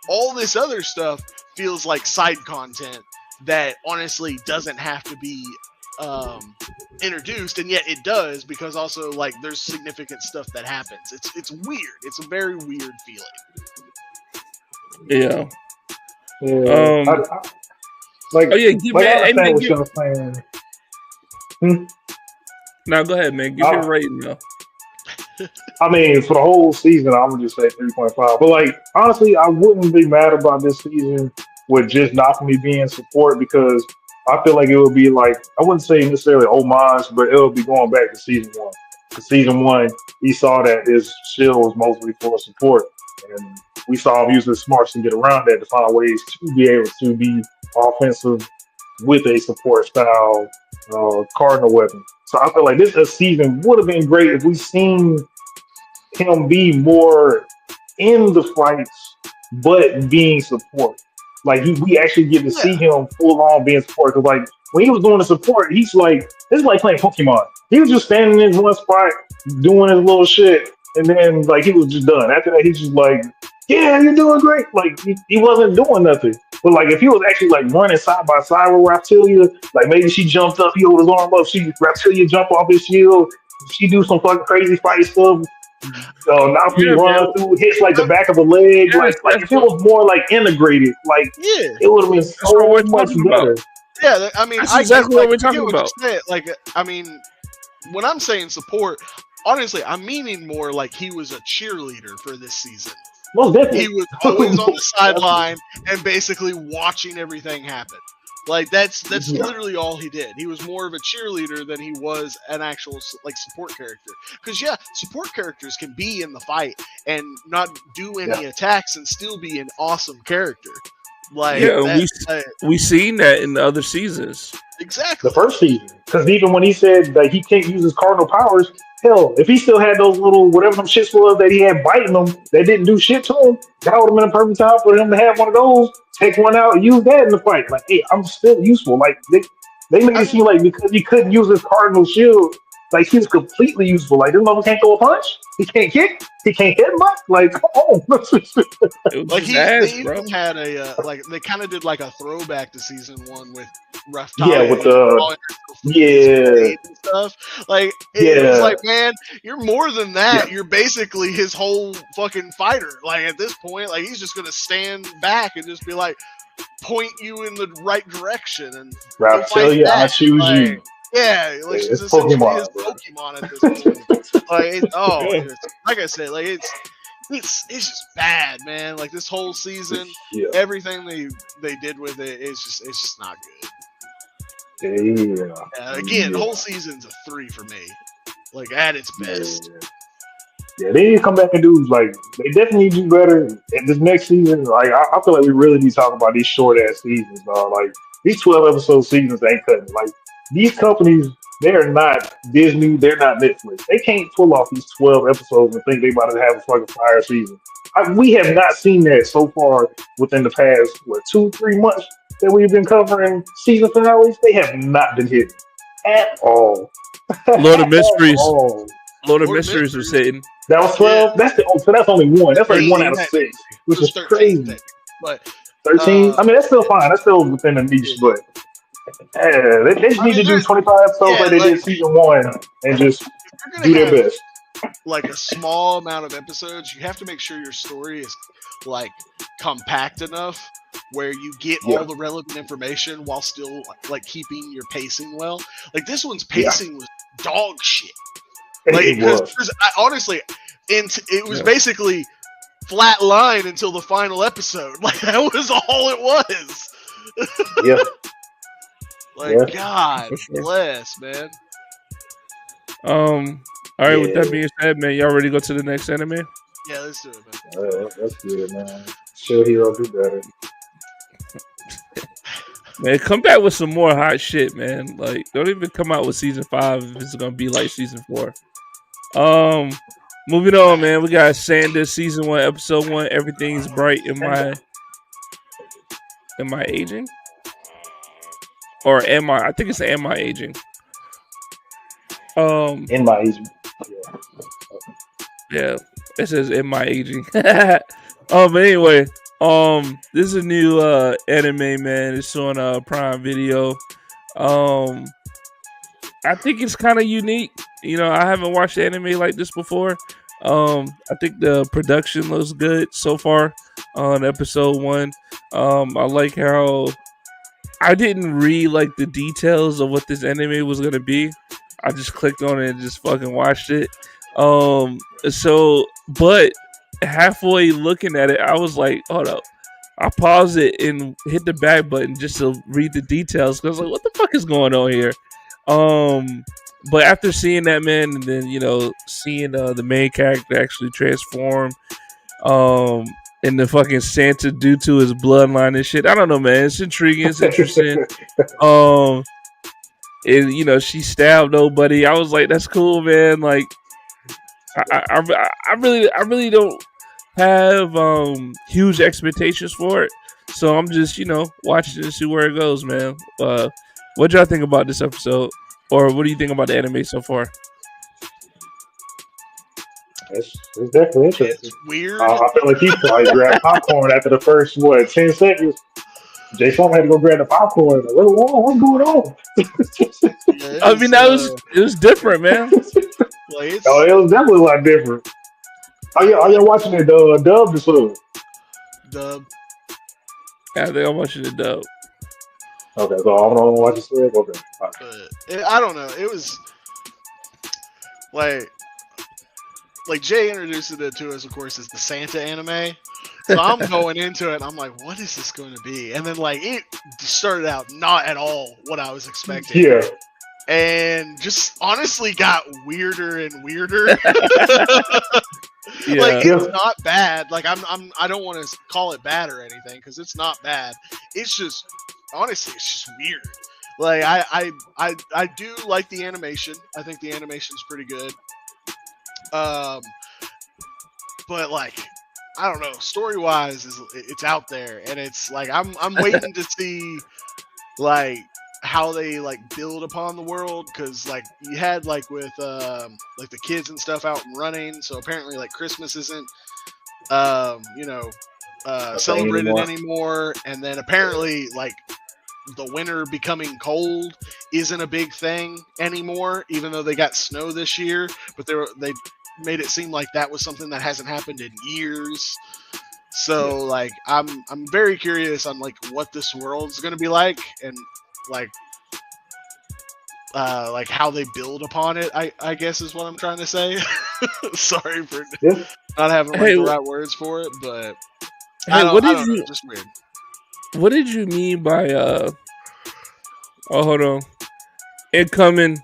Speaker 4: All this other stuff feels like side content that honestly doesn't have to be introduced, and yet it does, because also, like, there's significant stuff that happens. It's weird. It's a very weird feeling.
Speaker 1: Yeah.
Speaker 3: I understand what you're saying.
Speaker 1: Now go ahead, man. Give your rating though.
Speaker 3: I mean, for the whole season, I'm gonna just say 3.5. But like, honestly, I wouldn't be mad about this season with just not me being support, because I feel like it would be like, I wouldn't say necessarily homage, but it would be going back to season 1. Because season 1, he saw that his shield was mostly for support, and we saw him use his smarts to get around that to find ways to be able to be offensive with a support style cardinal weapon. So I feel like this season would have been great if we seen him be more in the fights, but being support. Like we actually get to
Speaker 4: Yeah,
Speaker 3: see him full on being support. Cause like when he was doing the support, he's like it's like playing Pokemon. He was just standing in one spot doing his little shit, and then like he was just done. After that, he's just like, "Yeah, you're doing great." Like he wasn't doing nothing. But like if he was actually like running side by side with Raptilia, like maybe she jumped up, he hold his arm up, she Raptilia jump off his shield, she do some fucking crazy fight stuff, Naomi
Speaker 1: Yeah, man.
Speaker 3: run through, hits like the back of a leg.
Speaker 1: Yes,
Speaker 3: Like if it was more like integrated, like
Speaker 4: yeah,
Speaker 3: it would have been
Speaker 1: that's what
Speaker 3: so
Speaker 1: we're
Speaker 3: much
Speaker 1: talking about.
Speaker 3: better.
Speaker 4: yeah. I mean,
Speaker 1: That's
Speaker 4: I get
Speaker 1: exactly what we're
Speaker 4: I get
Speaker 1: talking
Speaker 4: what
Speaker 1: about.
Speaker 4: you're saying. Like, I mean, when I'm saying support, honestly, I'm meaning more like he was a cheerleader for this season.
Speaker 3: Most definitely.
Speaker 4: He was always on the
Speaker 3: Most definitely.
Speaker 4: sideline and basically watching everything happen. Like that's
Speaker 3: Yeah.
Speaker 4: literally all he did. He was more of a cheerleader than he was an actual like support character. Because yeah, support characters can be in the fight and not do any
Speaker 3: Yeah.
Speaker 4: attacks and still be an awesome character. Like
Speaker 1: Yeah,
Speaker 4: that,
Speaker 1: we seen that in the other seasons.
Speaker 4: exactly.
Speaker 3: The first season. Because even when he said that he can't use his cardinal powers, hell, if he still had those little whatever them shits was that he had biting them that didn't do shit to him, that would have been a perfect time for him to have one of those, take one out and use that in the fight. Like, hey, I'm still useful. Like they made
Speaker 4: I
Speaker 3: it
Speaker 4: mean,
Speaker 3: seem like because he couldn't use his cardinal shield, like he was completely useful. Like this mother can't throw a punch, he can't kick, he can't hit much. Like, come on.
Speaker 1: It was
Speaker 4: like
Speaker 1: his
Speaker 4: they
Speaker 1: ass, bro.
Speaker 4: even had a like they kind of did like a throwback to season 1 with
Speaker 3: Yeah,
Speaker 4: Raftalia
Speaker 3: with the
Speaker 4: calling herself the
Speaker 3: yeah,
Speaker 4: Blade and stuff. Like it was
Speaker 3: yeah,
Speaker 4: like, man, you're more than that.
Speaker 3: yeah.
Speaker 4: You're basically his whole fucking fighter. Like at this point, like he's just gonna stand back and just be like point you in the right direction and go fight
Speaker 3: Raptilia, I
Speaker 4: that.
Speaker 3: choose
Speaker 4: Like
Speaker 3: you.
Speaker 4: yeah, like she's
Speaker 3: It's
Speaker 4: essentially his
Speaker 3: Pokemon, bro.
Speaker 4: Pokemon at this point. Like
Speaker 1: Yeah.
Speaker 4: like I said, like it's just bad, man. Like this whole season,
Speaker 3: Yeah.
Speaker 4: everything they did with it is just not good.
Speaker 3: Yeah.
Speaker 4: Again, the
Speaker 3: Yeah.
Speaker 4: whole season's a 3 for me. Like at its best.
Speaker 3: Yeah, they need to come back and do like they definitely do better in this next season. Like I feel like we really need to talk about these short ass seasons, dog. Like these 12 episode seasons ain't cutting. Like these companies, they're not Disney, they're not Netflix. They can't pull off these 12 episodes and think they about to have a fucking fire season. We have not seen that so far within the past 2-3 months that we've been covering season finales. They have not been hit at all.
Speaker 1: Lord of
Speaker 3: At
Speaker 1: Mysteries.
Speaker 3: all.
Speaker 1: Lord of
Speaker 4: Lord of
Speaker 1: Mysteries was
Speaker 4: Mysteries.
Speaker 1: hitting.
Speaker 3: That was
Speaker 4: Yeah.
Speaker 3: 12. That's the so that's only one. That's like 1 out of 6, which
Speaker 4: It was
Speaker 3: is
Speaker 4: 13,
Speaker 3: crazy.
Speaker 4: technically. But
Speaker 3: 13. I mean, that's still fine. That's still within the niche, but they just
Speaker 4: I
Speaker 3: need
Speaker 4: mean,
Speaker 3: to do 25 episodes like they did season 1 and just
Speaker 4: if you're
Speaker 3: do
Speaker 4: gonna
Speaker 3: their
Speaker 4: have
Speaker 3: best.
Speaker 4: like a small amount of episodes, you have to make sure your story is like compact enough where you get
Speaker 3: Yeah.
Speaker 4: all the relevant information while still like keeping your pacing well. Like this one's
Speaker 3: Yeah.
Speaker 4: pacing was dog shit.
Speaker 3: It
Speaker 4: Like
Speaker 3: was.
Speaker 4: because honestly, it was
Speaker 1: Yeah.
Speaker 4: basically flat line until the final episode. Like that was all it was.
Speaker 3: Yeah.
Speaker 4: Like
Speaker 3: Yeah.
Speaker 4: God
Speaker 1: For sure.
Speaker 4: bless, man.
Speaker 1: All right. With that
Speaker 3: Yeah.
Speaker 1: being said, man, y'all ready to go to the next anime?
Speaker 4: Yeah, let's do it, man.
Speaker 3: That's good, man. Show Hero do better.
Speaker 1: Man, come back with some more hot shit, man. Like, don't even come out with season 5 if it's gonna be like season 4. Moving on, man. We got Sanders season 1, episode 1. Everything's bright in my. Am I aging? Or am I? I think it's am I aging?
Speaker 3: In my age.
Speaker 1: Yeah, it says am I aging? But anyway, this is a new anime, man. It's on Prime Video. I think it's kind of unique. You know, I haven't watched anime like this before. I think the production looks good so far on episode 1. I like how I didn't read like the details of what this anime was gonna be. I just clicked on it and just fucking watched it. But halfway looking at it, I was like, hold up. I paused it and hit the back button just to read the details because I was like, what the fuck is going on here? But after seeing that, man, and then seeing the main character actually transform, and the fucking Santa due to his bloodline and shit, I don't know, man. It's intriguing. It's interesting. And she stabbed nobody. I was like, that's cool, man. Like, I really don't have huge expectations for it. So I'm just, watching to see where it goes, man. What y'all think about this episode? Or what do you think about the anime so far?
Speaker 3: It's definitely interesting.
Speaker 4: It's weird.
Speaker 3: I feel like he probably grabbed popcorn after the first 10 seconds. Jay Song had to go grab the popcorn. Like, what's going on?
Speaker 4: Yeah,
Speaker 1: I mean, it was different, man.
Speaker 4: Like it
Speaker 3: was definitely a lot different. Are y'all watching it dubbed or sub?
Speaker 4: dub.
Speaker 1: I think I'm watching the dub.
Speaker 3: Okay, so I'm gonna watch it sub. Okay,
Speaker 4: But I don't know. It was like Jay introduced it to us, of course, as the Santa anime. So I'm going into it, and I'm like, what is this going to be? And then, it started out not at all what I was expecting.
Speaker 3: Yeah.
Speaker 4: And just honestly got weirder and weirder.
Speaker 1: Yeah.
Speaker 4: It's not bad. I don't want to call it bad or anything, because it's not bad. It's just, honestly, it's just weird. I do like the animation. I think the animation's pretty good. But I don't know, story wise it's out there, and it's I'm waiting to see how they build upon the world, because you had with the kids and stuff out and running, so apparently Christmas isn't celebrated anymore, and then apparently the winter becoming cold isn't a big thing anymore, even though they got snow this year, but they made it seem like that was something that hasn't happened in years. So I'm very curious on what this world's gonna be like, and how they build upon it, I guess is what I'm trying to say. Sorry for not having the right words for it, but
Speaker 1: what did you?
Speaker 4: Just weird.
Speaker 1: What did you mean by Oh, hold on. Incoming.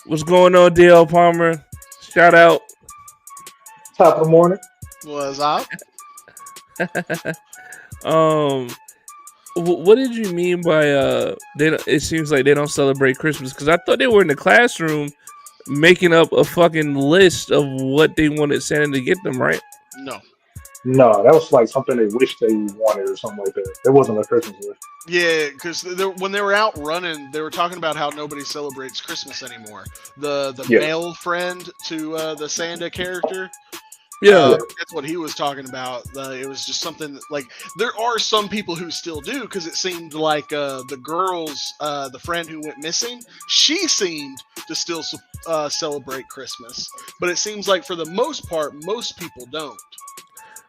Speaker 1: What's going on, DL Palmer? Shout out.
Speaker 3: Top of the morning.
Speaker 4: What's up?
Speaker 1: What did you mean by it seems like they don't celebrate Christmas? Because I thought they were in the classroom making up a fucking list of what they wanted Santa to get them, right?
Speaker 3: No, that was something they wished they wanted or something like that. It wasn't a Christmas list.
Speaker 4: Yeah, because when they were out running, they were talking about how nobody celebrates Christmas anymore. The male friend to the Santa character.
Speaker 1: Yeah,
Speaker 4: that's what he was talking about. It was just something there are some people who still do, because it seemed like the girls, the friend who went missing, she seemed to still celebrate Christmas. But it seems like for the most part, most people don't.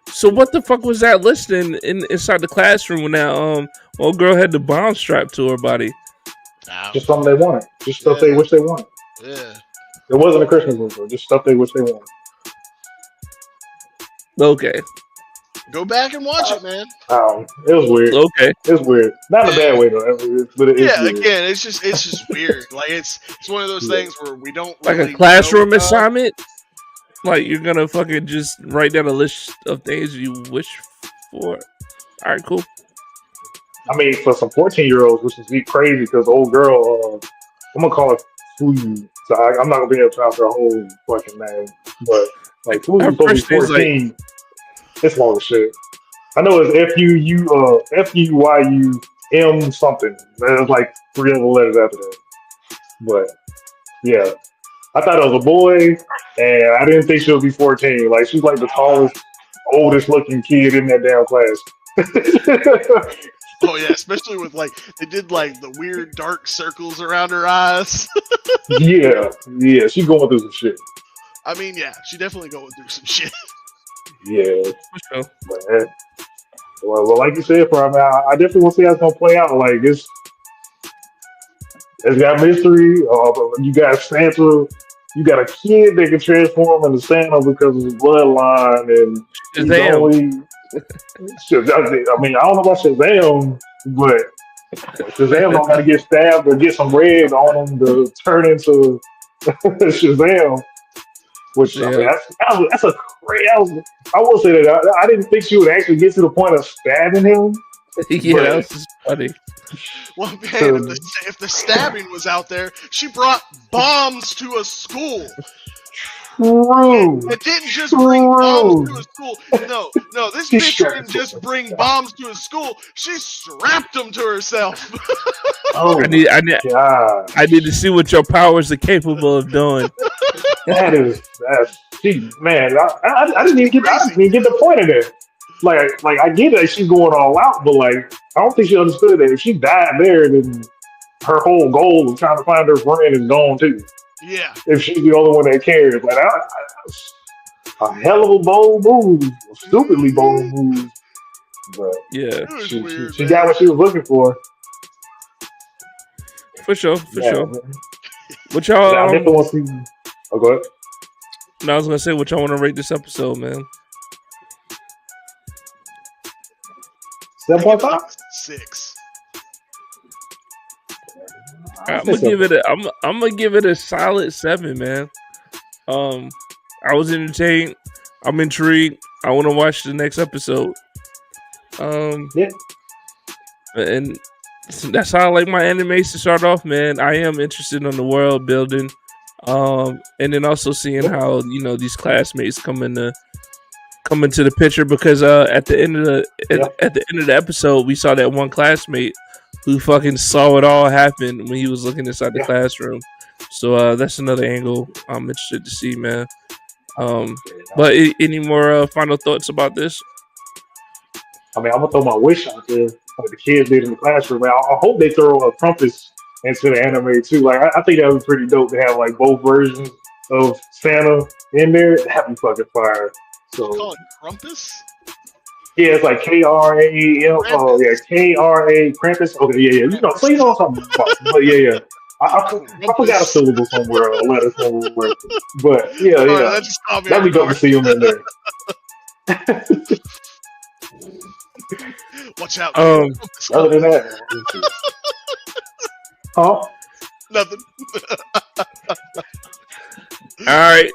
Speaker 1: So what the fuck was that list inside the classroom when that old girl had the bomb strapped to her body?
Speaker 3: Just something they wanted. Just stuff they wish they wanted.
Speaker 4: Yeah.
Speaker 3: It wasn't a Christmas list, though. Just stuff they wish they wanted.
Speaker 1: Okay.
Speaker 4: Go back and watch it, man.
Speaker 3: It was weird.
Speaker 1: Okay.
Speaker 3: It was weird. Not in a bad way though. But it's weird.
Speaker 4: Again, it's just weird. It's one of those things where we don't
Speaker 1: a classroom assignment. You're gonna fucking just write down a list of things you wish for. All right, cool.
Speaker 3: I mean, for some 14-year-olds, which is crazy, because the old girl, I'm gonna call her Fuyu. So I'm not gonna be able to pronounce her whole fucking name, but Fuyu's supposed to be 14. It's long as shit. I know it's FUYUM something. There's 3 other letters after that. But yeah, I thought it was a boy, and I didn't think she would be 14. She's the tallest, oldest looking kid in that damn class.
Speaker 4: Oh yeah, especially with they did the weird dark circles around her eyes.
Speaker 3: yeah, she's going through some shit.
Speaker 4: I mean, yeah, she definitely going through some shit.
Speaker 3: Yeah. But, well, like you said, I definitely want to see how it's gonna play out. It's got mystery. You got Santa. You got a kid that can transform into Santa because of his bloodline, and Shazam. I mean, I don't know about Shazam, but Shazam don't got to get stabbed or get some red on him to turn into Shazam. Which I mean, that's a crazy. I will say that I didn't think she would actually get to the point of stabbing him.
Speaker 1: Yeah, that was just funny.
Speaker 4: Well, man, if the stabbing was out there, she brought bombs to a school.
Speaker 3: True.
Speaker 4: It didn't just bring bombs to
Speaker 3: True.
Speaker 4: a school. No, this
Speaker 3: She
Speaker 4: bitch
Speaker 3: strapped
Speaker 4: didn't just
Speaker 3: herself.
Speaker 4: bring bombs to a school. She strapped them to herself.
Speaker 3: Oh
Speaker 1: I
Speaker 3: my
Speaker 1: need, I need,
Speaker 3: god.
Speaker 1: I need to see what your powers are capable of doing.
Speaker 3: That's she man. I didn't
Speaker 4: She's
Speaker 3: even get
Speaker 4: crazy.
Speaker 3: the point of that. Like I get that she's going all out, but like I don't think she understood that if she died there, then her whole goal of trying to find her friend is gone too.
Speaker 4: Yeah.
Speaker 3: If she's the only one that cares, like a hell of a bold move, a stupidly bold
Speaker 4: Mhm.
Speaker 3: move, but
Speaker 1: Yeah,
Speaker 4: It was
Speaker 3: she
Speaker 4: weird,
Speaker 3: she got
Speaker 4: man.
Speaker 3: what she was looking for.
Speaker 1: for sure, for
Speaker 3: Yeah,
Speaker 1: sure.
Speaker 3: man.
Speaker 1: What
Speaker 3: I
Speaker 1: y'all?
Speaker 3: definitely want to see. Oh, go ahead.
Speaker 1: No, I was gonna say what y'all want to rate this episode, man.
Speaker 3: Seven
Speaker 4: I give
Speaker 3: point
Speaker 4: it like
Speaker 3: five.
Speaker 4: a 6.
Speaker 3: I'll
Speaker 1: I'm
Speaker 3: say
Speaker 1: gonna give
Speaker 3: seven.
Speaker 1: it a. I'm gonna give it a solid 7, man. I was entertained. I'm intrigued. I want to watch the next episode.
Speaker 3: Yeah,
Speaker 1: And that's how I like my animes to start off, man. I am interested in the world building, and then also seeing
Speaker 3: yeah,
Speaker 1: how these classmates come into the picture because at the end of the
Speaker 3: yeah,
Speaker 1: at the end of the episode, we saw that one classmate who fucking saw it all happen when he was looking inside the
Speaker 3: yeah.
Speaker 1: classroom. So that's another angle I'm interested to see, man.
Speaker 3: Yeah, no.
Speaker 1: But any more final thoughts about this?
Speaker 3: I mean, I'm gonna throw my wish out there, like the kids did in the classroom. Man, I hope they throw a compass into the anime too. Like, I think that would be pretty dope to have like both versions of Santa in there. That'd be fucking fire.
Speaker 4: Did you
Speaker 3: So
Speaker 4: call it Crumpus?
Speaker 3: yeah, it's like KRAM. Oh yeah,
Speaker 4: Krampus.
Speaker 3: KRA Krampus. Okay, yeah, yeah. So
Speaker 4: Krampus.
Speaker 3: you know what I'm talking about. But yeah, yeah. I forgot a
Speaker 4: Crumpus.
Speaker 3: syllable somewhere, or a letter somewhere. But yeah,
Speaker 4: Sorry,
Speaker 3: yeah.
Speaker 4: that just caught me
Speaker 3: That'd
Speaker 4: off
Speaker 3: be dope to
Speaker 4: guard.
Speaker 3: see them in there.
Speaker 4: Watch out, kid.
Speaker 1: Um,
Speaker 4: Crumpus
Speaker 3: Other than
Speaker 4: coming.
Speaker 3: that, huh?
Speaker 4: Nothing.
Speaker 1: all right.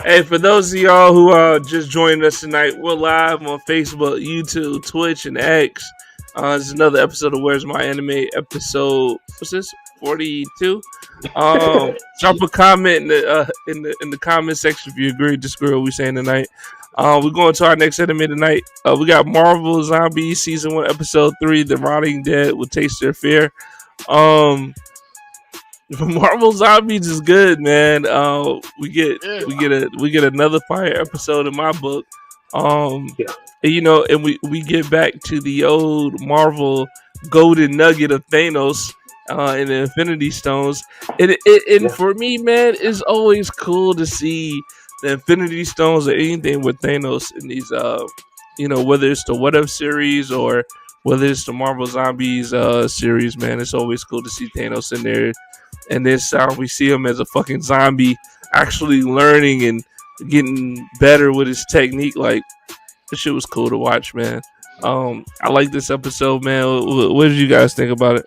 Speaker 1: Hey, for those of y'all who just joined us tonight, we're live on Facebook, YouTube, Twitch, and X. This is another episode of Where's My Anime? Episode what's this? 42. Drop a comment in the comment section if you agree, disagree with what we're saying tonight. We're going to our next anime tonight. We got Marvel Zombies Season 1, Episode 3, The Rotting Dead will Taste Their Fear. Marvel Zombies is good, man. We get
Speaker 4: Yeah.
Speaker 1: we get another fire episode in my book.
Speaker 3: Yeah.
Speaker 1: And we get back to the old Marvel golden nugget of Thanos and the Infinity Stones. And
Speaker 3: Yeah.
Speaker 1: for me, man, it's always cool to see the Infinity Stones or anything with Thanos in these whether it's the What If series or whether it's the Marvel Zombies series, man. It's always cool to see Thanos in there. And this time we see him as a fucking zombie actually learning and getting better with his technique. Like, this shit was cool to watch, man. I like this episode, man. What did you guys think about it?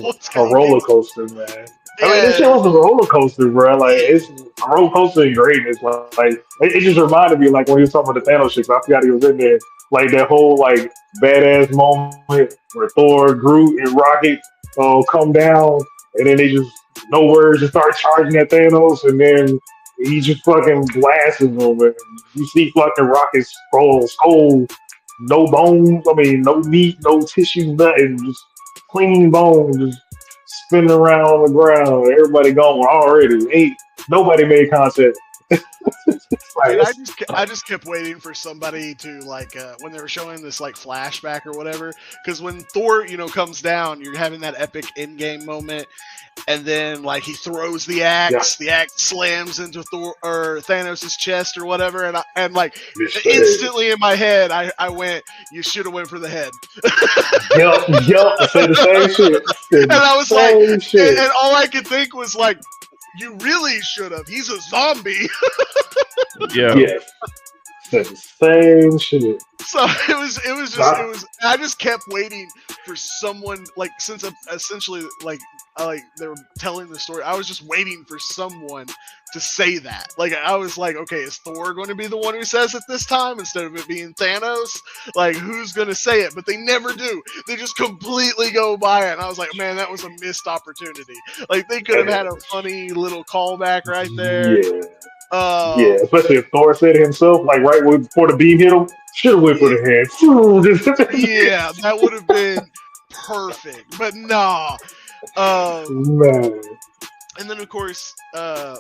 Speaker 4: What's
Speaker 3: A
Speaker 4: going
Speaker 3: roller coaster, man. I mean, this
Speaker 4: Yeah.
Speaker 3: shit was a roller coaster, bro. Like, it's a roller coaster and greatness. Like it just reminded me, like, when he was talking about the Thanos shit, 'cause I forgot he was in there. Like, that whole, like, badass moment where Thor, Groot, and Rocket come down, and then they just, no words, just start charging at Thanos, and then he just fucking blasts them, and you see fucking Rocket's skull, no bones, I mean, no meat, no tissue, nothing, just clean bones, just spinning around on the ground. Everybody gone already. Ain't nobody made contact. Like,
Speaker 4: Dude, I just kept waiting for somebody to like when they were showing this like flashback or whatever. Because when Thor, comes down, you're having that epic in-game moment, and then like he throws the axe, the axe slams into Thor or Thanos' chest or whatever, and like instantly in my head, I went, "You should have went for the head."
Speaker 3: Yup, I said the same shit.
Speaker 4: And I was like,
Speaker 3: Same shit.
Speaker 4: and all I could think was like, "You really should have. He's a zombie."
Speaker 1: Yeah.
Speaker 3: Yeah. Said the same shit.
Speaker 4: So it was. I just kept waiting for someone, like, since essentially like they were telling the story. I was just waiting for someone to say that. Like, I was like, okay, is Thor going to be the one who says it this time instead of it being Thanos? Like, who's going to say it? But they never do. They just completely go by it. And I was like, man, that was a missed opportunity. Like, they could have had a funny little callback right there.
Speaker 3: Yeah, especially if Thor said it himself, like right before the beam hit him, should have went for the hand.
Speaker 4: Yeah, that would have been perfect. But nah.
Speaker 3: Man.
Speaker 4: And then, of course,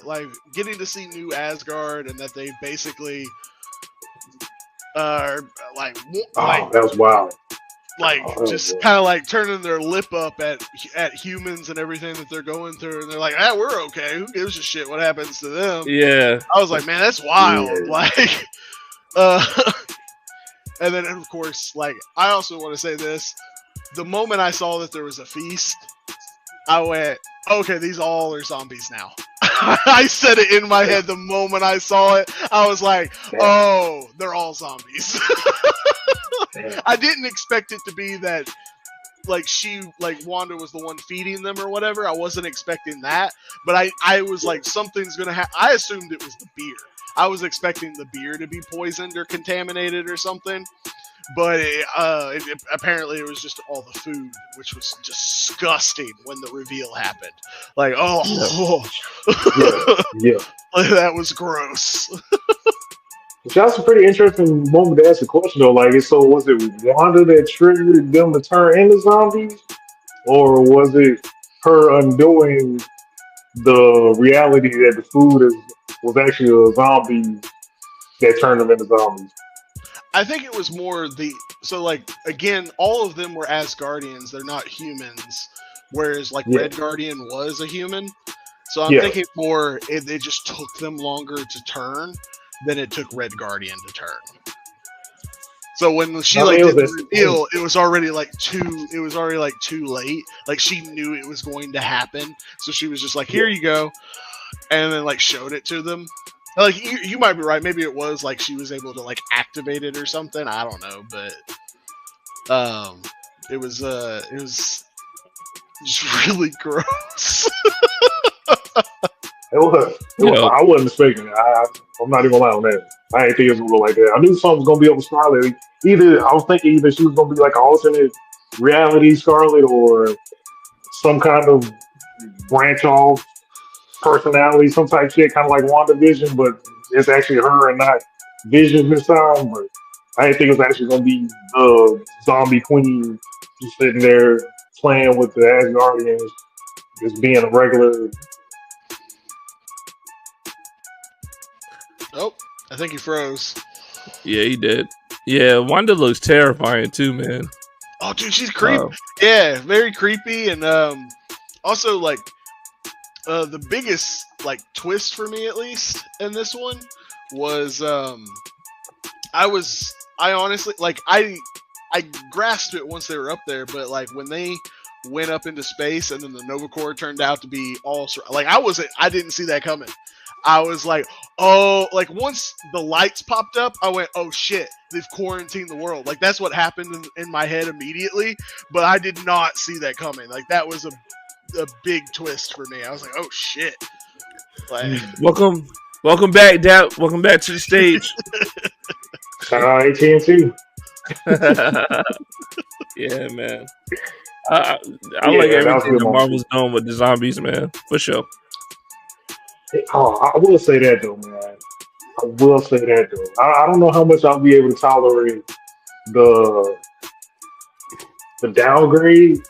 Speaker 4: like, getting to see new Asgard and that they basically are like
Speaker 3: that was wild.
Speaker 4: Like, just kind of like turning their lip up at humans and everything that they're going through, and they're like, "Ah, we're okay. Who gives a shit what happens to them?"
Speaker 1: Yeah,
Speaker 4: I was like, "Man, that's wild!"
Speaker 3: Yeah.
Speaker 4: Like, and then, of course, like, I also want to say this: the moment I saw that there was a feast, I went, "Okay, these all are zombies now." I said it in my head the moment I saw it. I was like, "Oh, they're all zombies." I didn't expect it to be that, like, Wanda was the one feeding them or whatever. I wasn't expecting that, but I was like, something's gonna happen. I assumed it was the beer. I was expecting the beer to be poisoned or contaminated or something, but apparently it was just all the food, which was disgusting when the reveal happened. Like,
Speaker 3: yeah.
Speaker 4: That was gross.
Speaker 3: That's a pretty interesting moment to ask a question though. Like, so was it Wanda that triggered them to turn into zombies, or was it her undoing the reality that the food was actually a zombie that turned them into zombies?
Speaker 4: I think it was more like, again, all of them were Asgardians. They're not humans, whereas like Red Guardian was a human. So I'm thinking more it just took them longer to turn than it took Red Guardian to turn. So when she did the reveal, it was already like too late. Like, she knew it was going to happen, so she was just like, "Here you go," and then like showed it to them. Like, you might be right. Maybe it was like she was able to like activate it or something. I don't know, but it was just really gross.
Speaker 3: I wasn't expecting it. I'm not even gonna lie on that. I didn't think it was gonna go like that. I knew something was gonna be over Scarlet. I was thinking either she was gonna be like an alternate reality Scarlet, or some kind of branch off personality, some type shit, kind of like WandaVision, but it's actually her and not Vision this time. But I didn't think it was actually gonna be the zombie queen just sitting there playing with the Asgardians, just being a regular.
Speaker 4: Oh, I think he froze.
Speaker 1: Yeah, he did. Yeah, Wanda looks terrifying too, man.
Speaker 4: Oh, dude, she's creepy. Yeah, very creepy, and also like the biggest like twist for me, at least in this one, was I honestly, like, I grasped it once they were up there, but like when they went up into space and then the Nova Corps turned out to be all like, I didn't see that coming. I was like, oh, like once the lights popped up, I went, oh shit, they've quarantined the world. Like, that's what happened in my head immediately, but I did not see that coming. Like, that was a big twist for me. I was like, oh shit. Like,
Speaker 1: welcome back, Dap. Welcome back to the stage.
Speaker 3: Shout out AT&T.
Speaker 1: Yeah, man. I like everything that Marvel's doing with the zombies, man. For sure.
Speaker 3: Oh, I will say that though, man. I don't know how much I'll be able to tolerate the downgrade.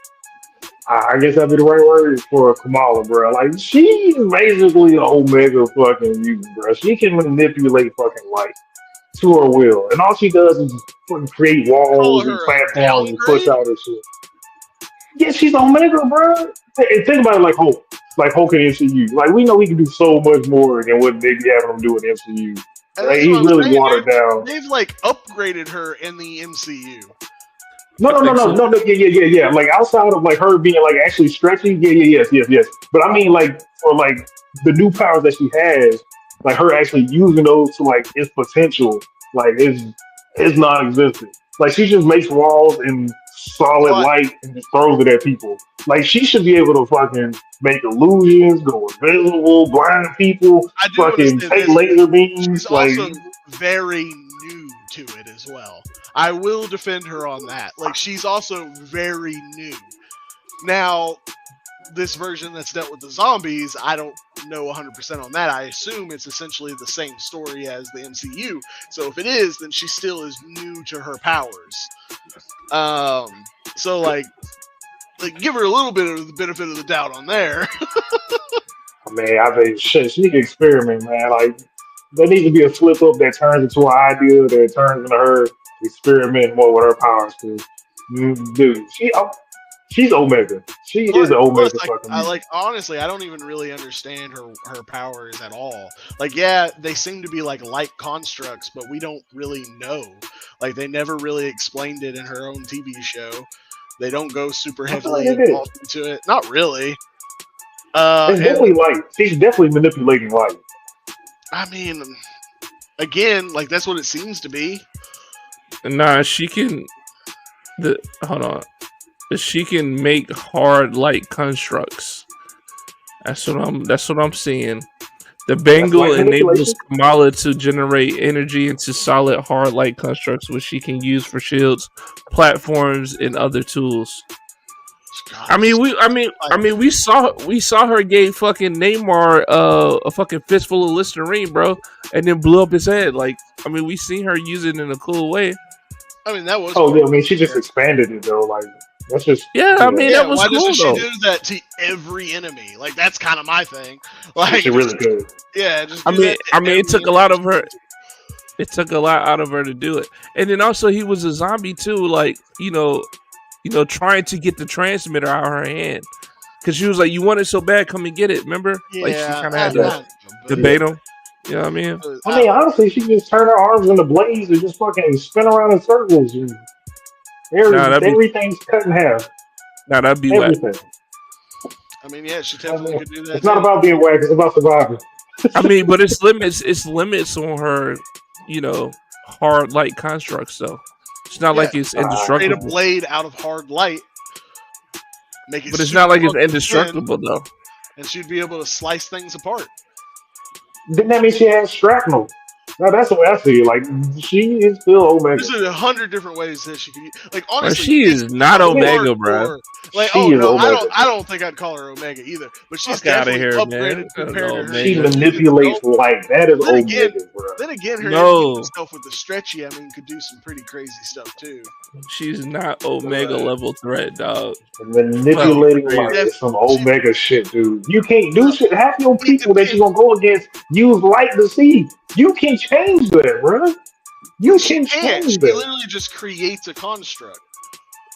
Speaker 3: I guess that'd be the right word for Kamala, bro. Like, she's basically an Omega fucking mutant, bro. She can manipulate fucking light to her will, and all she does is fucking create walls and platforms and push out her shit. Yeah, she's Omega, bro. And think about it like Hulk. Like Hulk in MCU. Like, we know he can do so much more than what they be having him do in MCU. Like, he's really watered down.
Speaker 4: They've like upgraded her in the MCU.
Speaker 3: No. Yeah. Like, outside of like her being like actually stretchy, yes. But I mean, like, for like the new powers that she has, like her actually using those to like its potential. Like it's non-existent. Like she just makes walls in solid
Speaker 4: But
Speaker 3: light and just throws it at people. Like she should be able to fucking make illusions, go invisible, blind people,
Speaker 4: I do want to
Speaker 3: fucking
Speaker 4: say
Speaker 3: take
Speaker 4: this:
Speaker 3: laser beams.
Speaker 4: she's
Speaker 3: Like
Speaker 4: also very new to it as well. I will defend her on that. Like she's also very new. Now, this version that's dealt with the zombies, I don't know 100% on that. I assume it's essentially the same story as the MCU. So if it is, then she still is new to her powers. So like give her a little bit of the benefit of the doubt on there.
Speaker 3: man, I mean, shit, she need to experiment, man. Like there needs to be a slip up that turns into an idea that turns into her experimenting more with her powers. Cause, dude, she's Omega. She is the
Speaker 4: Plus,
Speaker 3: Omega
Speaker 4: like,
Speaker 3: fucking
Speaker 4: I
Speaker 3: mutant.
Speaker 4: like honestly, I don't even really understand her powers at all. Like, yeah, they seem to be like light constructs, but we don't really know. Like, they never really explained it in her own TV show. They don't go super
Speaker 3: I feel like
Speaker 4: heavily
Speaker 3: it is.
Speaker 4: involved into it. Not really.
Speaker 3: It's
Speaker 4: And
Speaker 3: definitely light. She's definitely manipulating light.
Speaker 4: I mean, again, like that's what it seems to be.
Speaker 1: Nah, she can. Hold on. She can make hard light constructs. That's what I'm seeing. The
Speaker 3: That's
Speaker 1: bangle
Speaker 3: light
Speaker 1: enables
Speaker 3: manipulation.
Speaker 1: Kamala to generate energy into solid hard light constructs, which she can use for shields, platforms, and other tools.
Speaker 4: God,
Speaker 1: I mean, we saw her gave fucking Neymar a fucking fistful of Listerine, bro, and then blew up his head. Like, I mean, we seen her use it in a cool way.
Speaker 4: I mean, that was
Speaker 3: Oh yeah,
Speaker 4: cool.
Speaker 3: I mean, she just expanded it though. Like that's just
Speaker 1: Yeah, I mean,
Speaker 3: yeah.
Speaker 1: that
Speaker 4: Yeah,
Speaker 1: was
Speaker 4: why
Speaker 1: cool
Speaker 4: doesn't she
Speaker 1: though.
Speaker 4: do that to every enemy? Like that's kind of my thing. Like,
Speaker 3: She really could.
Speaker 4: yeah, just
Speaker 1: I
Speaker 4: do
Speaker 1: mean,
Speaker 4: that to every
Speaker 1: it took a lot of
Speaker 4: enemy.
Speaker 1: her. It took a lot out of her to do it, and then also he was a zombie too. Like, trying to get the transmitter out of her hand because she was like, "You want it so bad, come and get it." Remember? Like she
Speaker 4: Yeah,
Speaker 1: kind of had
Speaker 3: Yeah,
Speaker 1: to
Speaker 4: but,
Speaker 3: yeah.
Speaker 1: debate him. You know what I mean?
Speaker 3: I mean, honestly, she just turned her arms into blades and just fucking spin around in circles. And
Speaker 1: Nah,
Speaker 3: everything's cut in half.
Speaker 1: that'd be whack.
Speaker 3: Everything.
Speaker 4: I mean, yeah, she
Speaker 3: I
Speaker 4: definitely
Speaker 3: mean,
Speaker 4: could do that
Speaker 3: it's not
Speaker 4: too.
Speaker 3: about being whack. It's about surviving.
Speaker 1: I mean, but it's limits. It's limits on her. Hard light constructs though. It's not
Speaker 4: Yeah,
Speaker 1: like it's
Speaker 4: create a
Speaker 1: indestructible.
Speaker 4: blade out of hard light, make it
Speaker 1: But it's
Speaker 4: super
Speaker 1: not like it's
Speaker 4: fucking thin,
Speaker 1: indestructible though.
Speaker 4: and she'd be able to slice things apart.
Speaker 3: Didn't that mean she has shrapnel? Now that's the way I see it. Like she is still Omega.
Speaker 4: There's 100 different ways that she could use. Like
Speaker 1: Bro,
Speaker 4: honestly,
Speaker 1: she
Speaker 4: it's
Speaker 1: is not
Speaker 4: so
Speaker 1: Omega, bro.
Speaker 4: hardcore. Like,
Speaker 3: She
Speaker 4: oh
Speaker 3: is
Speaker 4: no,
Speaker 3: Omega.
Speaker 4: I don't think I'd call her Omega either. But she's
Speaker 1: Fuck outta
Speaker 4: definitely
Speaker 1: here, man.
Speaker 4: upgraded compared to her
Speaker 3: She
Speaker 1: Omega.
Speaker 4: human
Speaker 3: manipulates
Speaker 4: self.
Speaker 3: light. That is
Speaker 4: Then again,
Speaker 3: Omega, bro.
Speaker 4: her
Speaker 1: No,
Speaker 4: human self with the stretchy, I mean, could do some pretty crazy stuff too.
Speaker 1: she's not Omega
Speaker 4: But,
Speaker 1: level threat, dog.
Speaker 3: Manipulating
Speaker 1: Crazy.
Speaker 3: light is some
Speaker 4: She,
Speaker 3: Omega shit, dude. You can't do shit. Half your
Speaker 4: it
Speaker 3: people that
Speaker 4: depends.
Speaker 3: you're gonna go against use light to see. You can change that, bro. You
Speaker 4: She
Speaker 3: can
Speaker 4: can't.
Speaker 3: change
Speaker 4: She
Speaker 3: that.
Speaker 4: literally just creates a construct.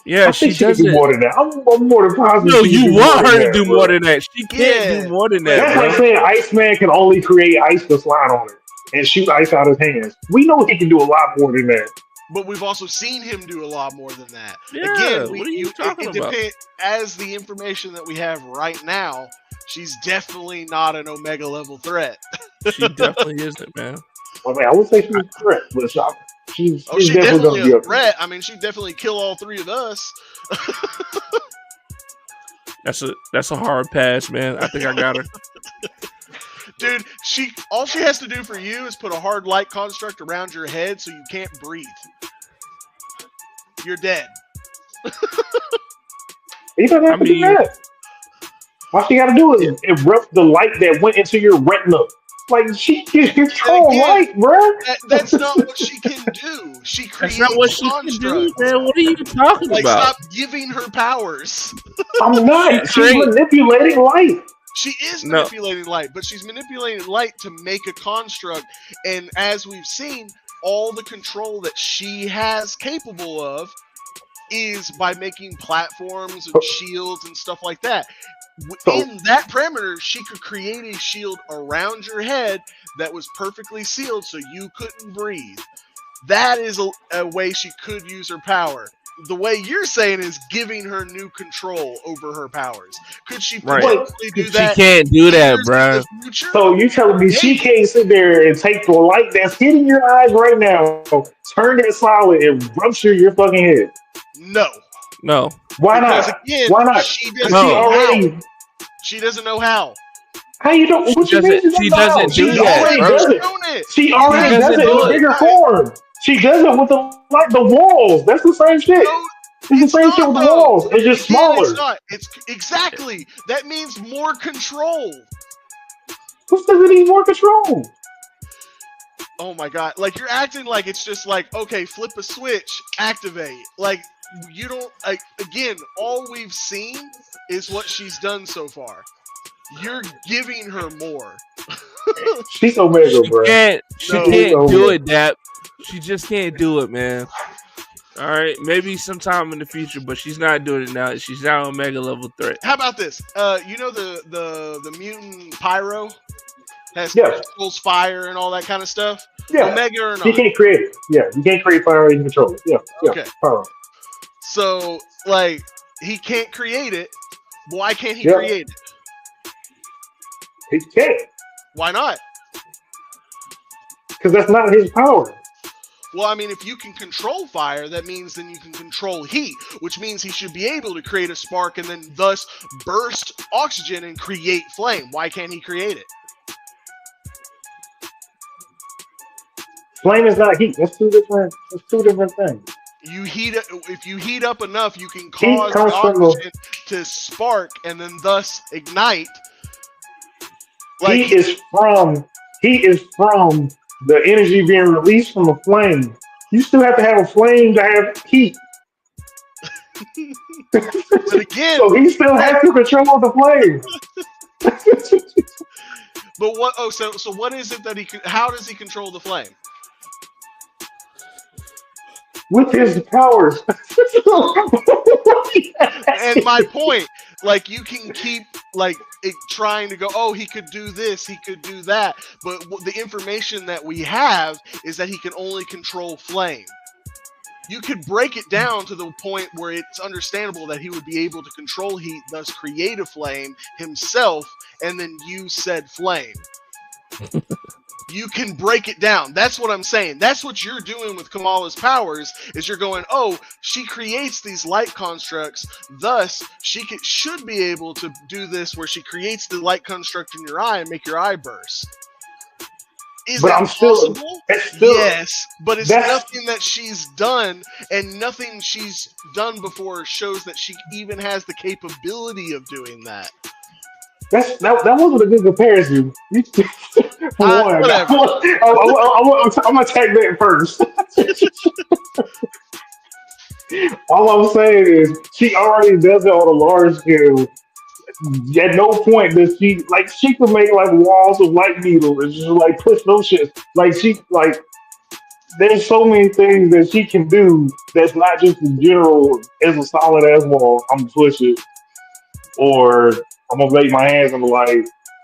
Speaker 1: Yeah,
Speaker 3: I
Speaker 1: she
Speaker 3: think she can
Speaker 1: does
Speaker 3: do
Speaker 1: it.
Speaker 3: more than that. I'm more than positive
Speaker 1: No,
Speaker 3: she can
Speaker 1: you
Speaker 3: do more
Speaker 1: want
Speaker 3: than
Speaker 1: her to
Speaker 3: that,
Speaker 1: do
Speaker 3: bro.
Speaker 1: more than that. She can't
Speaker 4: Yeah,
Speaker 1: do more than
Speaker 4: but
Speaker 1: that,
Speaker 3: That's like
Speaker 1: bro.
Speaker 3: saying Iceman can only create ice to slide on it and shoot ice out his hands. We know he can do a lot more than that.
Speaker 4: but we've also seen him do a lot more than that.
Speaker 1: Yeah,
Speaker 4: Again,
Speaker 1: what are you talking
Speaker 4: it
Speaker 1: about?
Speaker 4: depends. As the information that we have right now, she's definitely not an Omega level threat.
Speaker 1: She definitely isn't, man.
Speaker 3: I mean, I would say she's a threat, but she's
Speaker 4: Oh, she's
Speaker 3: definitely
Speaker 4: definitely
Speaker 3: gonna be
Speaker 4: a
Speaker 3: up there.
Speaker 4: threat. I mean, she'd definitely kill all three of us.
Speaker 1: That's a hard pass, man. I think I got her.
Speaker 4: Dude, all she has to do for you is put a hard light construct around your head so you can't breathe. You're dead.
Speaker 3: You don't have
Speaker 1: I
Speaker 3: to do
Speaker 1: mean,
Speaker 3: that. All she gotta do is erupt the light that went into your retina. Like she can control
Speaker 4: again,
Speaker 3: light, bro.
Speaker 4: That's not what she can do. She
Speaker 1: that's
Speaker 4: creates
Speaker 1: not what she can do,
Speaker 4: constructs.
Speaker 1: man. What are you talking
Speaker 4: Like,
Speaker 1: about?
Speaker 4: stop giving her powers.
Speaker 3: I'm not.
Speaker 1: She
Speaker 3: She's
Speaker 1: create-
Speaker 3: manipulating light.
Speaker 4: She is
Speaker 1: No.
Speaker 4: manipulating light, but she's manipulating light to make a construct. And as we've seen, all the control that she has capable of is by making platforms and shields and stuff like that. Within that parameter, she could create a shield around your head that was perfectly sealed so you couldn't breathe. That is a way she could use her power. the way you're saying is giving her new control over her powers. Could she
Speaker 1: Right.
Speaker 4: potentially do
Speaker 1: She
Speaker 4: that?
Speaker 1: can't do that,
Speaker 4: years in
Speaker 1: bro.
Speaker 4: the future?
Speaker 3: So you telling me she can't sit there and take the light that's hitting your eyes right now, turn it solid, and rupture your fucking head?
Speaker 4: No.
Speaker 1: No.
Speaker 3: Why
Speaker 4: Because
Speaker 3: not?
Speaker 4: again,
Speaker 3: Why not?
Speaker 4: she
Speaker 3: Because
Speaker 4: doesn't
Speaker 3: she
Speaker 1: No.
Speaker 4: know
Speaker 3: already.
Speaker 4: how. She doesn't know how.
Speaker 3: How you don't? What you mean
Speaker 1: She
Speaker 3: she doesn't know how?
Speaker 1: doesn't
Speaker 3: She
Speaker 1: do
Speaker 4: You
Speaker 1: that,
Speaker 4: said
Speaker 3: already
Speaker 1: bro.
Speaker 3: does
Speaker 4: you've
Speaker 3: it.
Speaker 4: shown it.
Speaker 3: She
Speaker 4: You
Speaker 3: already
Speaker 4: have
Speaker 3: does it
Speaker 1: do
Speaker 3: in a
Speaker 1: it.
Speaker 3: bigger
Speaker 4: Right.
Speaker 3: form. She does it with the walls. That's the same shit.
Speaker 4: No,
Speaker 3: It's the
Speaker 4: it's
Speaker 3: same shit
Speaker 4: not
Speaker 3: with the
Speaker 4: though.
Speaker 3: walls. It's just
Speaker 4: Again, it's
Speaker 3: smaller.
Speaker 4: not. It's exactly. That means more control.
Speaker 3: Who does it need more control?
Speaker 4: Oh my god! Like you're acting like it's just like okay, flip a switch, activate. Like you don't. Again, all we've seen is what she's done so far. You're giving her more.
Speaker 3: She's Omega, bro.
Speaker 1: She
Speaker 4: No.
Speaker 1: can't do it, Dap. She just can't do it, man. All right, maybe sometime in the future, but she's not doing it now. She's now Omega level threat.
Speaker 4: How about this? You know the mutant Pyro has
Speaker 3: Yeah.
Speaker 4: controls fire and all that kind of stuff.
Speaker 3: Yeah.
Speaker 4: Omega or
Speaker 3: She
Speaker 4: not?
Speaker 3: can't create it. Yeah, you can't create fire and control it. Yeah.
Speaker 4: Okay.
Speaker 3: Power.
Speaker 4: So like he can't create it. Why can't he
Speaker 3: Yeah.
Speaker 4: create it?
Speaker 3: He can't.
Speaker 4: Why not?
Speaker 3: Because that's not his power.
Speaker 4: Well, I mean, if you can control fire, that means then you can control heat, which means he should be able to create a spark and then thus burst oxygen and create flame. Why can't he create it?
Speaker 3: Flame is not heat. That's two different things.
Speaker 4: You heat it, if you heat up enough, you can
Speaker 3: Heat
Speaker 4: cause
Speaker 3: comes
Speaker 4: the
Speaker 3: from
Speaker 4: oxygen to spark and then thus ignite. Like
Speaker 3: Heat is from the energy being released from a flame. You still have to have a flame to have heat.
Speaker 4: but again,
Speaker 3: So he still has to control the flame.
Speaker 4: but what? Oh, so what is it that he? How does he control the flame?
Speaker 3: With his powers.
Speaker 4: And my point, like you can keep like trying to go, oh, he could do this, he could do that, but the information that we have is that he can only control flame. You could break it down to the point where it's understandable that he would be able to control heat, thus create a flame himself, and then use said flame. You can break it down. That's what I'm saying. That's what you're doing with Kamala's powers, is you're going, oh, she creates these light constructs, thus she should be able to do this where she creates the light construct in your eye and make your eye burst. Is that possible? Yes, but it's nothing that she's done, and nothing she's done before shows that she even has the capability of doing that.
Speaker 3: That wasn't a good comparison. For one,
Speaker 4: whatever.
Speaker 3: I'm gonna take that first. All I'm saying is she already does it on a large scale. At no point does she could make like walls of light needles and just like push those shits. There's so many things that she can do that's not just in general as a solid ass wall. I'm gonna push it, or I'm gonna make my hands in the light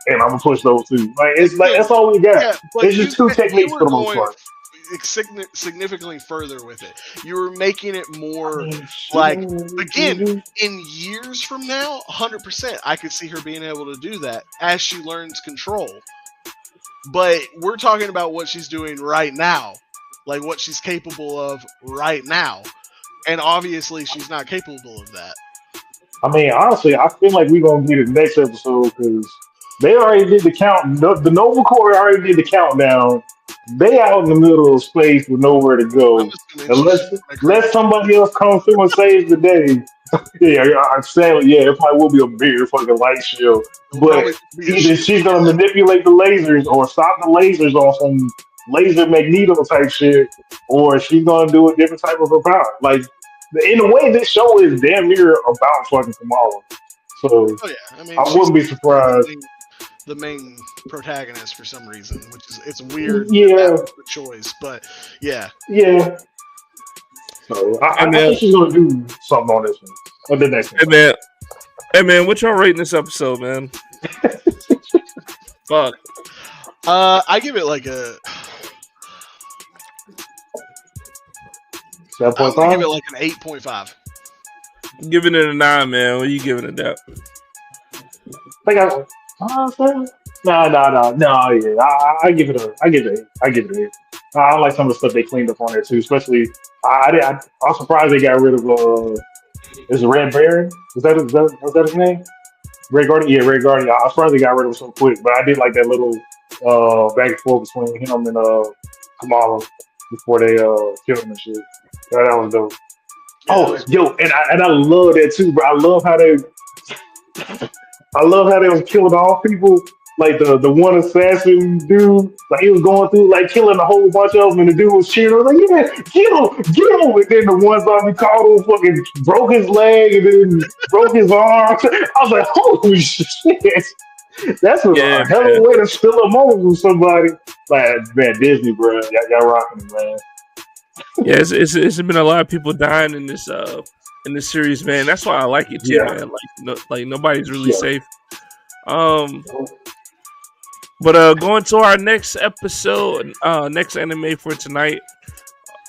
Speaker 3: and I'm gonna push those two. That's all we got.
Speaker 4: Yeah,
Speaker 3: It's just two techniques for the most part.
Speaker 4: Significantly further with it. You were making it more like, again, in years from now, 100%, I could see her being able to do that as she learns control. But we're talking about what she's doing right now, like what she's capable of right now. And obviously, she's not capable of that.
Speaker 3: I mean, honestly, I feel like we're gonna get it next episode because they already did the count. The Nova Corps already did the countdown. They out in the middle of space with nowhere to go. Unless somebody else comes through and saves the day. I'm saying, it probably will be a bigger fucking light shield. But either she's gonna manipulate the lasers or stop the lasers on some laser magneto type shit, or she's gonna do a different type of her power. Like in a way, this show is damn near about fucking Kamala. So I wouldn't be surprised.
Speaker 4: The main protagonist for some reason, which is it's weird. Choice, but yeah.
Speaker 3: So I think she's gonna do something on this one. Or the next one.
Speaker 1: Hey man, what y'all rating this episode, man? Fuck.
Speaker 4: I give it like a I'm gonna give
Speaker 3: 7.5.
Speaker 4: it like an 8.5.
Speaker 1: Giving it a 9, man. What are you giving it that?
Speaker 3: I think no. Yeah, I give it an 8. I give it an 8. I like some of the stuff they cleaned up on there too, especially I I'm surprised they got rid of is it Red Baron? Was that his name? Red Guardian? Yeah, Red Guardian. I was surprised they got rid of him so quick, but I did like that little back and forth between him and Kamala before they killed him and shit. That was dope.
Speaker 4: Yeah,
Speaker 3: Oh, yo, and I love that too, bro. I love how they was killing all people. Like the one assassin dude, like he was going through like killing a whole bunch of them, and the dude was cheering. I was like, "Yeah, get him!" And then the one zombie called him, fucking broke his leg, and then broke his arm. I was like, "Holy shit!" That's
Speaker 1: Yeah,
Speaker 3: a hell of
Speaker 1: man.
Speaker 3: a way to steal a moment from somebody. Like, man, Disney, bro, y'all rocking it, man.
Speaker 1: Yeah, it's been a lot of people dying in this series, man. That's why I like it too,
Speaker 3: Yeah,
Speaker 1: man. Like nobody's really
Speaker 3: yeah.
Speaker 1: safe. Um, but going to our next episode, next anime for tonight.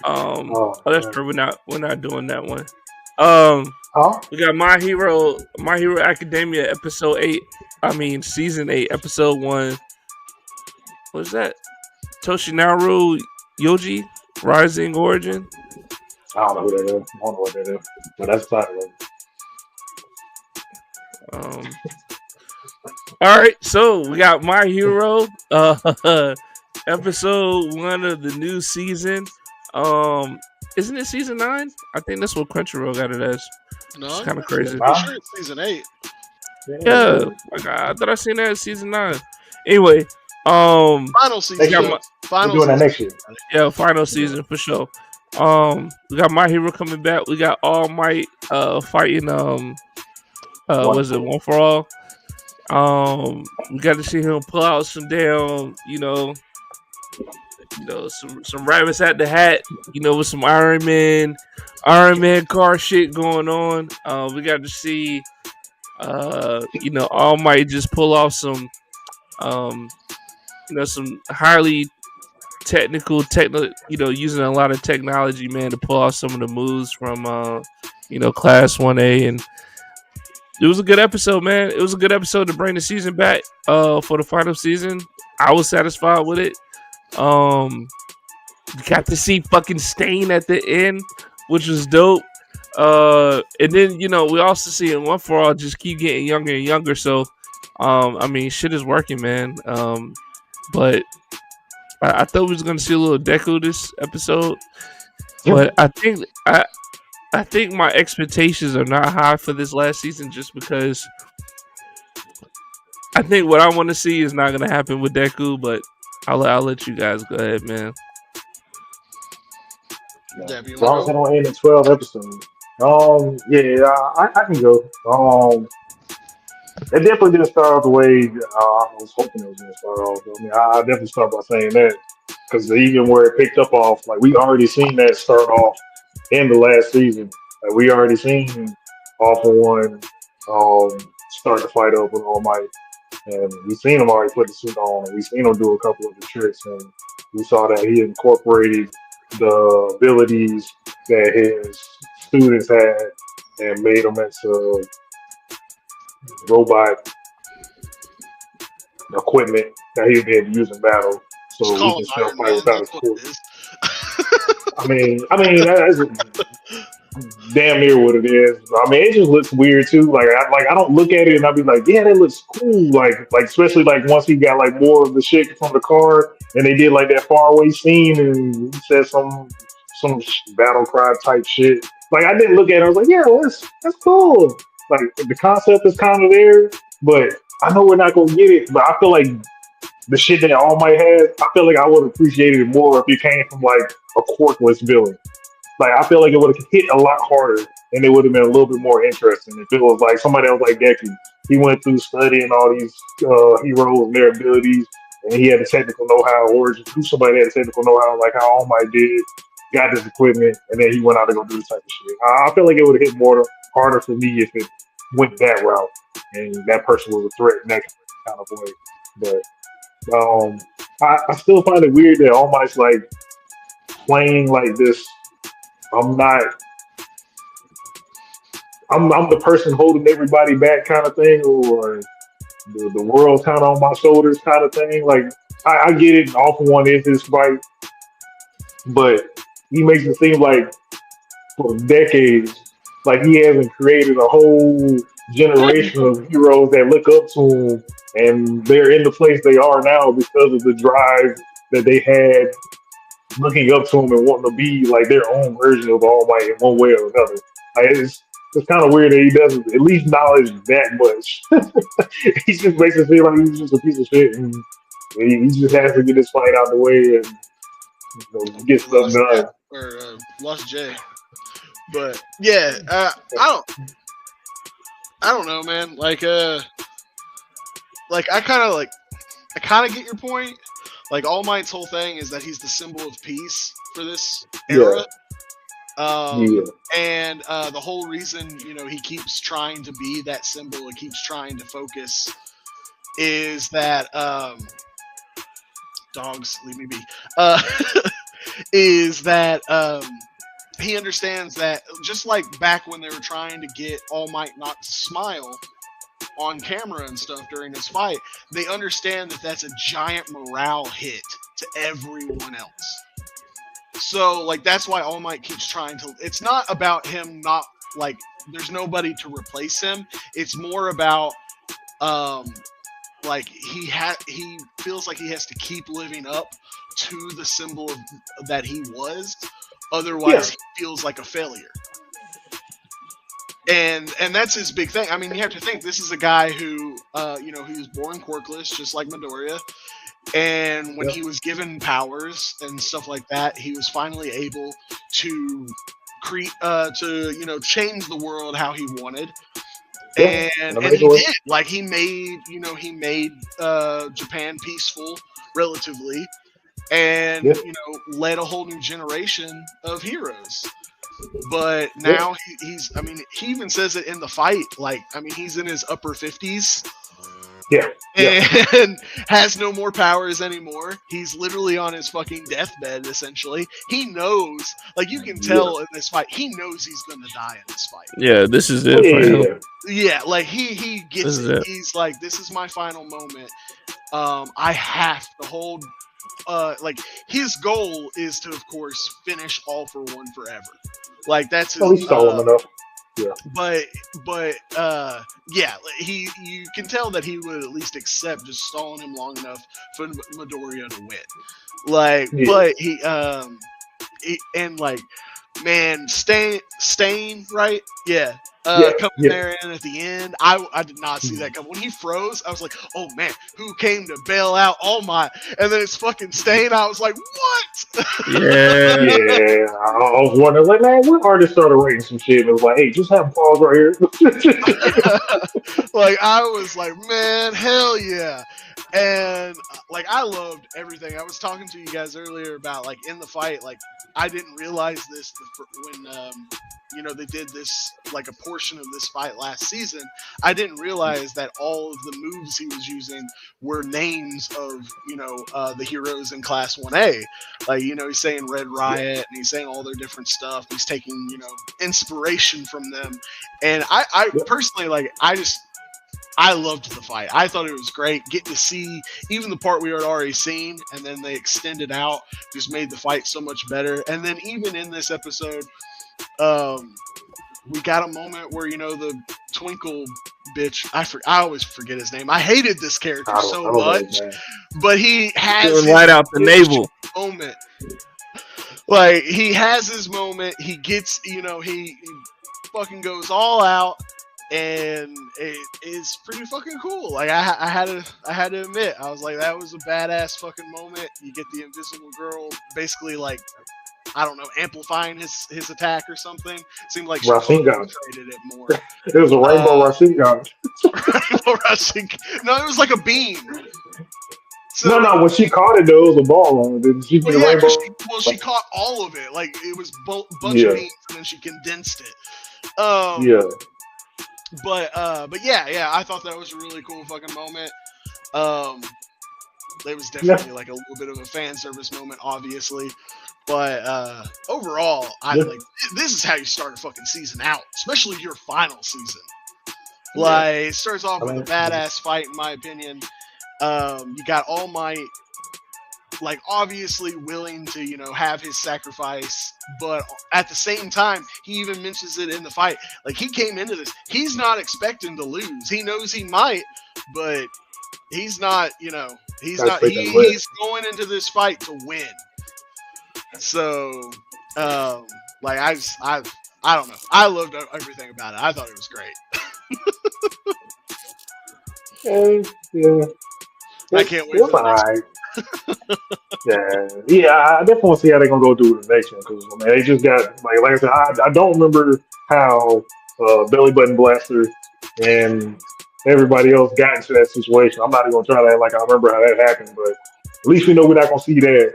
Speaker 3: Oh,
Speaker 1: Oh, that's
Speaker 3: man.
Speaker 1: true. We're not doing that one. Um,
Speaker 3: Huh?
Speaker 1: we got My Hero Academia episode 8. I mean season 8, episode 1. What's that? Toshinaru Yoji Rising Origin.
Speaker 3: I don't know who that is. I don't know what that is, but that's the title of it.
Speaker 1: Um, all right, so we got My Hero, episode 1 of the new season. Isn't it season 9? I think that's what Crunchyroll got it as. It's
Speaker 4: no,
Speaker 1: kind of
Speaker 4: I'm
Speaker 1: crazy.
Speaker 4: pretty sure it's season 8.
Speaker 1: Yeah, like, I thought I seen that as season 9. Anyway, um,
Speaker 4: Final season.
Speaker 1: got
Speaker 3: year.
Speaker 1: my,
Speaker 3: We're
Speaker 4: Final
Speaker 3: doing that
Speaker 4: season.
Speaker 3: next year.
Speaker 1: yeah, final season for sure. We got My Hero coming back. We got All Might fighting was it
Speaker 3: Wonderful.
Speaker 1: One for All? We got to see him pull out some damn, some rabbits at the hat, with some Iron Man car shit going on. We got to see, All Might just pull off um, some highly using a lot of technology, man, to pull off some of the moves from, Class 1A. And it was a good episode, man. It was a good episode to bring the season back for the final season. I was satisfied with it. Got to see fucking Stain at the end, which was dope. And then we also see in One for All just keep getting younger and younger. So, I mean, shit is working, man. But I thought we was gonna see a little Deku this episode, but I think my expectations are not high for this last season, just because I think what I want to see is not gonna happen with Deku. But I'll let you guys go ahead, man.
Speaker 3: Yeah.
Speaker 4: Deb, you
Speaker 3: As long
Speaker 4: want
Speaker 3: as
Speaker 4: to
Speaker 3: they
Speaker 4: go?
Speaker 3: don't end in 12 episodes. Yeah, I can go. It definitely didn't start off the way I was hoping it was going to start off. I mean, I definitely start by saying that because even where it picked up off, like we already seen that start off in the last season. Like we already seen All for One start to fight up with All Might, and we seen him already put the suit on, and we seen him do a couple of the tricks, and we saw that he incorporated the abilities that his students had and made them into robot equipment that he would be able to use in battle,
Speaker 4: Just
Speaker 3: so he
Speaker 4: call
Speaker 3: can
Speaker 4: him
Speaker 3: still
Speaker 4: Iron
Speaker 3: fight
Speaker 4: Man.
Speaker 3: without his
Speaker 4: That's what
Speaker 3: force.
Speaker 4: it is.
Speaker 3: That's damn near what it is. I mean, it just looks weird too. I don't look at it and I'll be like, yeah, that looks cool. Like especially like once he got like more of the shit from the car and they did like that far away scene and he said some battle cry type shit. Like I didn't look at it. I was like, yeah, well, that's cool. Like the concept is kind of there, but I know we're not gonna get it. But I feel like the shit that All Might has, I feel like I would have appreciated it more if it came from like a quirkless villain. Like I feel like it would have hit a lot harder, and it would have been a little bit more interesting if it was like somebody else like Deku. He went through studying all these heroes and their abilities, and he had the technical know-how, or just somebody that had the technical know-how, like how All Might did, got this equipment, and then he went out to go do this type of shit. I feel like it would have hit more harder for me if it went that route, and that person was a threat in that kind of way. But I still find it weird that All Might's like playing like this I'm not. I'm the person holding everybody back kind of thing, or the world kind of on my shoulders kind of thing. Like I get it. All for One is his fight, but he makes it seem like for decades, like he hasn't created a whole generation of heroes that look up to him, and they're in the place they are now because of the drive that they had looking up to him and wanting to be like their own version of All Might in one way or another. Like it's kind of weird that he doesn't at least knowledge that much. He just makes it feel like he's just a piece of shit, and he just has to get his fight out the way and get
Speaker 4: We
Speaker 3: stuff
Speaker 4: lost
Speaker 3: done.
Speaker 4: Matt, or lost Jay. But yeah, I don't know, man. Like I kind of get your point. Like All Might's whole thing is that he's the symbol of peace for this
Speaker 3: Yeah,
Speaker 4: era. Um,
Speaker 3: yeah,
Speaker 4: and the whole reason, he keeps trying to be that symbol and keeps trying to focus is that dogs leave me be. Uh, is that he understands that just like back when they were trying to get All Might not to smile on camera and stuff during this fight, they understand that that's a giant morale hit to everyone else. So like that's why All Might keeps trying to. It's not about him not like there's nobody to replace him. It's more about like he feels like he has to keep living up to the symbol that he was.
Speaker 3: yeah.
Speaker 4: Otherwise, he feels like a failure. And that's his big thing. I mean, you have to think this is a guy who, he was born quirkless, just like Midoriya. And when
Speaker 3: Yep.
Speaker 4: he was given powers and stuff like that, he was finally able to change the world how he wanted.
Speaker 3: Yeah,
Speaker 4: And
Speaker 3: and I
Speaker 4: and
Speaker 3: made
Speaker 4: he
Speaker 3: the way.
Speaker 4: did. Like he made Japan peaceful relatively, and
Speaker 3: Yeah,
Speaker 4: led a whole new generation of heroes. But
Speaker 3: yeah,
Speaker 4: now he's I mean he even says it in the fight, like I mean he's in his upper 50s
Speaker 3: yeah, yeah,
Speaker 4: and has no more powers anymore. He's literally on his fucking deathbed essentially. He knows, like you can
Speaker 3: yeah.
Speaker 4: tell in this fight, he knows he's gonna die in this fight.
Speaker 1: Yeah, this is
Speaker 3: Oh
Speaker 1: it
Speaker 3: yeah,
Speaker 1: for
Speaker 3: yeah,
Speaker 1: him.
Speaker 3: yeah.
Speaker 4: Yeah, like he
Speaker 1: This
Speaker 4: gets
Speaker 1: is
Speaker 4: it.
Speaker 1: it.
Speaker 4: He's like, this is my final moment. I have to hold like his goal is to of course finish All for One forever. Like that's
Speaker 3: Oh,
Speaker 4: his
Speaker 3: he's stolen enough. Yeah,
Speaker 4: but yeah, you can tell that he would at least accept just stalling him long enough for Midoriya to win. Like,
Speaker 3: yeah,
Speaker 4: but and like, man, Stain, right? Yeah.
Speaker 3: yeah,
Speaker 4: Coming
Speaker 3: yeah,
Speaker 4: there in at the end, I did not see that coming. When he froze, I was like, oh man, who came to bail out All Might? And then it's fucking Stain. I was like, what?
Speaker 1: Yeah.
Speaker 3: yeah. I was wondering, like, man, what artist started writing some shit and was like, hey, just have him pause right here.
Speaker 4: Like I was like, man, hell yeah. And like I loved everything. I was talking to you guys earlier about like in the fight, like I didn't realize this when they did this like a portion of this fight last season. I didn't realize that all of the moves he was using were names of the heroes in Class 1A. Like he's saying Red Riot and he's saying all their different stuff. He's taking inspiration from them. And I
Speaker 3: Yeah,
Speaker 4: personally like I loved the fight. I thought it was great. Getting to see even the part we had already seen, and then they extended out, just made the fight so much better. And then even in this episode, we got a moment where the Twinkle bitch. I always forget his name. I hated this character so
Speaker 3: I don't know his
Speaker 4: much,
Speaker 3: name.
Speaker 4: but he has
Speaker 1: Shooting
Speaker 4: his
Speaker 1: right out the navel.
Speaker 4: moment. Like he has his moment. He gets he fucking goes all out. And it is pretty fucking cool. Like I had to admit, I was like, that was a badass fucking moment. You get the Invisible Girl basically like, I don't know, amplifying his attack or something. Seemed like she
Speaker 3: Rasengan.
Speaker 4: concentrated it more.
Speaker 3: It was a rainbow Rasengan.
Speaker 4: No, it was like a beam. So,
Speaker 3: No, when she caught it, though, it was a ball. Did she
Speaker 4: well,
Speaker 3: get a
Speaker 4: yeah,
Speaker 3: rainbow?
Speaker 4: she caught all of it. Like it was bunch
Speaker 3: Yeah,
Speaker 4: of beams, and then she condensed it.
Speaker 3: yeah,
Speaker 4: But yeah, I thought that was a really cool fucking moment. It was definitely like a little bit of a fan service moment, obviously. But overall, like this is how you start a fucking season out, especially your final season. Like, it starts off with a badass fight, in my opinion. You got All Might, like, obviously willing to, you know, have his sacrifice, but at the same time, he even mentions it in the fight. Like, he came into this, he's not expecting to lose. He knows he might, but he's not, you know, he's going into this fight to win. So, like, I don't know. I loved everything about it. I thought it was great.
Speaker 3: Yeah.
Speaker 4: I can't wait for the next one.
Speaker 3: I definitely want to see how they're gonna go do the next one because they just got like I said, I don't remember how Belly Button Blaster and everybody else got into that situation. I'm not even gonna try to act like I remember how that happened, but at least we know we're not gonna see that.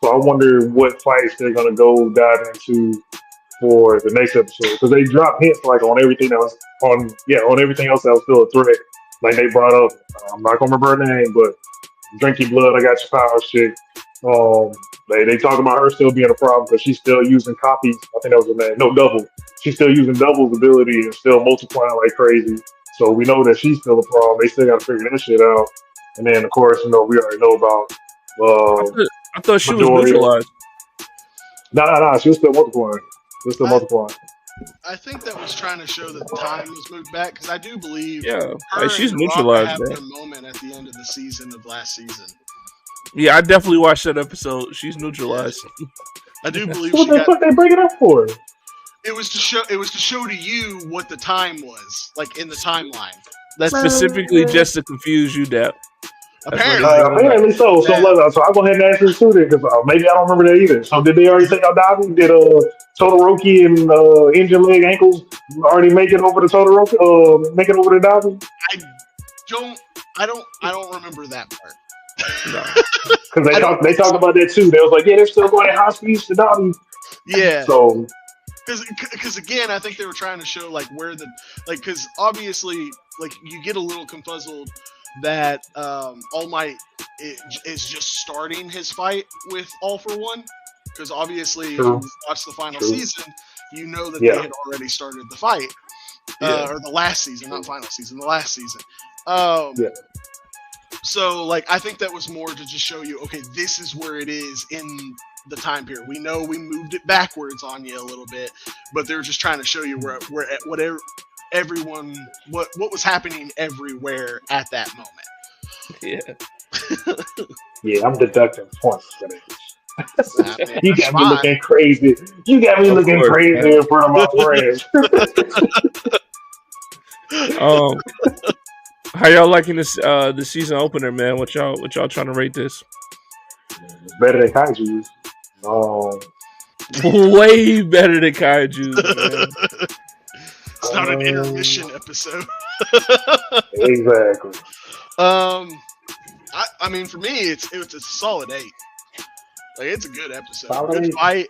Speaker 3: So I wonder what fights they're gonna go dive into for the next episode because they dropped hints like on everything else on everything else that was still a threat. Like they brought up, I'm not gonna remember her name, but Drink Your Blood, I Got Your Power shit. They talk about her still being a problem because she's still using copies. I think that was her name. No, Double. She's still using Double's ability and still multiplying like crazy. So we know that she's still a problem. They still got to figure that shit out. And then, of course, we already know about
Speaker 1: I thought she was
Speaker 3: Midoriya.
Speaker 1: neutralized.
Speaker 3: Nah. She was still multiplying. Multiplying.
Speaker 4: I think that was trying to show that time was moved back because I do believe
Speaker 1: like she's neutralized.
Speaker 4: Had their moment at the end of the season of last season.
Speaker 1: Yeah, I definitely watched that episode. She's neutralized.
Speaker 4: I do believe
Speaker 3: what the fuck they bring it up for?
Speaker 4: It was to show to you what the time was, like in the timeline.
Speaker 1: That's specifically just to confuse you, Dap.
Speaker 3: Apparently so. So I'll go ahead and ask this too then, because maybe I don't remember that either. So did they already say Adabi? Did Todoroki and Engine Leg Ankles already make it over to Todoroki? Make it over to Dabi?
Speaker 4: I don't remember that part.
Speaker 3: Because they talked about that too. They was like, yeah, they're still going at high speeds to Dabi.
Speaker 4: Yeah.
Speaker 3: So.
Speaker 4: Because again, I think they were trying to show like where because obviously like you get a little confuzzled that All Might is just starting his fight with All for One, because obviously if you watch the final season, you know that they had already started the fight, or the last season, not final season, the last season. So like I think that was more to just show you, okay, this is where it is in the time period. We know we moved it backwards on you a little bit, but they were just trying to show you where whatever everyone what was happening everywhere at that moment.
Speaker 3: Yeah, I'm deducting points for this. You got me looking crazy. You got me looking crazy in front of my friends.
Speaker 1: How y'all liking this the season opener, man? What y'all trying to rate this?
Speaker 3: It's better than Kaiju's.
Speaker 1: Way better than Kaiju's, man.
Speaker 4: It's not an intermission episode.
Speaker 3: Exactly.
Speaker 4: I mean, for me, it's a solid 8. Like, it's a good episode. Good fight.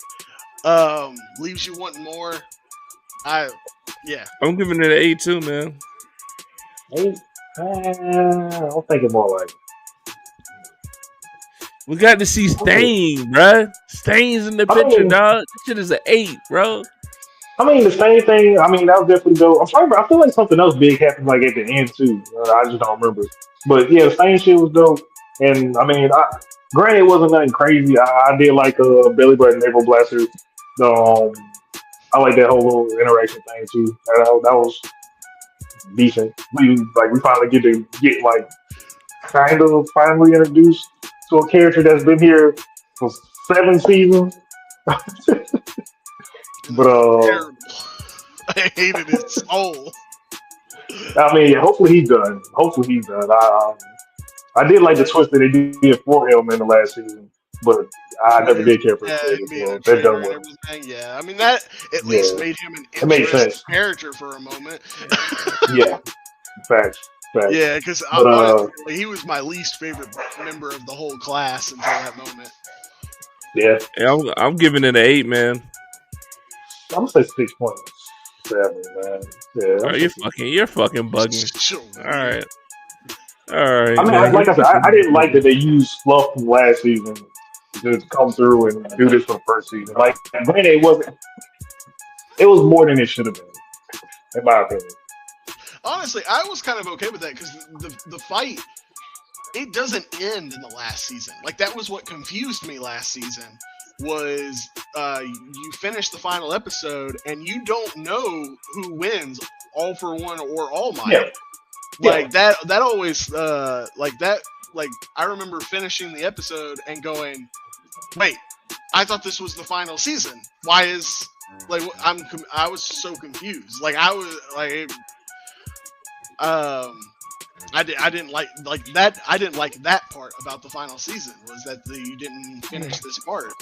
Speaker 4: Leaves you wanting more. I'm
Speaker 1: giving it an 8 too, man.
Speaker 3: 8? I'll think it more like.
Speaker 1: We got to see Stain, bruh. Stain's in the picture, dog. This shit is an 8, bro.
Speaker 3: I mean, the Stain thing, that was definitely dope. I'm sorry, but I feel like something else big happened like at the end too. I just don't remember. But yeah, the Stain shit was dope. And I mean, granted, it wasn't nothing crazy. I did like Belly Button Naval Blaster. I like that whole little interaction thing too. That was decent. We finally get like kind of finally introduced to a character that's been here for 7 seasons. But
Speaker 4: I hated his soul.
Speaker 3: I mean, hopefully he's done. I did like the twist that they did for him in the last season, but I never did care for it. They're done with
Speaker 4: everything. Yeah, I mean that at least made him an interesting character for a moment.
Speaker 3: Yeah, facts.
Speaker 4: Yeah, because he was my least favorite member of the whole class until that moment.
Speaker 3: Yeah,
Speaker 1: I'm giving it an 8, man.
Speaker 3: I'm gonna say 6.7, man. Yeah,
Speaker 1: you're fucking bugging. All right. All right,
Speaker 3: I mean,
Speaker 1: man.
Speaker 3: like I said, I didn't like that they used fluff from last season to come through and do this for the first season. Like, granted, it wasn't. It was more than it should have been, in my opinion.
Speaker 4: Honestly, I was kind of okay with that because the fight, it doesn't end in the last season. Like, that was what confused me last season, was you finish the final episode and you don't know who wins, All for One or All Might.
Speaker 3: Yeah.
Speaker 4: Like, that always, like, I remember finishing the episode and going, wait, I thought this was the final season. Why is, like, I was so confused. Like, I was, like, I didn't like that. I didn't like that part about the final season, was that you didn't finish this part.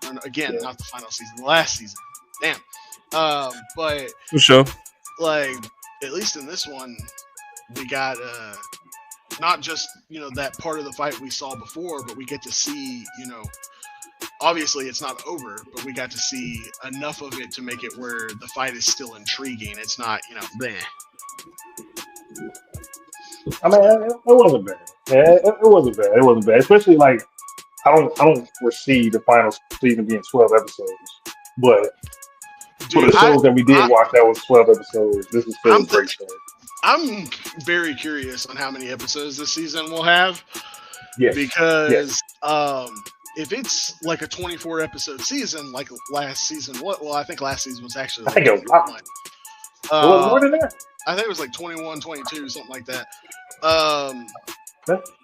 Speaker 4: And again, not the final season, the last season. Damn. But
Speaker 1: For sure.
Speaker 4: like, at least in this one, we got not just, you know, that part of the fight we saw before, but we get to see, you know, obviously it's not over, but we got to see enough of it to make it where the fight is still intriguing. It's not, you know, bleh.
Speaker 3: I mean, it wasn't bad. Yeah, it wasn't bad. It wasn't bad. Especially like, I don't foresee the final season being 12 episodes, but for the shows that we did watch, that was 12 episodes. This is still a great show.
Speaker 4: I'm very curious on how many episodes this season will have.
Speaker 3: Yes.
Speaker 4: Because if it's like a 24 episode season, like last season, well, I think last season was actually like,
Speaker 3: I think it was more than that.
Speaker 4: I think it was like 21, 22, something like that.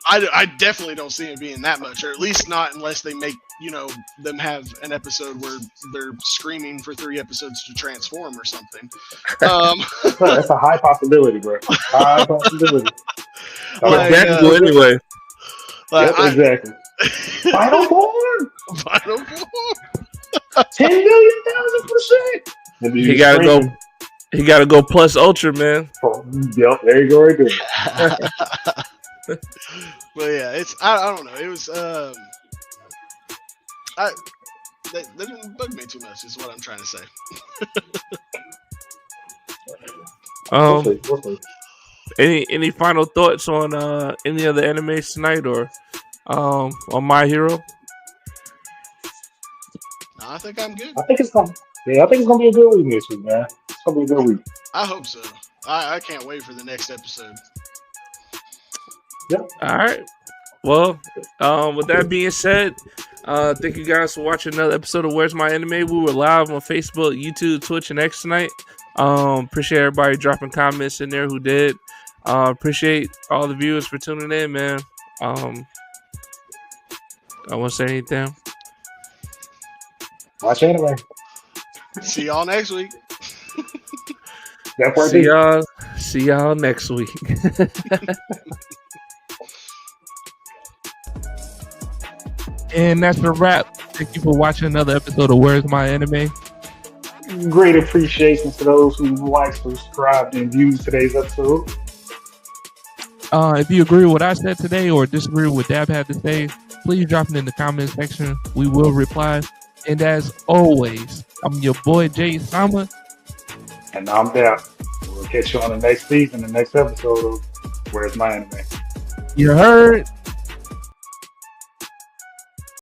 Speaker 4: I definitely don't see it being that much, or at least not unless they make, you know, them have an episode where they're screaming for 3 episodes to transform or something.
Speaker 3: That's a high possibility, bro. High possibility.
Speaker 1: Like, anyway.
Speaker 3: Yep, exactly. Final form.
Speaker 4: Final form.
Speaker 3: 10,000,000%.
Speaker 1: He gotta go. He gotta go plus ultra, man.
Speaker 3: Yep, there you go, right there.
Speaker 4: But yeah, it's I don't know. It was that didn't bug me too much, is what I'm trying to say.
Speaker 1: Any final thoughts on any other animes tonight, or on My Hero?
Speaker 4: No, I think I'm good.
Speaker 3: I think it's gonna be a good week this week, man. It's gonna be a good week.
Speaker 4: I hope so. I can't wait for the next episode.
Speaker 3: Yep.
Speaker 1: All right. Well, with that being said, thank you guys for watching another episode of Where's My Anime. We were live on Facebook, YouTube, Twitch, and X tonight. Appreciate everybody dropping comments in there who did. Appreciate all the viewers for tuning in, man. I want to say anything.
Speaker 3: Watch anime.
Speaker 4: See y'all next week.
Speaker 1: See y'all next week. And that's a wrap. Thank you for watching another episode of Where's My Anime.
Speaker 3: Great appreciation to those who liked, subscribed, and viewed today's episode.
Speaker 1: If you agree with what I said today or disagree with what Dab had to say, please drop it in the comment section. We will reply. And as always, I'm your boy Jay Sama.
Speaker 3: And I'm down. We'll catch you on the next season, the next episode of Where's My Anime.
Speaker 1: You heard?